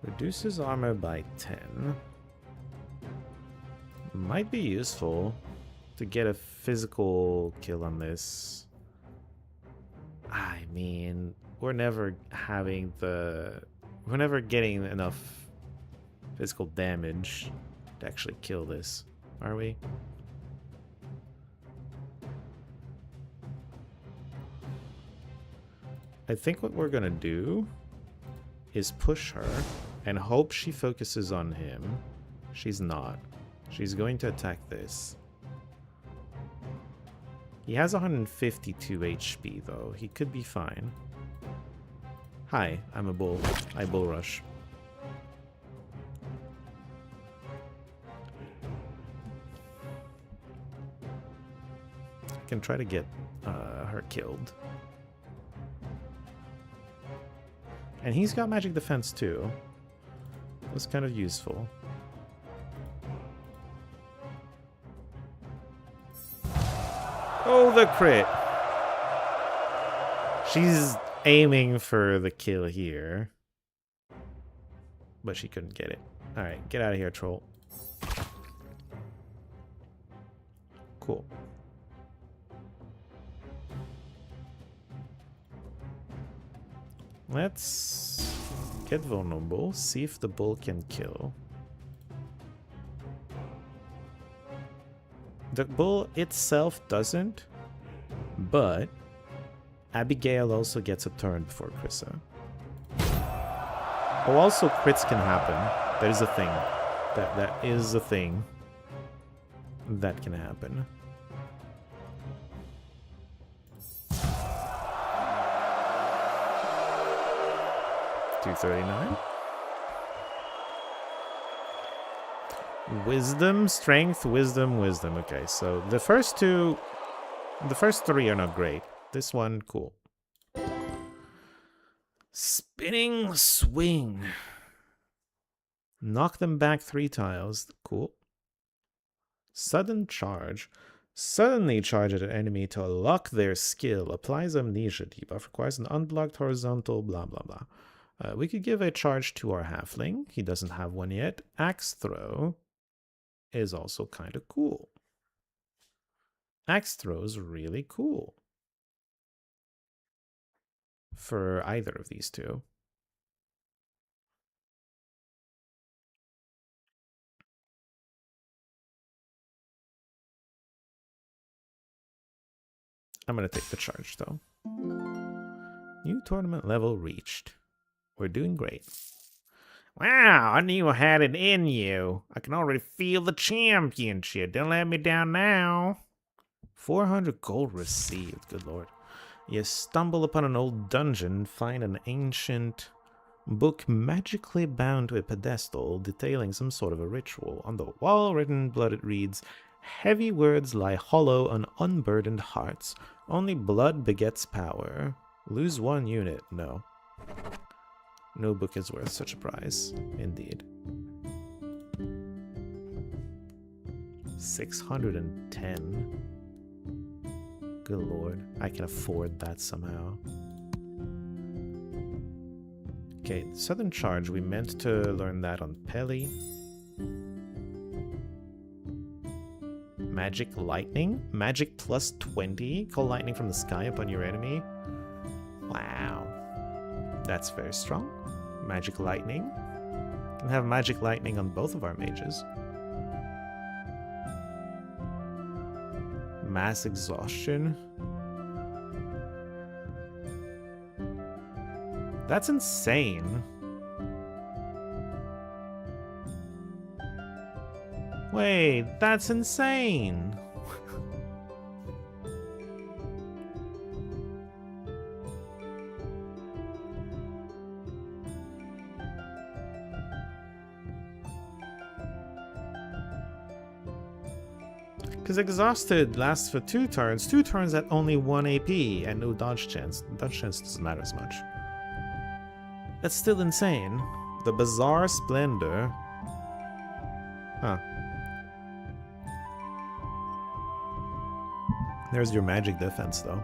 Reduces armor by 10. Might be useful to get a physical kill on this. I mean, we're never getting enough physical damage to actually kill this, are we? I think what we're gonna do is push her and hope she focuses on him. She's not. She's going to attack this. He has 152 HP though. He could be fine. Hi, I'm a bull. I bull rush. I can try to get her killed. And he's got magic defense too. That's kind of useful. Oh, the crit! She's aiming for the kill here. But she couldn't get it. Alright, get out of here, troll. Cool. Let's get vulnerable, see if the bull can kill. The bull itself doesn't, but Abigail also gets a turn before Krissa. Oh, also crits can happen. That is a thing. That is a thing that can happen. $239. Wisdom, strength, wisdom, wisdom. Okay, so the first three are not great. This one, cool. Spinning swing. Knock them back 3 tiles. Cool. Sudden charge. Suddenly charge at an enemy to unlock their skill. Applies amnesia debuff. Requires an unblocked horizontal blah blah blah. We could give a charge to our halfling. He doesn't have one yet. Axe throw. is also kind of cool. Axe throw's really cool. For either of these two. I'm going to take the charge, though. New tournament level reached. We're doing great. Wow, I knew I had it in you. I can already feel the championship. Don't let me down now. 400 gold received, good lord. You stumble upon an old dungeon, find an ancient book magically bound to a pedestal detailing some sort of a ritual. On the wall, written in blood, it reads, "Heavy words lie hollow on unburdened hearts. Only blood begets power. Lose 1 unit." No. No book is worth such a prize. Indeed. 610. Good lord. I can afford that somehow. Okay, Southern Charge. We meant to learn that on Peli. Magic Lightning? Magic plus 20? Call lightning from the sky upon your enemy? Wow. That's very strong. Magic Lightning. Can have Magic Lightning on both of our mages. Mass Exhaustion. That's insane. Wait, that's insane. Because Exhausted lasts for 2 turns. 2 turns at only 1 AP and no dodge chance. Dodge chance doesn't matter as much. That's still insane. The Bizarre Splendor. Huh. There's your magic defense, though.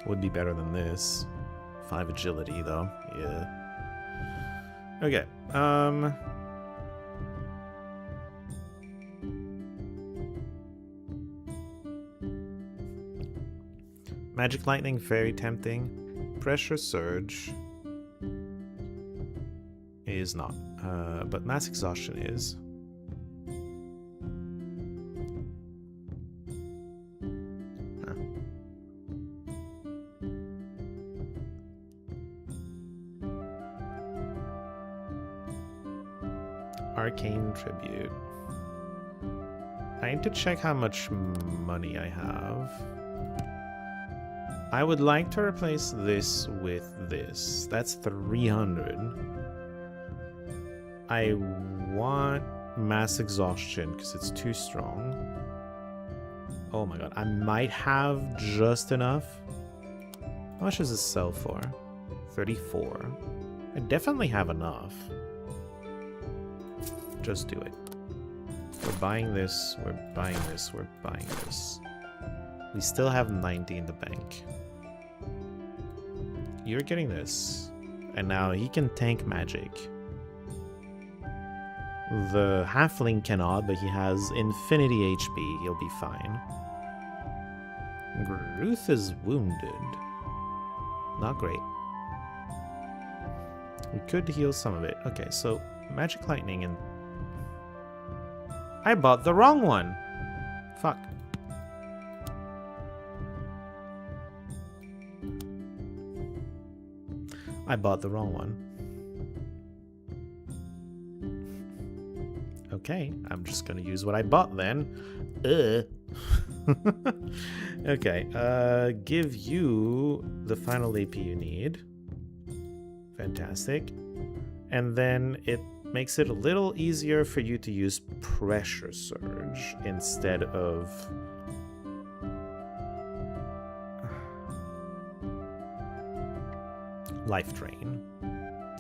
Would be better than this. 5 agility, though. Yeah. Okay. Magic Lightning, very tempting. Pressure Surge is not. But Mass Exhaustion is. Arcane Tribute. I need to check how much money I have. I would like to replace this with this. That's 300. I want Mass Exhaustion because it's too strong. Oh my god, I might have just enough. How much does this sell for? 34. I definitely have enough. Just do it. We're buying this, we're buying this, we're buying this. We still have 90 in the bank. You're getting this. And now he can tank magic. The halfling cannot, but he has infinity HP. He'll be fine. Gruth is wounded. Not great. We could heal some of it. Okay, so Magic Lightning and... I bought the wrong one! Fuck. I bought the wrong one. Okay, I'm just gonna use what I bought then. Okay, give you the final AP you need. Fantastic. And then it makes it a little easier for you to use Pressure Surge instead of... Life Drain.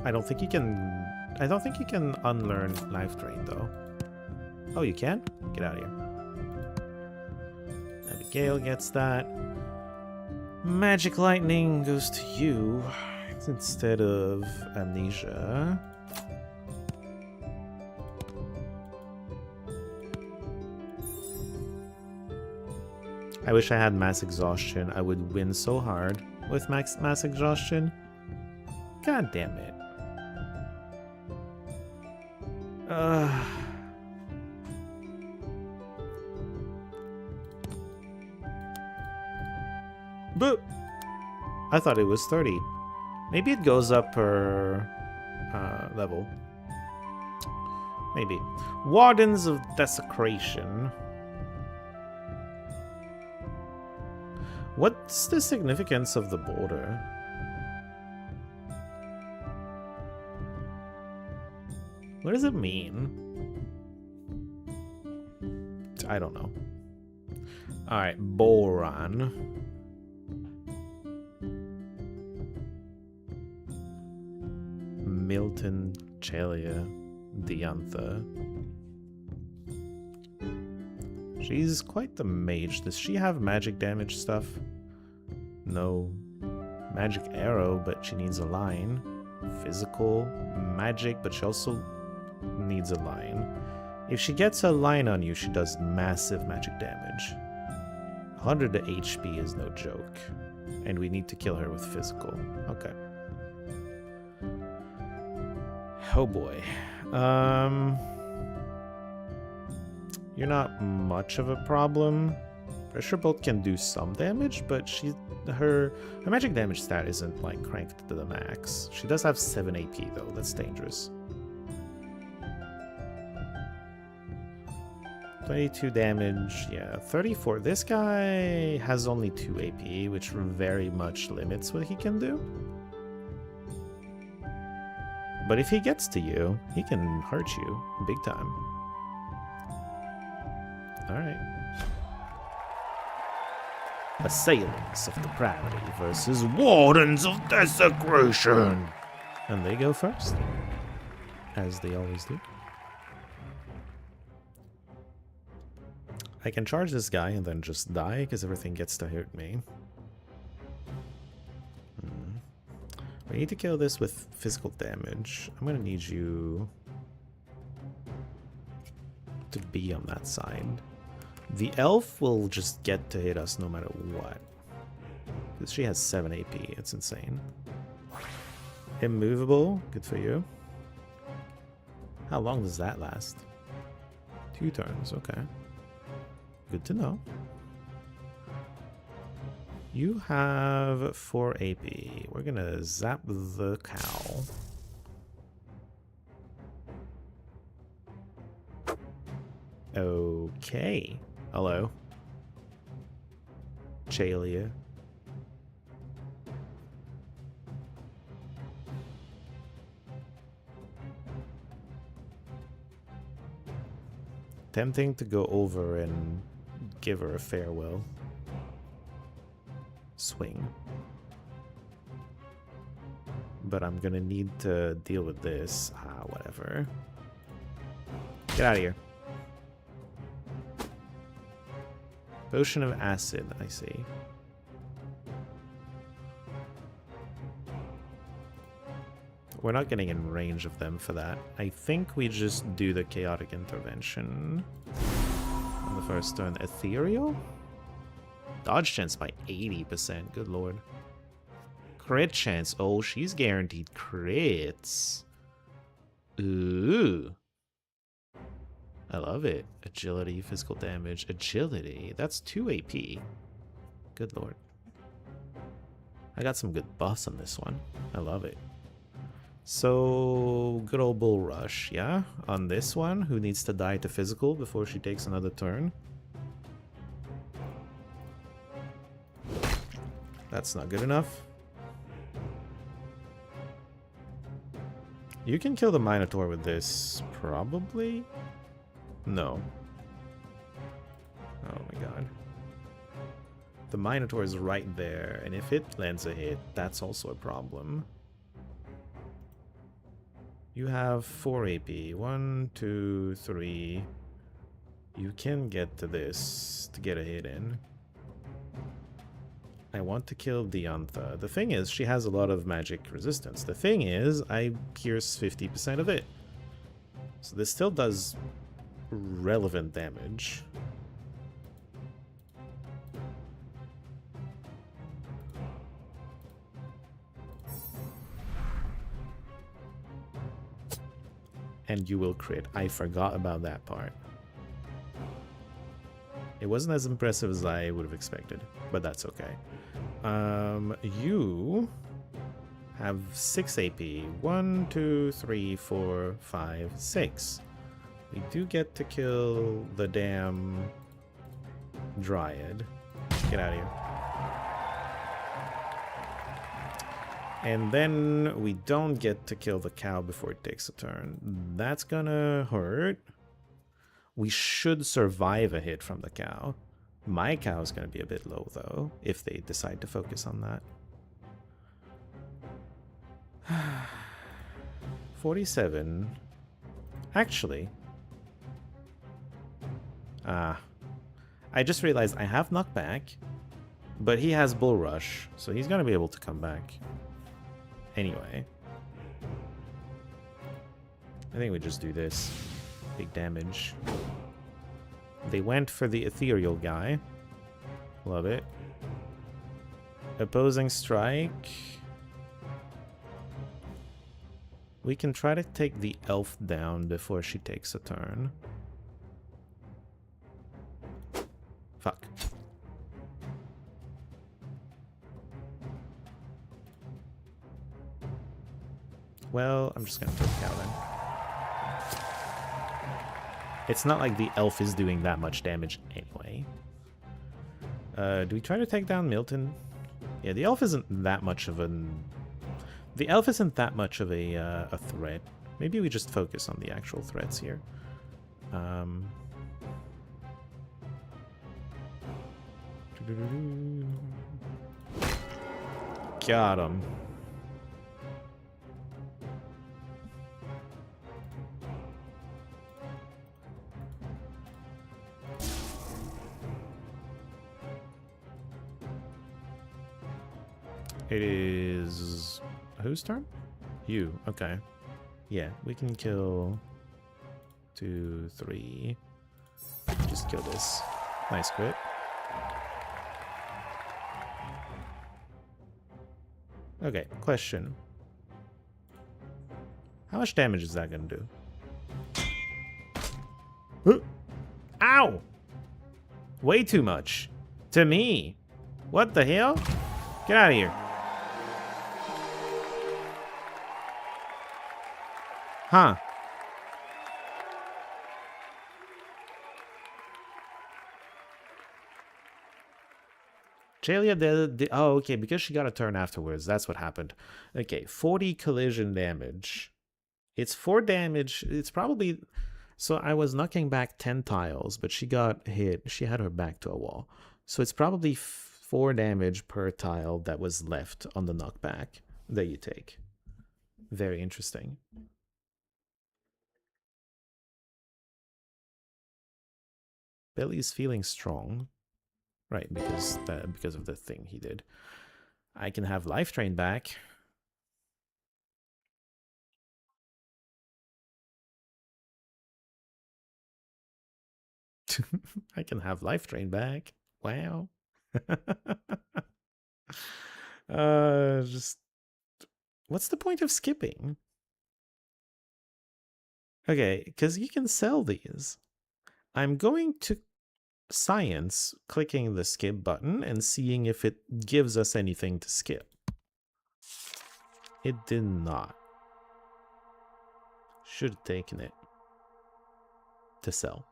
I don't think you can unlearn Life Drain though. Oh, you can? Get out of here. Abigail gets that. Magic Lightning goes to you instead of Amnesia. I wish I had mass exhaustion. I would win so hard with mass exhaustion. God damn it. But I thought it was 30. Maybe it goes up per level. Maybe. Wardens of Desecration. What's the significance of the border? What does it mean? I don't know. Alright, Boron. Milton, Chalia, Diantha. She's quite the mage. Does she have magic damage stuff? No. Magic arrow, but she needs a line. Physical, magic, but she also needs a line. If she gets a line on you, she does massive magic damage. 100 HP is no joke. And we need to kill her with physical. Okay. Oh boy. You're not much of a problem. Pressure Bolt can do some damage, but her magic damage stat isn't like cranked to the max. She does have 7 AP though, that's dangerous. 22 damage, yeah, 34. This guy has only 2 AP, which very much limits what he can do. But if he gets to you, he can hurt you big time. Alright. Assailants of Depravity versus Wardens of Desecration. And they go first. As they always do. I can charge this guy and then just die, because everything gets to hurt me. We need to kill this with physical damage. I'm gonna need you to be on that side. The elf will just get to hit us no matter what. Because she has 7 AP, it's insane. Immovable, good for you. How long does that last? 2 turns, okay. Good to know. You have 4 AP. We're gonna zap the cow. Okay. Hello. Chalia. Tempting to go over and give her a farewell. Swing. But I'm gonna need to deal with this. Whatever. Get out of here. Potion of Acid, I see. We're not getting in range of them for that. I think we just do the Chaotic Intervention on the first turn. Ethereal? Dodge chance by 80%, good lord. Crit chance, oh, she's guaranteed crits. Ooh. I love it. Agility, physical damage, agility. That's 2 AP. Good lord. I got some good buffs on this one. I love it. So, good old Bull Rush, yeah? On this one, who needs to die to physical before she takes another turn? That's not good enough. You can kill the Minotaur with this, probably? No. Oh my god. The Minotaur is right there, and if it lands a hit, that's also a problem. You have 4 AP. 1, 2, 3. You can get to this to get a hit in. I want to kill Diantha. The thing is, she has a lot of magic resistance. The thing is, I pierce 50% of it. So this still does relevant damage. And you will crit. I forgot about that part. It wasn't as impressive as I would have expected, but that's okay. You have 6 AP. 1, 2, 3, 4, 5, 6. We do get to kill the damn Dryad. Get out of here. And then we don't get to kill the cow before it takes a turn. That's gonna hurt. We should survive a hit from the cow. My cow is gonna be a bit low, though, if they decide to focus on that. 47. Actually. I just realized I have knockback, but he has Bull Rush, so he's gonna be able to come back. Anyway. I think we just do this. Big damage. They went for the ethereal guy. Love it. Opposing strike. We can try to take the elf down before she takes a turn. Fuck. Well, I'm just gonna throw the cow then. It's not like the elf is doing that much damage anyway. Do we try to take down Milton? Yeah, the elf isn't that much of an... The elf isn't that much of a threat. Maybe we just focus on the actual threats here. Got him. It is... whose turn? You. Okay. Yeah, we can kill 2, 3. Just kill this. Nice crit. Okay, question. How much damage is that gonna do? Ow! Way too much. To me. What the hell? Get out of here. Huh. Jalia did... Oh, okay, because she got a turn afterwards. That's what happened. Okay, 40 collision damage. It's 4 damage. It's probably... So I was knocking back 10 tiles, but she got hit. She had her back to a wall. So it's probably 4 damage per tile that was left on the knockback that you take. Very interesting. Billy's feeling strong. Right, because of the thing he did. I can have Life Drain back. I can have Life Drain back. Wow. Just... What's the point of skipping? Okay, because you can sell these. I'm going to science clicking the skip button and seeing if it gives us anything to skip. It did not. Should have taken it to sell.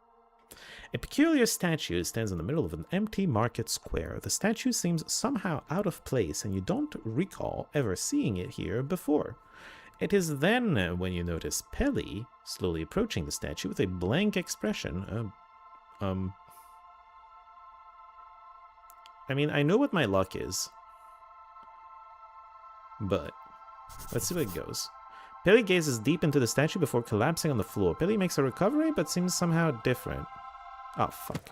A peculiar statue stands in the middle of an empty market square. The statue seems somehow out of place and you don't recall ever seeing it here before. It is then when you notice Pelly slowly approaching the statue with a blank expression. I mean, I know what my luck is, but let's see where it goes. Pelly gazes deep into the statue before collapsing on the floor. Pelly makes a recovery, but seems somehow different. Oh, fuck.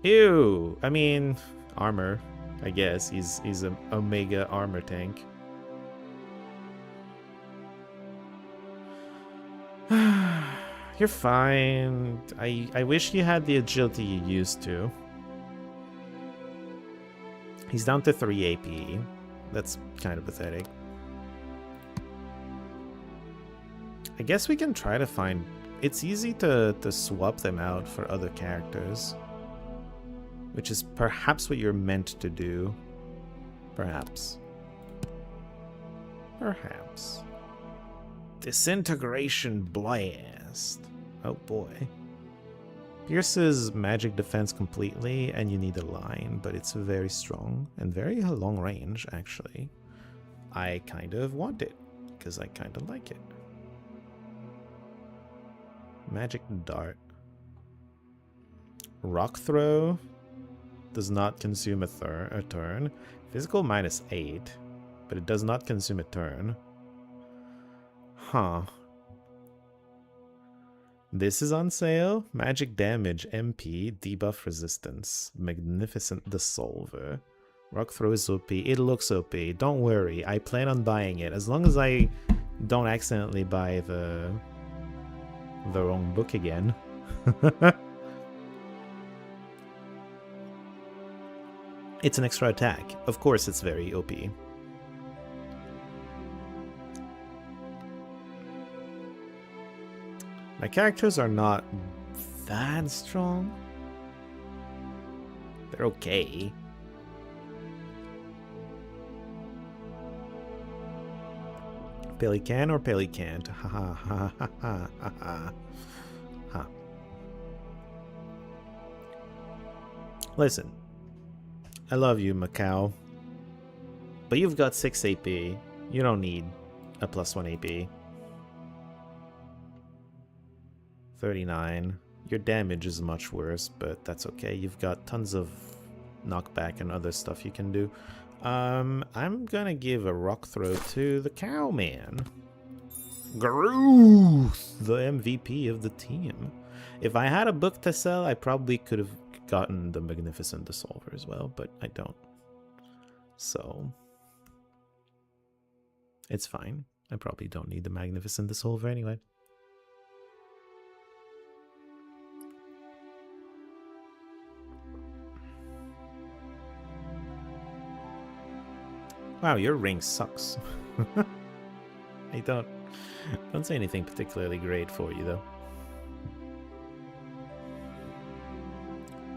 Ew! I mean, armor, I guess. He's an Omega armor tank. You're fine. I wish you had the agility you used to. He's down to 3 AP. That's kind of pathetic. I guess we can try to find... It's easy to swap them out for other characters. Which is perhaps what you're meant to do. Perhaps. Perhaps. Disintegration Blast. Oh boy. Pierces magic defense completely, and you need a line, but it's very strong and very long range, actually. I kind of want it, because I kind of like it. Magic Dart. Rock Throw does not consume a turn. Physical -8, but it does not consume a turn. Huh. This is on sale. Magic damage, MP, debuff resistance. Magnificent Dissolver. Rock Throw is OP. It looks OP. Don't worry. I plan on buying it. As long as I don't accidentally buy the wrong book again. It's an extra attack. Of course it's very OP. My characters are not that strong. They're okay. Pelican or Pelicant? Ha ha ha ha ha ha ha. Listen, I love you, Macau, but you've got 6 AP. You don't need a +1 AP. 39. Your damage is much worse, but that's okay. You've got tons of knockback and other stuff you can do. I'm gonna give a rock throw to the Cowman. Groth, the MVP of the team. If I had a book to sell, I probably could have gotten the Magnificent Dissolver as well, but I don't. So it's fine. I probably don't need the Magnificent Dissolver anyway. Wow, your ring sucks. I don't say anything particularly great for you though.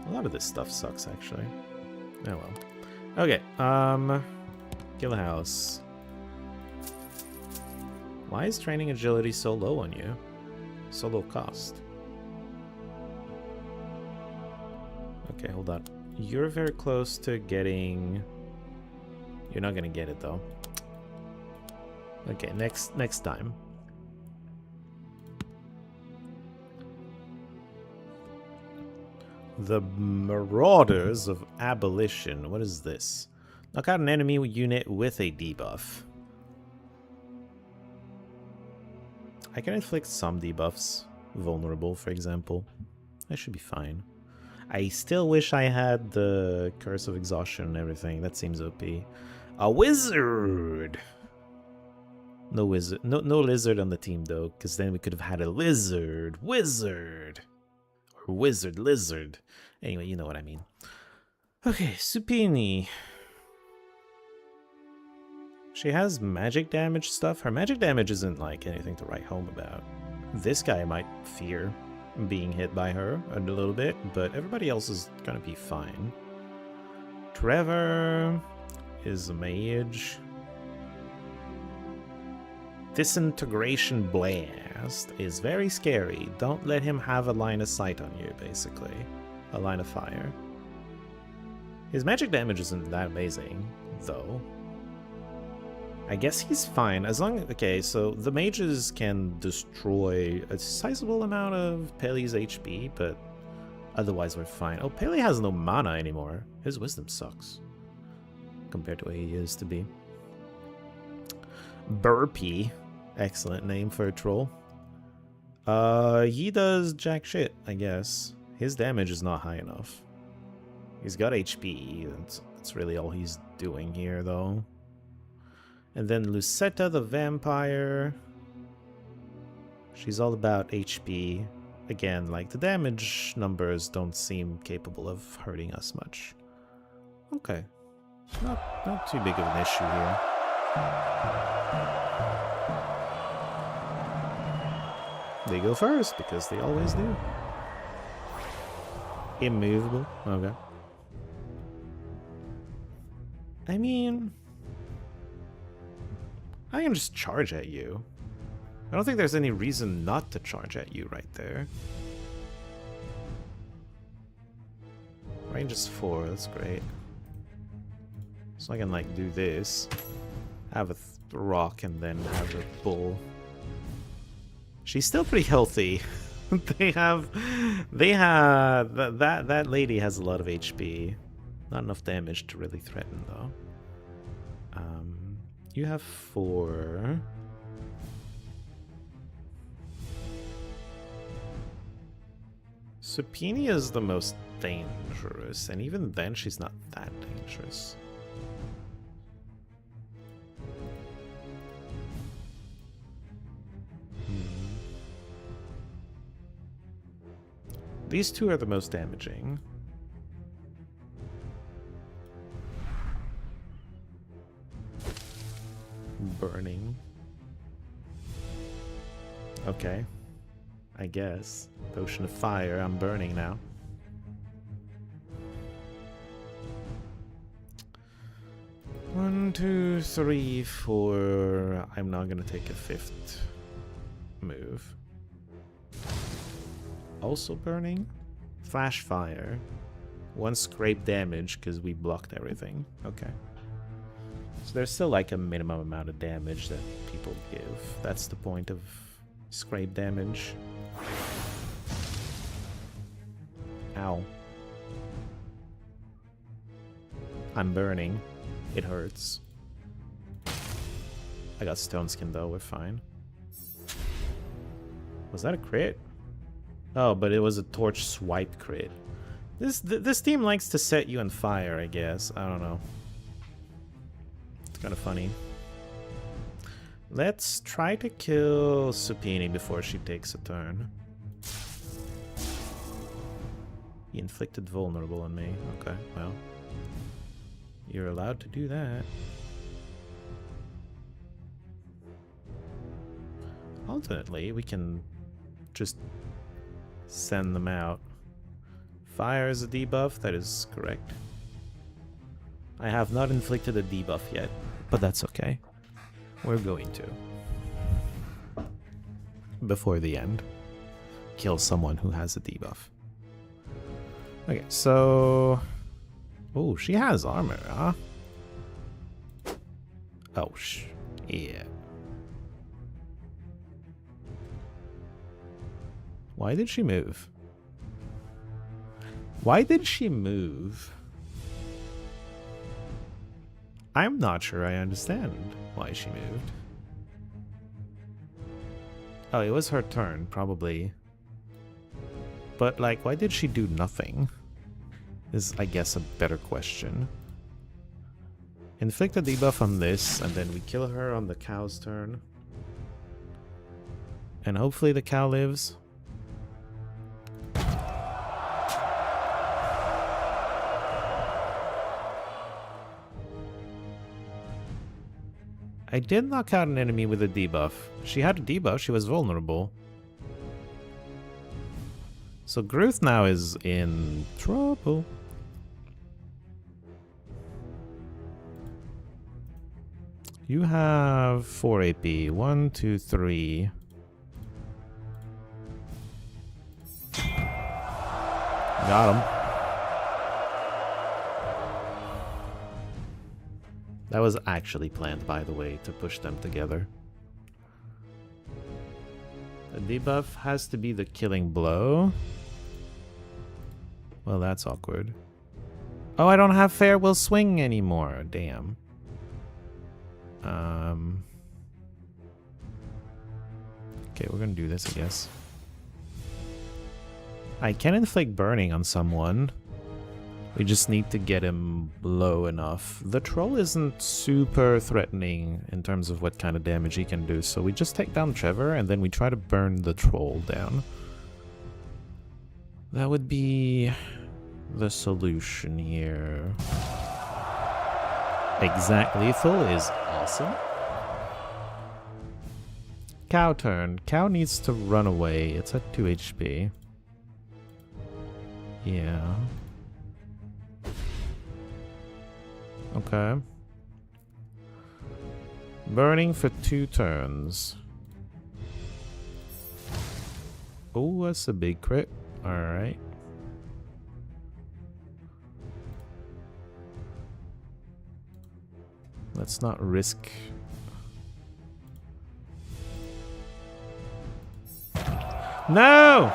A lot of this stuff sucks actually. Oh well. Okay, Gillhouse. Why is training agility so low on you? So low cost. Okay, hold on. You're very close to getting... You're not gonna get it though. Okay, next time. The Marauders of Abolition. What is this? Knock out an enemy unit with a debuff. I can inflict some debuffs. Vulnerable, for example. I should be fine. I still wish I had the Curse of Exhaustion and everything. That seems OP. A wizard! No wizard. No lizard on the team though, because then we could have had a lizard. Wizard! Or wizard, lizard. Anyway, you know what I mean. Okay, Supini. She has magic damage stuff. Her magic damage isn't like anything to write home about. This guy might fear being hit by her a little bit, but everybody else is gonna be fine. Trevor is a mage. Disintegration Blast is very scary. Don't let him have a line of sight on you, basically. A line of fire. His magic damage isn't that amazing, though. I guess he's fine as long as... Okay, so the mages can destroy a sizable amount of Pele's HP, but otherwise we're fine. Oh, Pele has no mana anymore. His wisdom sucks compared to what he used to be. Burpee. Excellent name for a troll. He does jack shit, I guess. His damage is not high enough. He's got HP. That's really all he's doing here, though. And then Lucetta the Vampire. She's all about HP. Again, like, the damage numbers don't seem capable of hurting us much. Okay. Not too big of an issue here. They go first, because they always do. Immovable. Okay. I mean, I can just charge at you. I don't think there's any reason not to charge at you right there. Range is 4, that's great. So I can like do this, have a rock, and then have a bull. She's still pretty healthy. that lady has a lot of HP. Not enough damage to really threaten though. You have 4. Supini is the most dangerous, and even then she's not that dangerous. These two are the most damaging. Burning. Okay. I guess. The Ocean of Fire, I'm burning now. One, two, three, 4. I'm not gonna take a 5th move. Also burning? Flash fire. 1 scrape damage because we blocked everything. Okay. So there's still like a minimum amount of damage that people give. That's the point of scrape damage. Ow. I'm burning. It hurts. I got stone skin though, we're fine. Was that a crit? Oh, but it was a torch swipe crit. This team likes to set you on fire, I guess. I don't know. It's kind of funny. Let's try to kill Supini before she takes a turn. He inflicted vulnerable on me. Okay, well. You're allowed to do that. Alternately, we can just send them out. Fire is a debuff, that is correct. I have not inflicted a debuff yet, but that's okay. We're going to. Before the end. Kill someone who has a debuff. Okay, so... Oh, she has armor, huh? Oh, yeah. Why did she move? Why did she move? I'm not sure I understand why she moved. Oh, it was her turn, probably. But, like, why did she do nothing? Is, I guess, a better question. Inflict a debuff on this, and then we kill her on the cow's turn. And hopefully the cow lives. I did knock out an enemy with a debuff. She had a debuff, she was vulnerable. So Gruth now is in trouble. You have 4 AP. 1, 2, 3. Got him. That was actually planned, by the way, to push them together. The debuff has to be the killing blow. Well, that's awkward. Oh, I don't have Fair Will Swing anymore. Damn. Okay, we're gonna do this, I guess. I can inflict burning on someone. We just need to get him low enough. The troll isn't super threatening in terms of what kind of damage he can do, so we just take down Trevor and then we try to burn the troll down. That would be the solution here. Exact lethal is awesome. Cow turn. Cow needs to run away. It's at 2 HP. Yeah. Okay. Burning for 2 turns. Oh, that's a big crit. Alright. Let's not risk... No!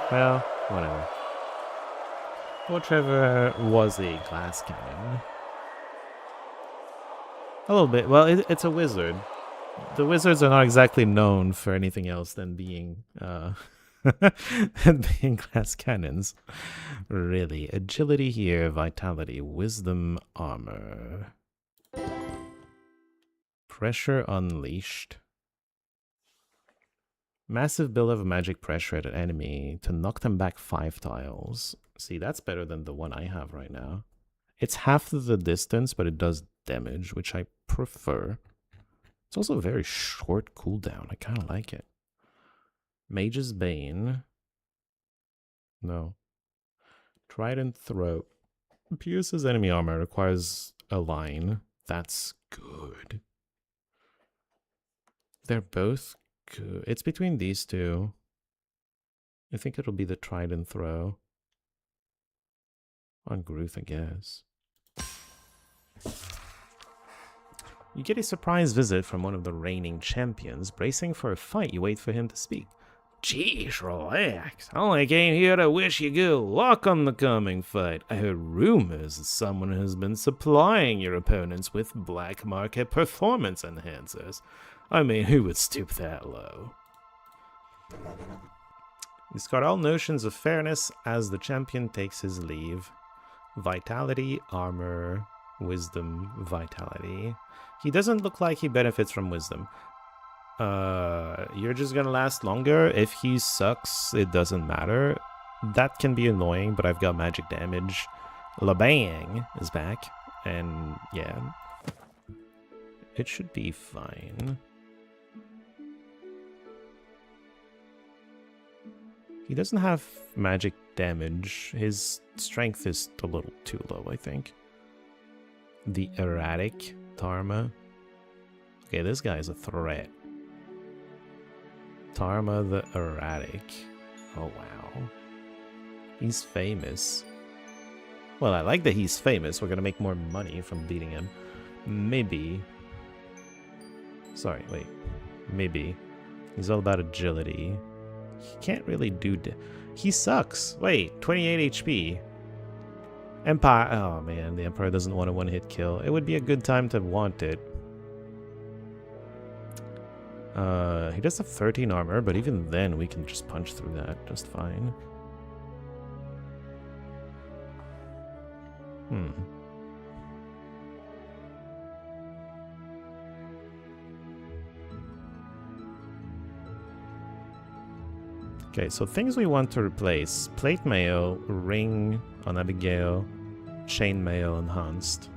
Well, whatever. Poor Trevor was a glass cannon. A little bit. Well, it's a wizard. The wizards are not exactly known for anything else than being than being glass cannons. Really. Agility here, vitality, wisdom, armor. Pressure unleashed. Massive build of magic pressure at an enemy to knock them back 5 tiles. See, that's better than the one I have right now. It's half the distance, but it does damage, which I prefer. It's also a very short cooldown. I kind of like it. Mage's Bane. No. Trident Throat. Pierces enemy armor. Requires a line. That's good. They're both good. It's between these two. I think it'll be the Trident Throw. On Gruth, I guess. You get a surprise visit from one of the reigning champions. Bracing for a fight, you wait for him to speak. Jeez, relax. I only came here to wish you good luck on the coming fight. I heard rumors that someone has been supplying your opponents with black market performance enhancers. I mean, who would stoop that low? Discard all notions of fairness as the champion takes his leave. Vitality, armor, wisdom, vitality. He doesn't look like he benefits from wisdom. You're just gonna last longer. If he sucks, it doesn't matter. That can be annoying, but I've got magic damage. Labang is back. And yeah, it should be fine. He doesn't have magic damage. His strength is a little too low, I think. The Erratic Tarma. Okay, this guy is a threat. Tarma the Erratic. Oh, wow. He's famous. Well, I like that he's famous. We're gonna make more money from beating him. Maybe. Sorry, wait. Maybe. He's all about agility. He can't really do... He sucks. Wait, 28 HP. Empire... Oh, man. The Emperor doesn't want a one-hit kill. It would be a good time to want it. He does have 13 armor, but even then we can just punch through that just fine. Okay, so things we want to replace. Plate mail, ring on Abigail, chainmail enhanced.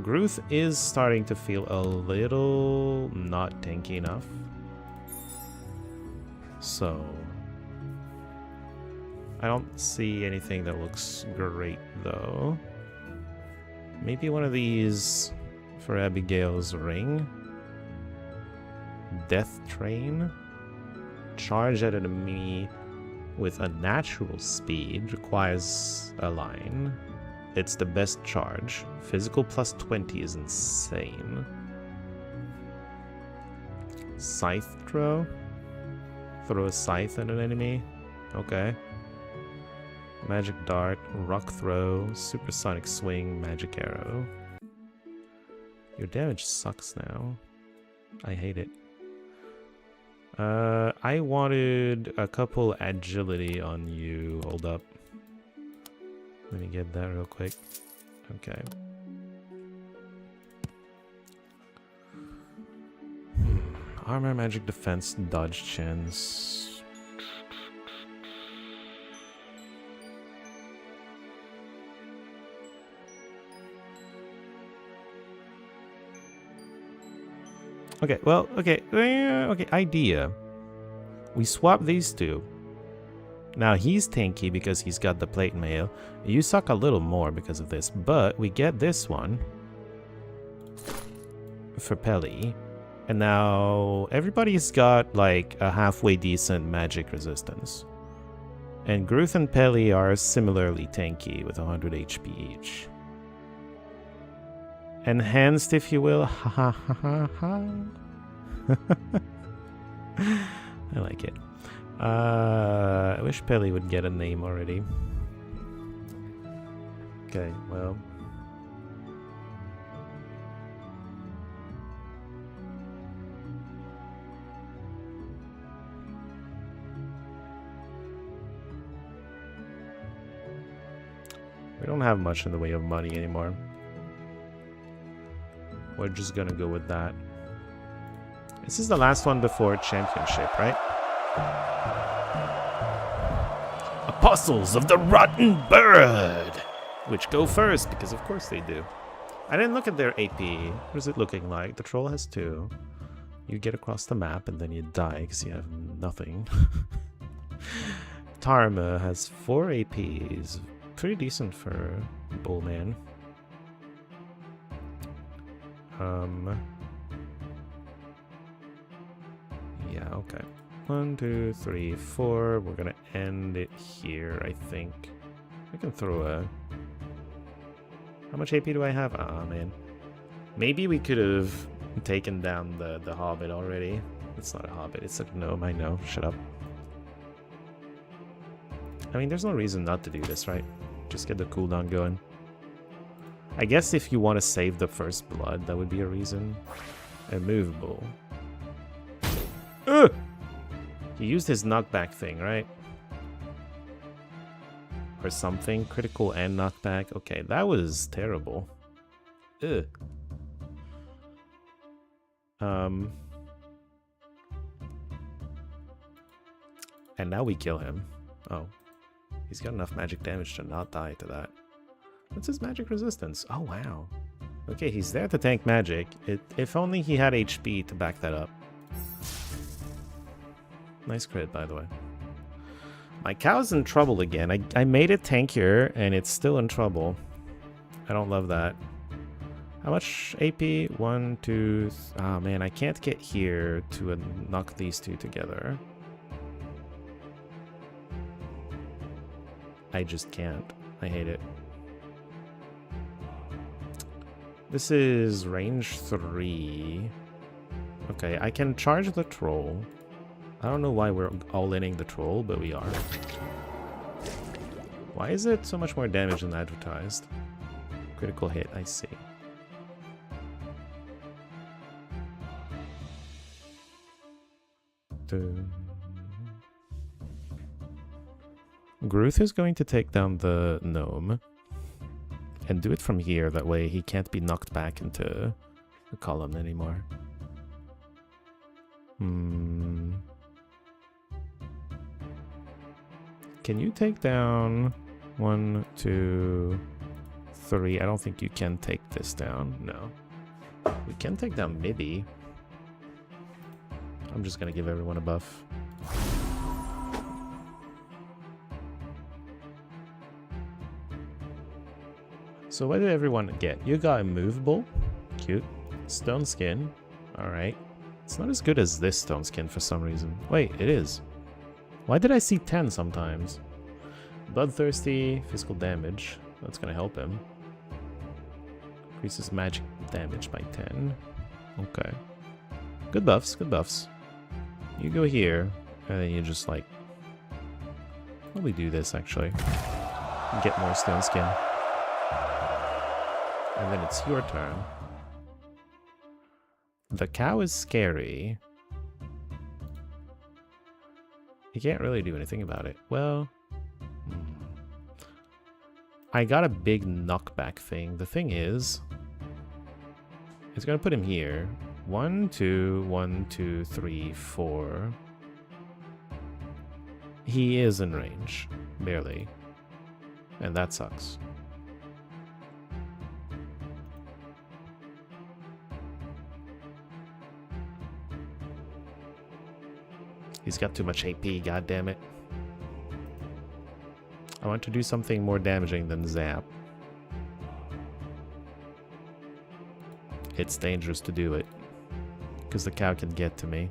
Gruth is starting to feel a little not tanky enough. So I don't see anything that looks great though. Maybe one of these for Abigail's ring. Death Train. Charge at an enemy with a natural speed requires a line. It's the best charge. Physical plus 20 is insane. Scythe throw. Throw a scythe at an enemy. Okay. Magic dart, rock throw, supersonic swing, magic arrow. Your damage sucks now. I hate it. I wanted a couple agility on you. Hold up. Let me get that real quick. Okay. Armor, magic defense, dodge chance. Okay, well, okay, okay, idea. We swap these two. Now he's tanky because he's got the plate mail. You suck a little more because of this, but we get this one for Pelly. And now everybody's got like a halfway decent magic resistance. And Gruth and Pelly are similarly tanky with 100 HP each. Enhanced, if you will. Ha ha ha ha ha. I like it. I wish Pelly would get a name already. Okay, well. We don't have much in the way of money anymore. We're just gonna go with that. This is the last one before championship, right? Apostles of the Rotten Bird! Which go first, because of course they do. I didn't look at their AP. What is it looking like? The troll has 2. You get across the map and then you die because you have nothing. Tarma has 4 APs. Pretty decent for Bullman. Yeah, okay. 1, 2, 3, 4. We're gonna end it here, I think. I can throw a... How much AP do I have? Ah, man. Maybe we could have taken down the Hobbit already. It's not a Hobbit, it's a gnome, I know. Shut up. I mean, there's no reason not to do this, right? Just get the cooldown going. I guess if you want to save the first blood, that would be a reason. Immovable. Ugh! He used his knockback thing, right? Or something. Critical and knockback. Okay, that was terrible. Ugh. And now we kill him. Oh. He's got enough magic damage to not die to that. What's his magic resistance? Oh, wow. Okay, he's there to tank magic. If only he had HP to back that up. Nice crit, by the way. My cow's in trouble again. I made it tankier, and it's still in trouble. I don't love that. How much AP? 1, 2... Oh, man, I can't get here to knock these two together. I just can't. I hate it. This is range 3. Okay, I can charge the troll. I don't know why we're all-inning the troll, but we are. Why is it so much more damage than advertised? Critical hit, I see. Gruth is going to take down the gnome. And do it from here, that way he can't be knocked back into the column anymore. Can you take down 1, 2, 3? I don't think you can take this down. No. We can take down Mibby. I'm just gonna give everyone a buff. So what did everyone get? You got immovable. Cute. Stone skin. Alright. It's not as good as this stone skin for some reason. Wait, it is. Why did I see 10 sometimes? Bloodthirsty. Physical damage. That's gonna help him. Increases magic damage by 10. Okay. Good buffs, good buffs. You go here, and then you just like... Probably do this actually. Get more stone skin. And then it's your turn. The cow is scary. You can't really do anything about it. Well... I got a big knockback thing. The thing is... It's gonna put him here. 1, 2, 1, 2, 3, 4. He is in range. Barely. And that sucks. He's got too much AP, god damn it. I want to do something more damaging than zap. It's dangerous to do it, because the cow can get to me.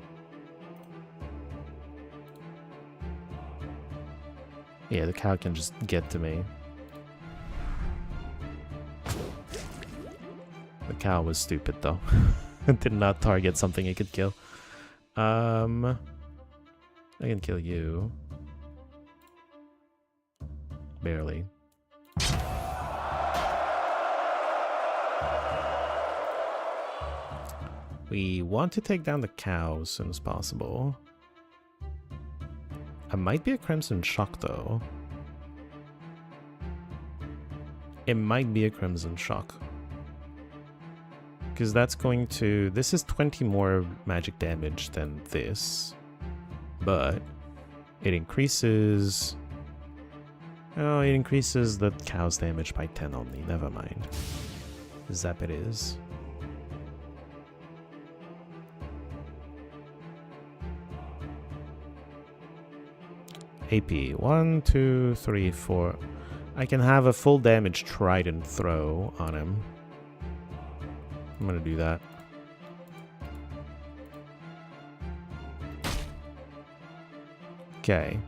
Yeah, the cow can just get to me. The cow was stupid though. It did not target something it could kill. I can kill you. Barely. We want to take down the cow as soon as possible. I might be a Crimson Shock though. It might be a Crimson Shock. Because that's going to... This is 20 more magic damage than this. But it increases... Oh, it increases the cow's damage by 10 only. Never mind. Zap it is. AP. 1, 2, 3, 4. I can have a full damage trident throw on him. I'm gonna do that. Okay.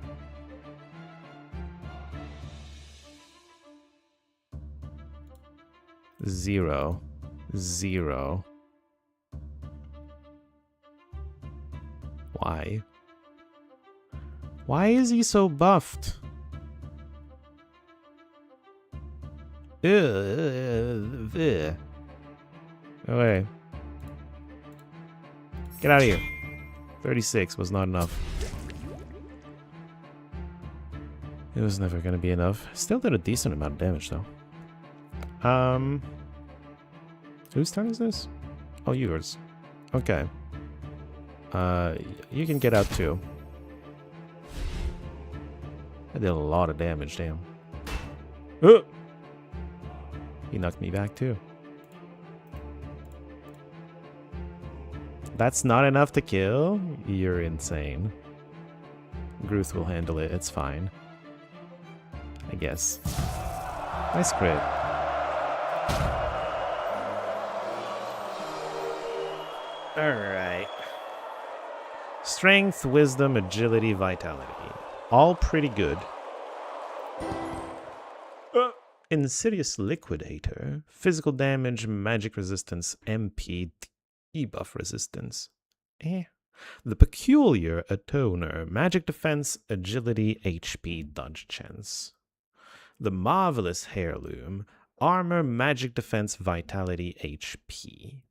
Zero. Zero. Why? Why is he so buffed? Ugh. Away. Get out of here. 36 was not enough. It was never gonna be enough. Still did a decent amount of damage though. Whose turn is this? Oh, yours. Okay. You can get out too. I did a lot of damage, damn. He knocked me back too. That's not enough to kill? You're insane. Gruth will handle it, it's fine. I guess. Nice crit. Alright. Strength, wisdom, agility, vitality. All pretty good. Insidious Liquidator. Physical damage, magic resistance, MP, debuff resistance. The Peculiar Atoner. Magic defense, agility, HP, dodge chance. The Marvelous Heirloom. Armor, magic defense, vitality, HP.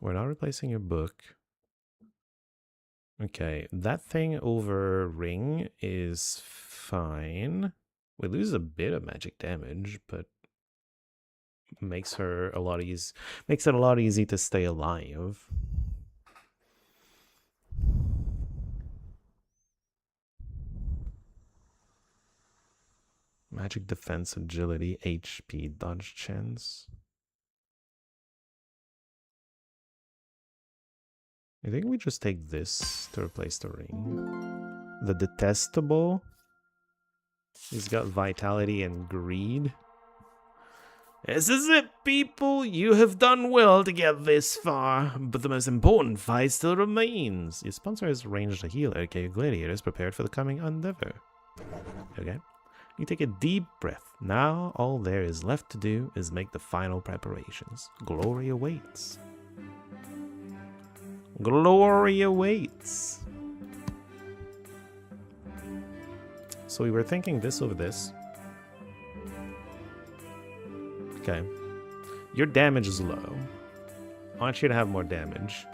We're not replacing your book. Okay, that thing over ring is fine. We lose a bit of magic damage, but makes her a lot easy. Makes it a lot easy to stay alive. Magic defense, agility, HP, dodge chance. I think we just take this to replace the ring. The Detestable. He's got vitality and greed. This is it, people. You have done well to get this far, but the most important fight still remains. Your sponsor is ranged a healer. Okay, your gladiator is prepared for the coming endeavor. Okay. You take a deep breath. Now all there is left to do is make the final preparations. Glory awaits. Glory awaits. So we were thinking this over this. Okay. Your damage is low. I want you to have more damage.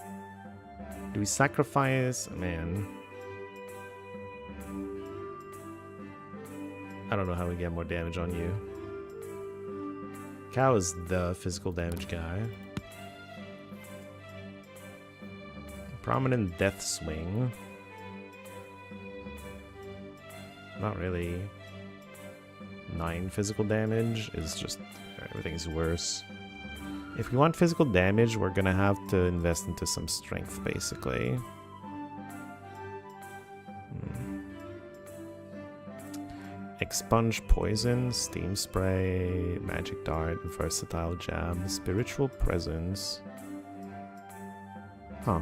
Do we sacrifice? Man. I don't know how we get more damage on you. Cow is the physical damage guy. Prominent Death Swing. Not really. 9 physical damage is just... everything's worse. If we want physical damage, we're gonna have to invest into some strength, basically. Expunge poison, steam spray, magic dart, versatile jab, spiritual presence. Huh.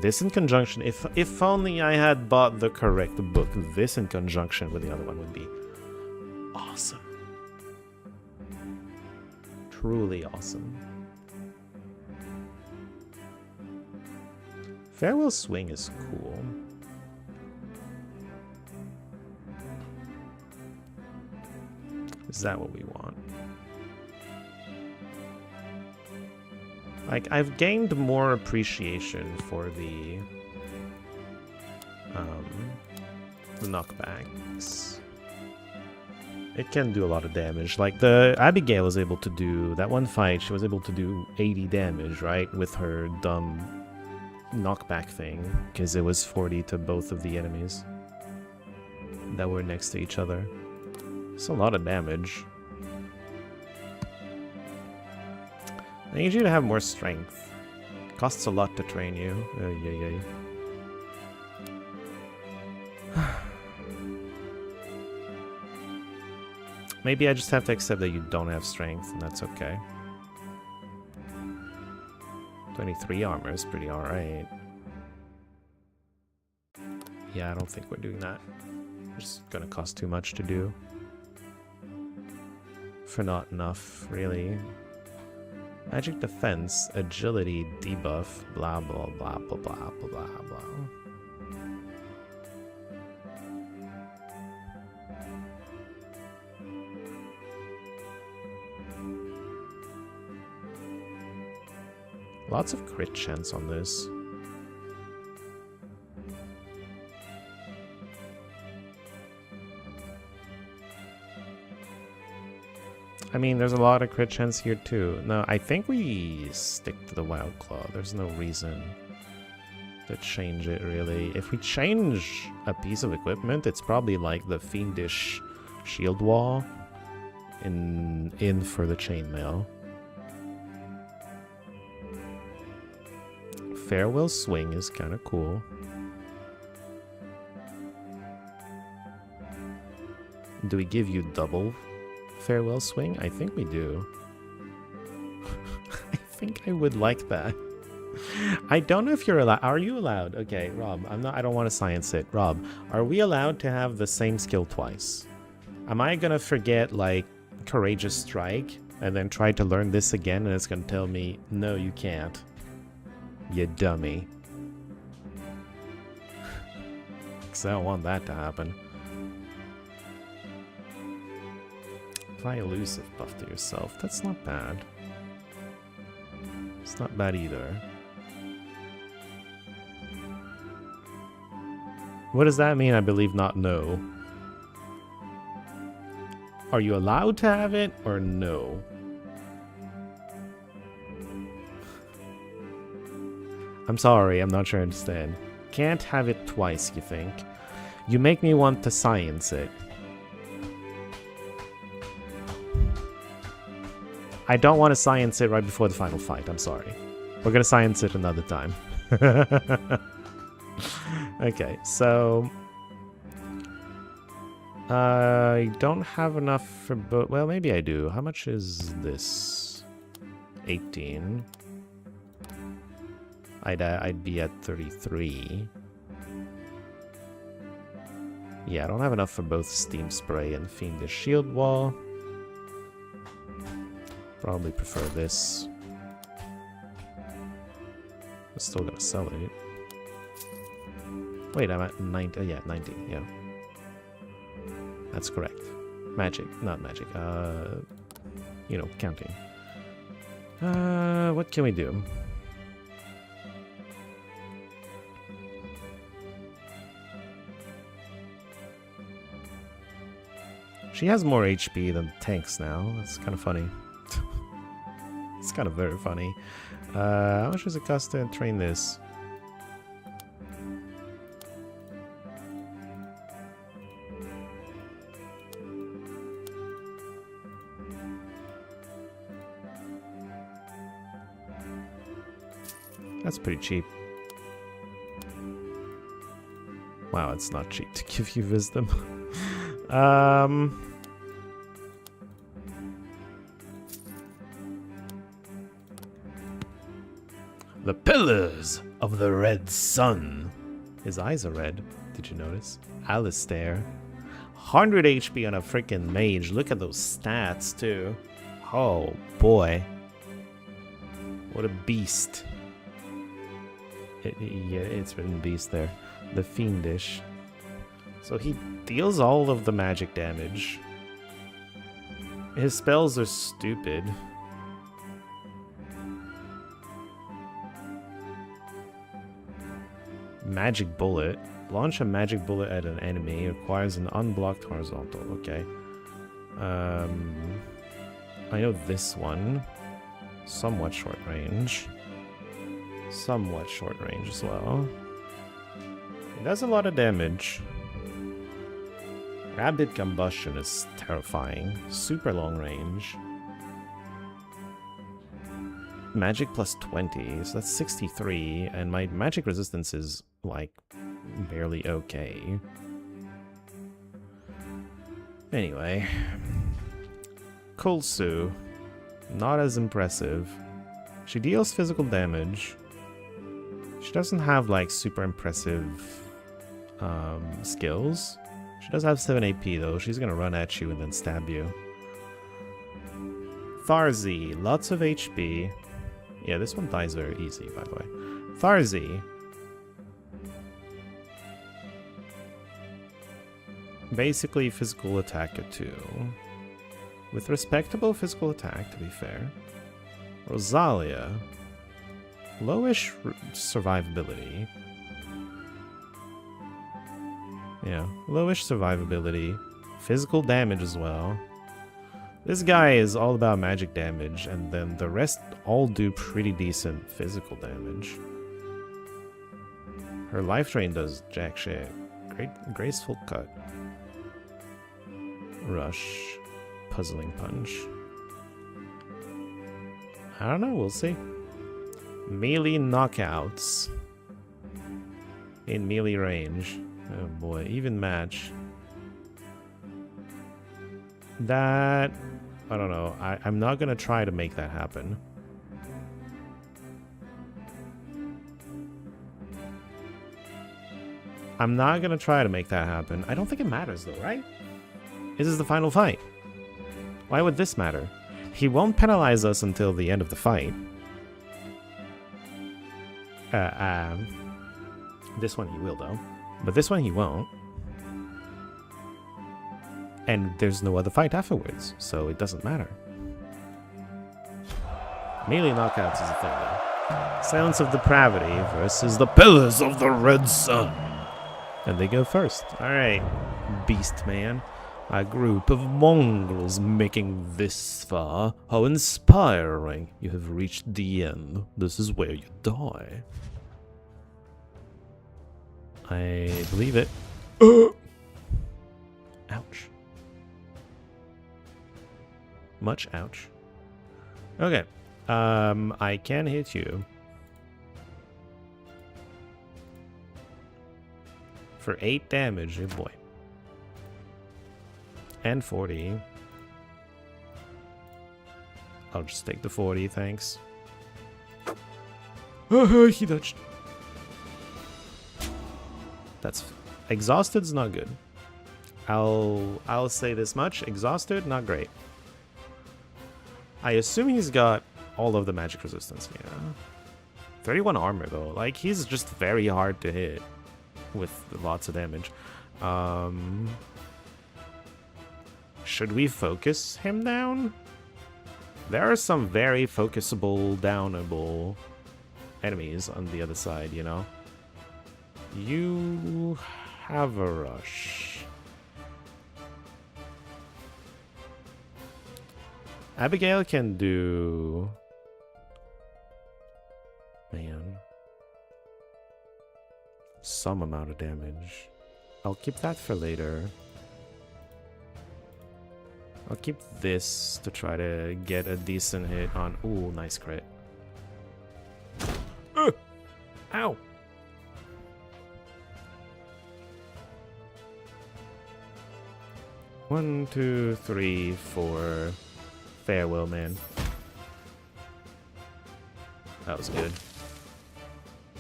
This in conjunction, if only I had bought the correct book, this in conjunction with the other one would be awesome. Truly awesome. Farewell Swing is cool. Is that what we want? Like, I've gained more appreciation for the knockbacks. It can do a lot of damage. Like, the Abigail was able to do, that one fight, she was able to do 80 damage, right? With her dumb knockback thing, because it was 40 to both of the enemies that were next to each other. It's a lot of damage. I need you to have more strength. Costs a lot to train you. Maybe I just have to accept that you don't have strength, and that's okay. 23 armor is pretty alright. Yeah, I don't think we're doing that. It's gonna cost too much to do. For not enough, really. Magic defense, agility, debuff, blah blah blah blah blah blah blah blah. Lots of crit chance on this. I mean, there's a lot of crit chance here too. No, I think we stick to the Wild Claw. There's no reason to change it, really. If we change a piece of equipment, it's probably like the Fiendish Shield Wall in for the Chainmail. Farewell Swing is kind of cool. Do we give you double Farewell Swing? I think we do. I think I would like that. I don't know if you're allowed. Are you allowed? Okay, Rob, I don't want to science it. Rob, are we allowed to have the same skill twice? Am I gonna forget, like, Courageous Strike and then try to learn this again and it's gonna tell me, no, you can't. You dummy. Because I don't want that to happen. Apply elusive buff to yourself. That's not bad. It's not bad either. What does that mean? I believe not no. Are you allowed to have it or no? I'm sorry, I'm not sure I understand. Can't have it twice, you think? You make me want to science it. I don't want to science it right before the final fight, I'm sorry. We're gonna science it another time. Okay, so... I don't have enough for both. Well, maybe I do. How much is this? 18. I'd be at 33. Yeah, I don't have enough for both Steam Spray and Fiendish Shield Wall. Probably prefer this. I'm still gonna sell it. Wait, I'm at 90. Yeah, 90. Yeah. That's correct. Magic. Not magic. You know, counting. What can we do? She has more HP than tanks now. That's kind of funny. It's kind of very funny. How much does it cost to train this? That's pretty cheap. Wow, it's not cheap to give you wisdom. The Pillars of the Red Sun. His eyes are red. Did you notice? Alistair. 100 HP on a freaking mage. Look at those stats, too. Oh, boy. What a beast. Yeah, it's written beast there. The Fiendish. So he deals all of the magic damage. His spells are stupid. Magic Bullet. Launch a magic bullet at an enemy. Requires an unblocked horizontal. Okay. I know this one. Somewhat short range. Somewhat short range as well. It does a lot of damage. Rapid Combustion is terrifying. Super long range. Magic plus 20, so that's 63, and my magic resistance is, like, barely okay. Anyway. Kulsu. Not as impressive. She deals physical damage. She doesn't have, like, super impressive skills. She does have 7 AP, though. She's gonna run at you and then stab you. Tharzi. Lots of HP. Yeah, this one dies very easy, by the way. Tharzi. Basically, physical attack at 2. With respectable physical attack, to be fair. Rosalia. Lowish survivability. Yeah, lowish survivability. Physical damage as well. This guy is all about magic damage, and then the rest all do pretty decent physical damage. Her life drain does jack shit. Graceful cut. Rush. Puzzling punch. I don't know, we'll see. Melee knockouts. In melee range. Oh boy, even match. That... I don't know. I'm not gonna try to make that happen. I'm not gonna try to make that happen. I don't think it matters though, right? This is the final fight. Why would this matter? He won't penalize us until the end of the fight. This one he will though. But this one he won't. And there's no other fight afterwards, so it doesn't matter. Melee knockouts is a thing, though. Silence of Depravity versus the Pillars of the Red Sun. And they go first. Alright, Beast Man. A group of mongrels making this far. How inspiring. You have reached the end. This is where you die. I believe it. Ouch. Much ouch. Okay. I can hit you. For 8 damage, oh boy. And 40. I'll just take the 40, thanks. He dodged. That's... Exhausted's not good. I'll say this much. Exhausted, not great. I assume he's got all of the magic resistance, yeah. 31 armor, though. Like, he's just very hard to hit with lots of damage. Should we focus him down? There are some very focusable, downable enemies on the other side, you know? You have a rush. Abigail can do... Man. Some amount of damage. I'll keep that for later. I'll keep this to try to get a decent hit on... Ooh, nice crit. Ow! One, two, three, four. Farewell, man. That was good.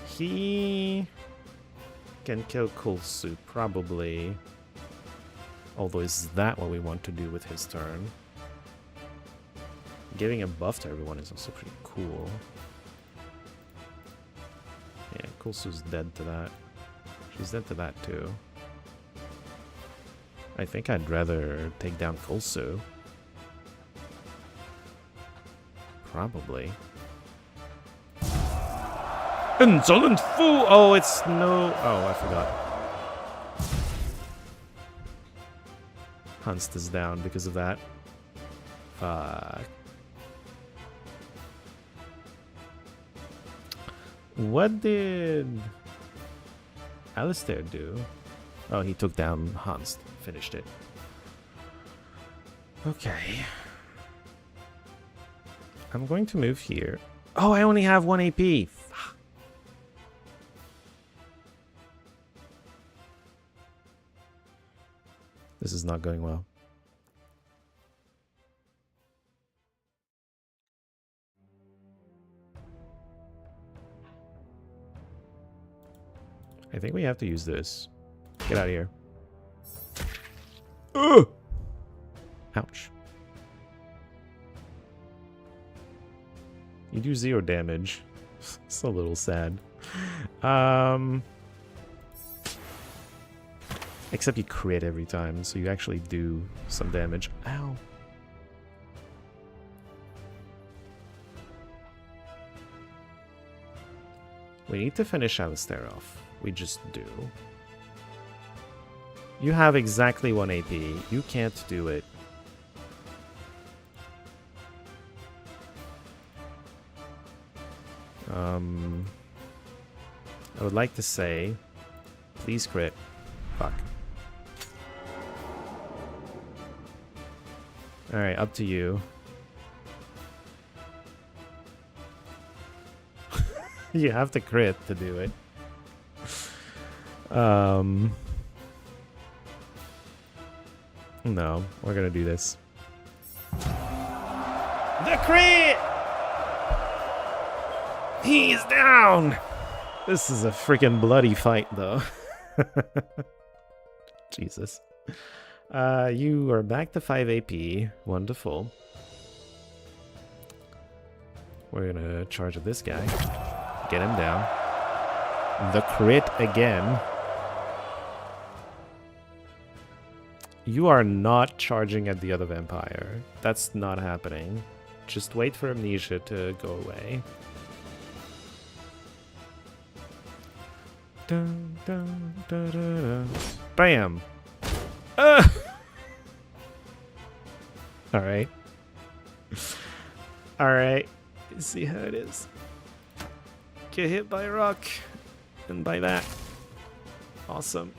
He can kill Kulsu, probably. Although, is that what we want to do with his turn? Giving a buff to everyone is also pretty cool. Yeah, Kulsu's dead to that. She's dead to that too. I think I'd rather take down Kulsu. Probably. Insolent fool! Oh, it's no... Oh, I forgot. Hunst is down because of that. Fuck. What did Alistair do? Oh, he took down Hunst. Finished it. Okay. I'm going to move here. Oh, I only have 1 AP. Fuck. This is not going well. I think we have to use this. Get out of here. Ugh! Ouch. You do 0 damage. It's a little sad. Except you crit every time, so you actually do some damage. Ow. We need to finish Alistair off. We just do. You have exactly 1 AP. You can't do it. I would like to say, please crit. Fuck. Alright, up to you. You have to crit to do it. No, we're gonna do this. The crit! He's down! This is a freaking bloody fight, though. Jesus. You are back to 5 AP. Wonderful. We're gonna charge at this guy. Get him down. The crit again. You are not charging at the other vampire. That's not happening. Just wait for Amnesia to go away. Dun, dun, dun, dun, dun. Bam! Alright. Alright. See how it is. Get hit by a rock. And by that. Awesome.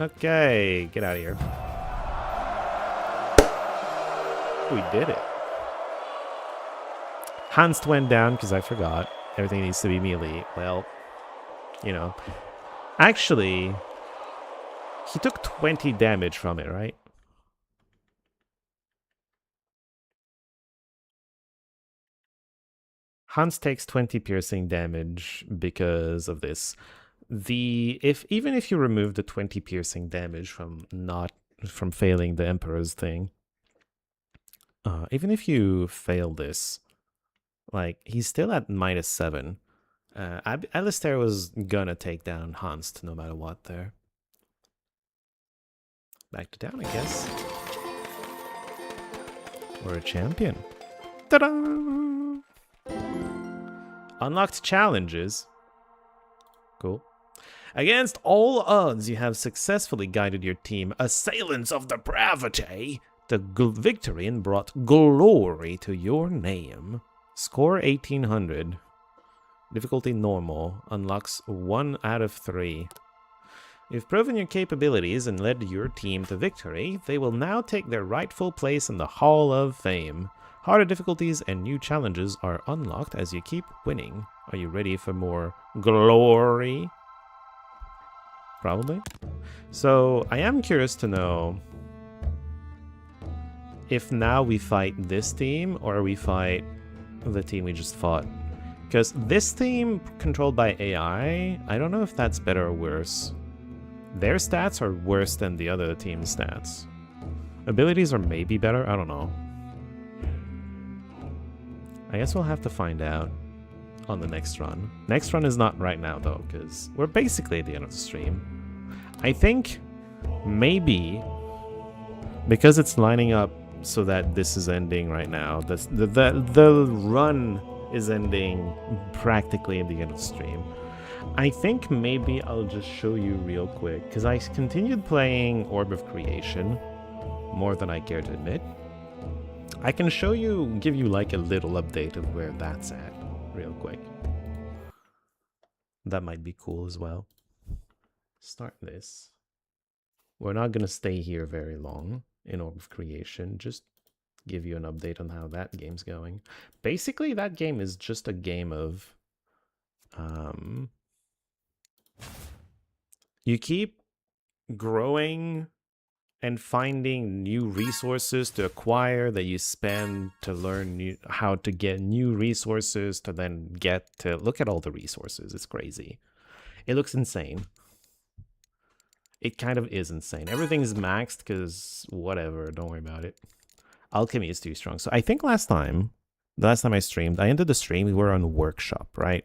Okay, get out of here. We did it. Hunst went down because I forgot. Everything needs to be melee. Well, you know. Actually, he took 20 damage from it, right? Hunst takes 20 piercing damage because of this. Even if you remove the 20 piercing damage from failing the Emperor's thing, even if you fail this, like, he's still at -7. Alistair was gonna take down Hunst no matter what there. Back to town, I guess. We're a champion. Ta-da! Unlocked challenges. Cool. Against all odds, you have successfully guided your team, assailants of depravity, to victory and brought glory to your name. Score 1800. Difficulty normal. Unlocks 1 out of 3. You've proven your capabilities and led your team to victory. They will now take their rightful place in the Hall of Fame. Harder difficulties and new challenges are unlocked as you keep winning. Are you ready for more glory? Probably. So I am curious to know if now we fight this team or we fight the team we just fought. Because this team controlled by AI, I don't know if that's better or worse. Their stats are worse than the other team's stats. Abilities are maybe better, I don't know. I guess we'll have to find out on the next run. Next run is not right now though, because we're basically at the end of the stream. I think maybe because it's lining up so that this is ending right now, the run is ending practically at the end of the stream. I think maybe I'll just show you real quick, because I continued playing Orb of Creation more than I care to admit. I can show you, give you like a little update of where that's at real quick. That might be cool as well. Start this. We're not going to stay here very long in Orb of Creation, just give you an update on how that game's going. Basically, that game is just a game of you keep growing and finding new resources to acquire that you spend to learn how to get new resources to then get to look at all the resources. It's crazy. It looks insane. It kind of is insane. Everything's maxed because whatever, don't worry about it. Alchemy is too strong. So I think the last time I streamed, I ended the stream, we were on Workshop, right?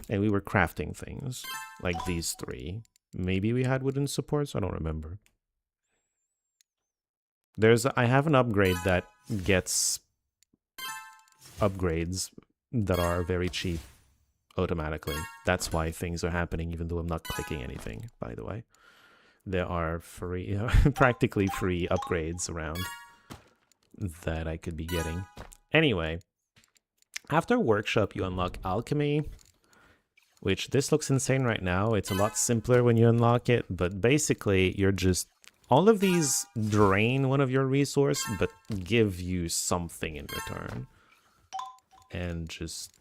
And we were crafting things like these three. Maybe we had wooden supports, I don't remember. I have an upgrade that gets upgrades that are very cheap automatically. That's why things are happening even though I'm not clicking anything, by the way. There are free, practically free upgrades around that I could be getting. Anyway, after Workshop you unlock Alchemy, which this looks insane right now. It's a lot simpler when you unlock it, but basically you're just... all of these drain one of your resource, but give you something in return. And just...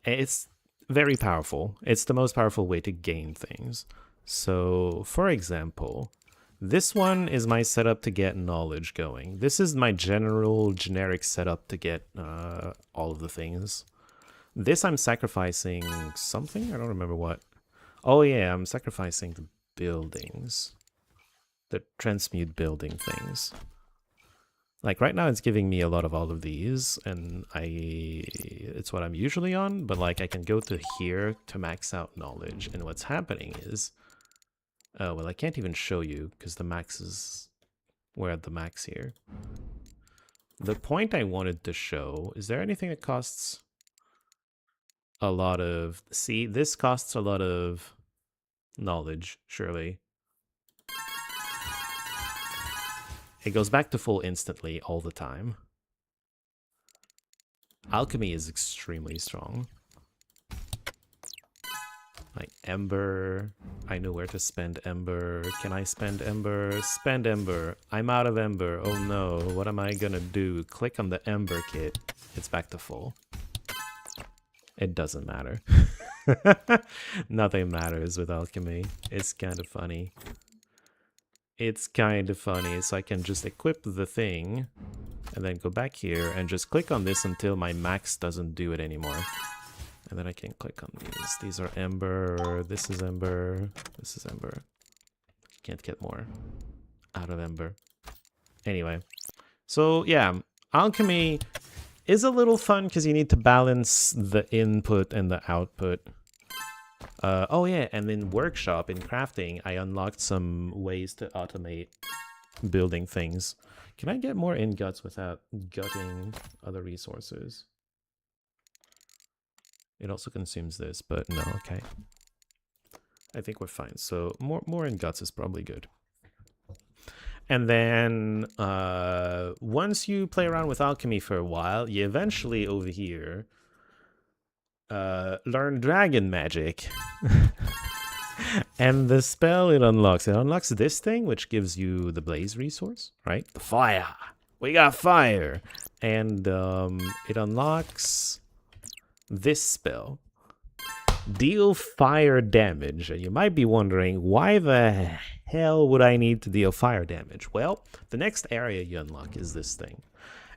it's very powerful. It's the most powerful way to gain things. So, for example, this one is my setup to get knowledge going. This is my generic setup to get all of the things. This I'm sacrificing something? I don't remember what. Oh yeah, I'm sacrificing the buildings. The transmute building things. Like right now it's giving me a lot of all of these, and it's what I'm usually on, but like I can go to here to max out knowledge, and what's happening is... oh, well I can't even show you because the max is... we're at the max here. The point I wanted to show, is there anything that costs a lot of... see, this costs a lot of knowledge, surely. It goes back to full instantly all the time. Alchemy is extremely strong. Like Ember, I know where to spend Ember. Can I spend Ember? Spend Ember. I'm out of Ember. Oh no, what am I gonna do? Click on the Ember kit. It's back to full. It doesn't matter. Nothing matters with Alchemy. It's kind of funny. It's kind of funny, so I can just equip the thing and then go back here and just click on this until my max doesn't do it anymore. And then I can click on these. These are Ember, this is Ember, this is Ember. Can't get more out of Ember. Anyway, so yeah, Alchemy is a little fun because you need to balance the input and the output. Oh yeah, and in Workshop, in crafting, I unlocked some ways to automate building things. Can I get more ingots without gutting other resources? It also consumes this, but no, okay. I think we're fine. So more ingots is probably good. And then once you play around with Alchemy for a while, you eventually over here learn dragon magic. And the spell it unlocks this thing, which gives you the blaze resource, right? The fire. We got fire. And it unlocks this spell. Deal fire damage. And you might be wondering, why the hell would I need to deal fire damage? Well, the next area you unlock is this thing.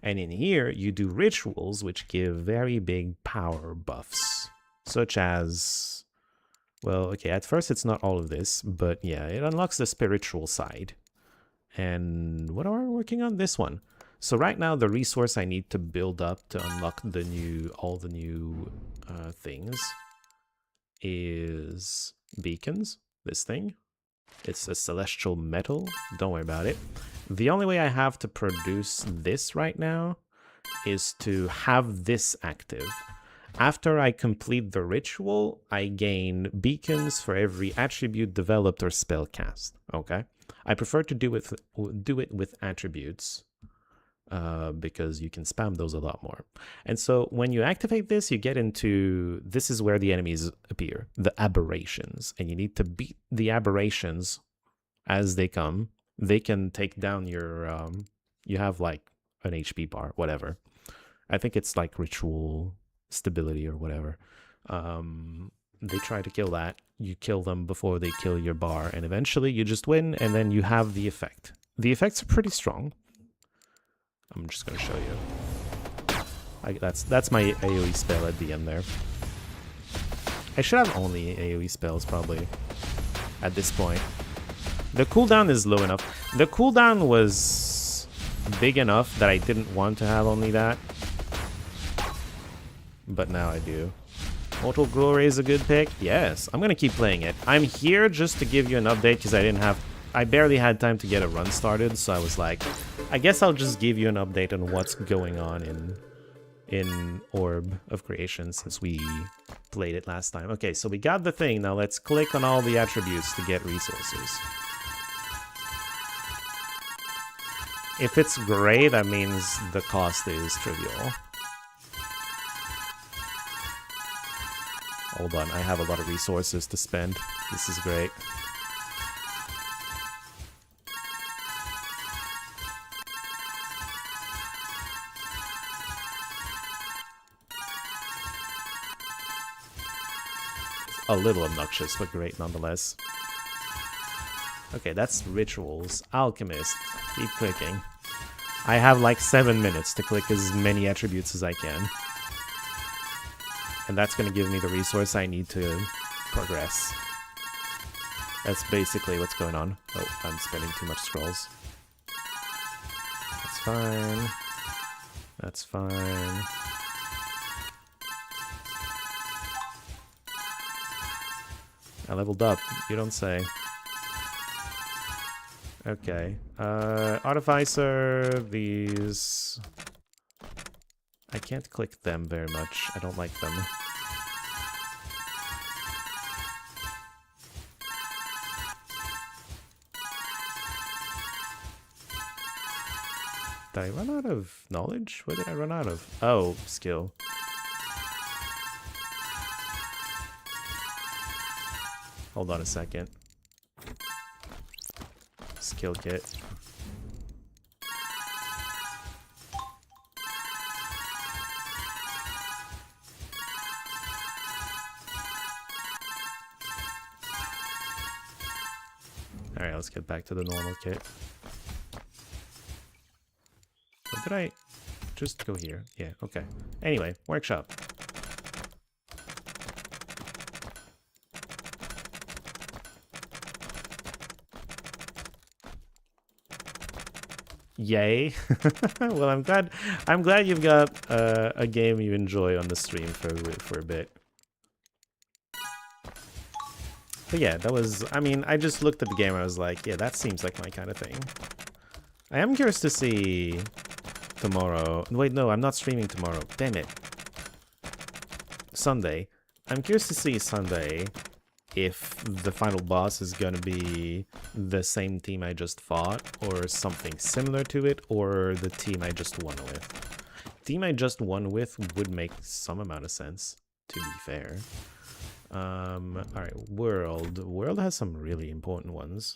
And in here, you do rituals which give very big power buffs. Such as... Well, okay, at first it's not all of this, but yeah, it unlocks the spiritual side. And what are we working on? This one. So right now, the resource I need to build up to unlock all the new things is beacons. This thing. It's a celestial metal. Don't worry about it. The only way I have to produce this right now is to have this active. After I complete the ritual, I gain beacons for every attribute developed or spell cast. Okay? I prefer to do it with attributes. Because you can spam those a lot more. And so when you activate this, you get into... This is where the enemies appear, the aberrations. And you need to beat the aberrations as they come. They can take down your... you have like an HP bar, whatever. I think it's like ritual stability or whatever. They try to kill that. You kill them before they kill your bar. And eventually you just win, and then you have the effect. The effects are pretty strong. I'm just going to show you. That's my AoE spell at the end there. I should have only AoE spells probably at this point. The cooldown is low enough. The cooldown was big enough that I didn't want to have only that. But now I do. Mortal Glory is a good pick. Yes, I'm going to keep playing it. I'm here just to give you an update because I barely had time to get a run started, so I was like, I guess I'll just give you an update on what's going on in Orb of Creation since we played it last time. Okay, so we got the thing. Now let's click on all the attributes to get resources. If it's gray, that means the cost is trivial. Hold on, I have a lot of resources to spend. This is great. A little obnoxious, but great nonetheless. Okay, that's rituals. Alchemist. Keep clicking. I have like 7 minutes to click as many attributes as I can. And that's going to give me the resource I need to progress. That's basically what's going on. Oh, I'm spending too much scrolls. That's fine. That's fine. I leveled up, you don't say. Okay. Artificer, these... I can't click them very much. I don't like them. Did I run out of knowledge? What did I run out of? Oh, skill. Hold on a second. Skill kit. Alright, let's get back to the normal kit. What did I... Just go here. Yeah, okay. Anyway, workshop. Yay. Well, I'm glad you've got a game you enjoy on the stream for a bit. But yeah, that was, I mean, I just looked at the game and I was like, yeah, that seems like my kind of thing. I am curious to see tomorrow. Wait, no, I'm not streaming tomorrow. Damn it. Sunday. I'm curious to see Sunday if the final boss is gonna be the same team I just fought, or something similar to it, or the team I just won with. Team I just won with would make some amount of sense, to be fair. Alright, World. World has some really important ones.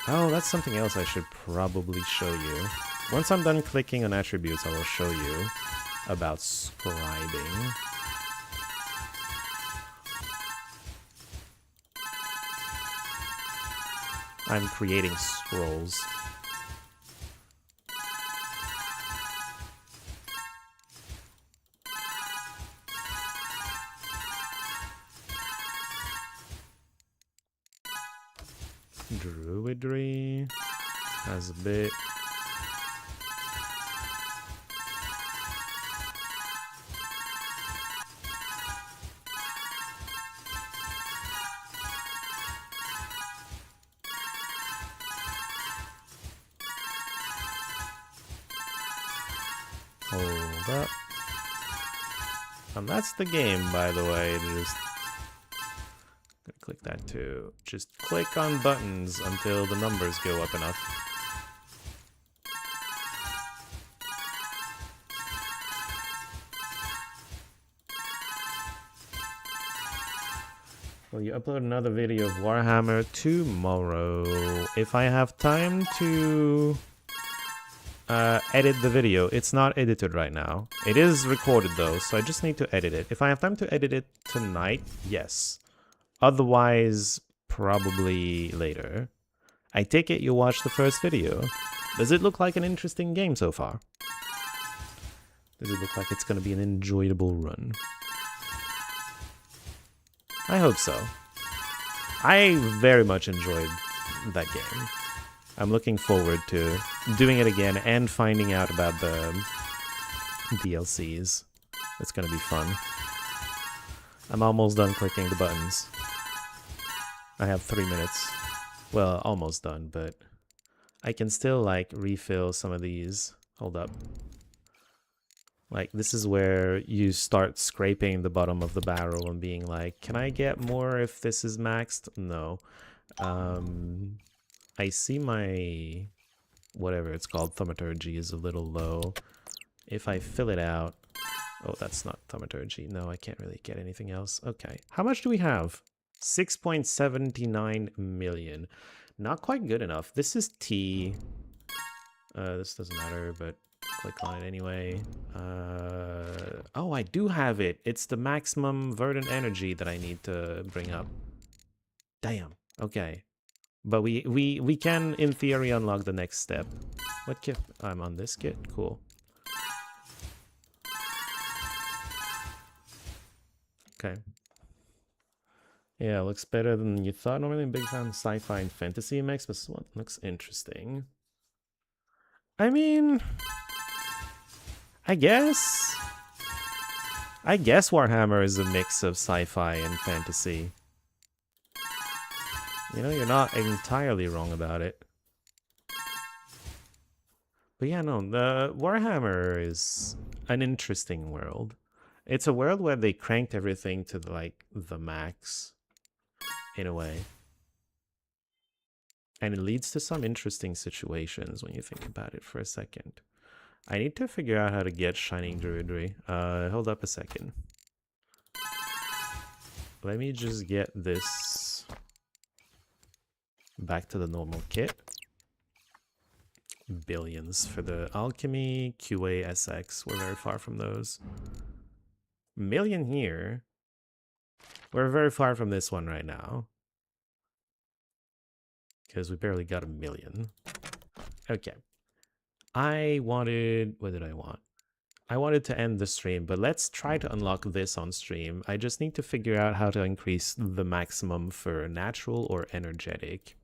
Oh, that's something else I should probably show you. Once I'm done clicking on attributes, I will show you about scribing. I'm creating scrolls. Druidry has a bit. Hold up. And that's the game, by the way. Just gonna click that too. Just click on buttons until the numbers go up enough. Will you upload another video of Warhammer tomorrow? If I have time to edit the video. It's not edited right now. It is recorded though, so I just need to edit it. If I have time to edit it tonight, yes. Otherwise, probably later. I take it you watched the first video. Does it look like an interesting game so far? Does it look like it's going to be an enjoyable run? I hope so. I very much enjoyed that game. I'm looking forward to doing it again and finding out about the DLCs. It's going to be fun. I'm almost done clicking the buttons. I have 3 minutes. Well, almost done, but I can still, like, refill some of these. Hold up. Like, this is where you start scraping the bottom of the barrel and being like, can I get more if this is maxed? No. I see my, whatever it's called, thaumaturgy is a little low. If I fill it out... Oh, that's not thaumaturgy. No, I can't really get anything else. Okay. How much do we have? 6.79 million. Not quite good enough. This is T. This doesn't matter, but click on it anyway. Oh, I do have it. It's the maximum verdant energy that I need to bring up. Damn. Okay. But we can, in theory, unlock the next step. What kit? I'm on this kit? Cool. Okay. Yeah, looks better than you thought. Normally I'm a big fan of sci-fi and fantasy mix, but this one looks interesting. I mean... I guess Warhammer is a mix of sci-fi and fantasy. You know, you're not entirely wrong about it. But yeah, no, the Warhammer is an interesting world. It's a world where they cranked everything to, like, the max, in a way. And it leads to some interesting situations when you think about it for a second. I need to figure out how to get Shining Druidry. Hold up a second. Let me just get this back to the normal kit. Billions for the Alchemy, QA, SX. We're very far from those. Million here. We're very far from this one right now. Because we barely got 1 million. Okay. I wanted... What did I want? I wanted to end the stream, but let's try to unlock this on stream. I just need to figure out how to increase the maximum for natural or energetic.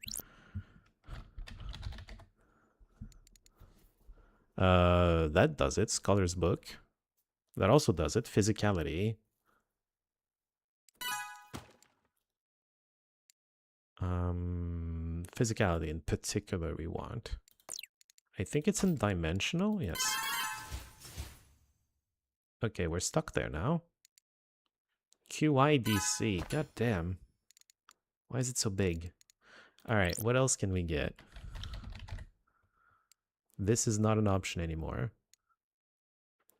That does it. Scholar's Book. That also does it. Physicality. Physicality in particular we want. I think it's in dimensional. Yes. Okay, we're stuck there now. QIDC. God damn. Why is it so big? Alright, what else can we get? This is not an option anymore.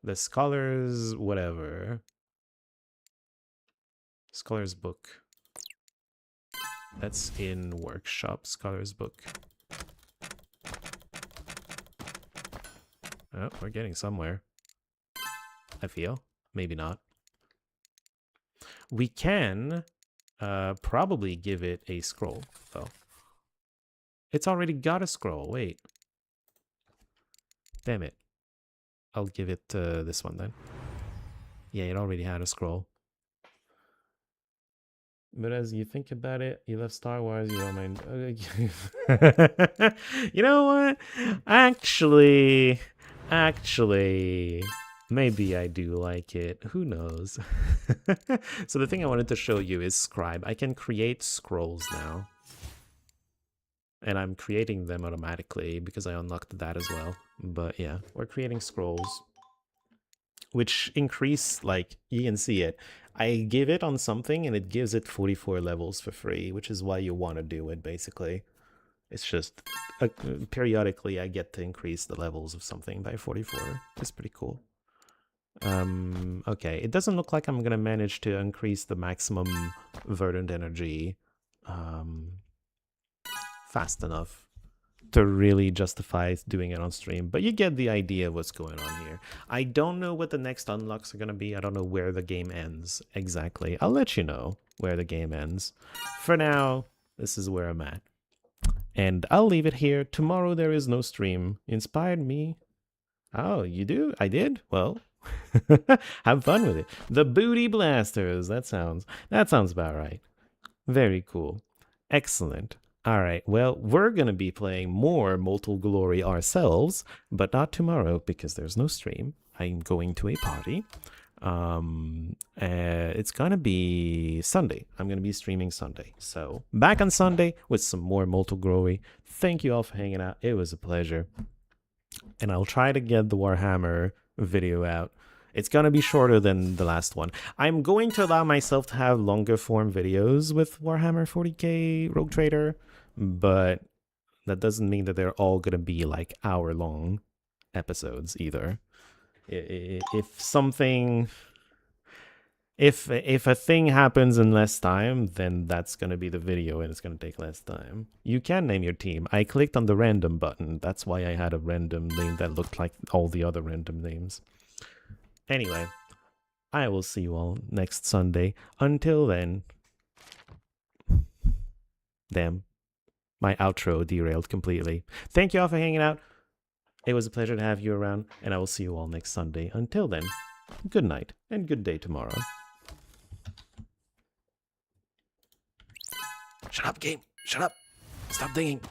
The Scholars... whatever. Scholar's Book. That's in Workshop. Scholar's Book. Oh, we're getting somewhere. I feel. Maybe not. We can probably give it a scroll, though. It's already got a scroll. Wait. Damn it. I'll give it this one then. Yeah, it already had a scroll. But as you think about it, you love Star Wars, you don't mind. You know what? Actually, maybe I do like it. Who knows? So the thing I wanted to show you is Scribe. I can create scrolls now. And I'm creating them automatically because I unlocked that as well. But yeah, we're creating scrolls, which increase, like, you can see it. I give it on something and it gives it 44 levels for free, which is why you want to do it, basically. It's just periodically I get to increase the levels of something by 44. It's pretty cool. Okay, it doesn't look like I'm gonna manage to increase the maximum verdant energy fast enough to really justify doing it on stream, but you get the idea of what's going on here. I don't know what the next unlocks are going to be. I don't know where the game ends exactly. I'll let you know where the game ends. For now, this is where I'm at. And I'll leave it here. Tomorrow there is no stream. Inspired me. Oh, you do? I did? Well, have fun with it. The Booty Blasters. That sounds about right. Very cool. Excellent. All right, well, we're going to be playing more Mortal Glory ourselves, but not tomorrow because there's no stream. I'm going to a party. It's going to be Sunday. I'm going to be streaming Sunday. So back on Sunday with some more Mortal Glory. Thank you all for hanging out. It was a pleasure. And I'll try to get the Warhammer video out. It's going to be shorter than the last one. I'm going to allow myself to have longer form videos with Warhammer 40k Rogue Trader, but that doesn't mean that they're all going to be like hour-long episodes either. If a thing happens in less time, then that's going to be the video and it's going to take less time. You can name your team. I clicked on the random button. That's why I had a random name that looked like all the other random names. Anyway, I will see you all next Sunday. Until then, damn, my outro derailed completely. Thank you all for hanging out. It was a pleasure to have you around, and I will see you all next Sunday. Until then, good night and good day tomorrow. Shut up, game. Shut up. Stop dinging.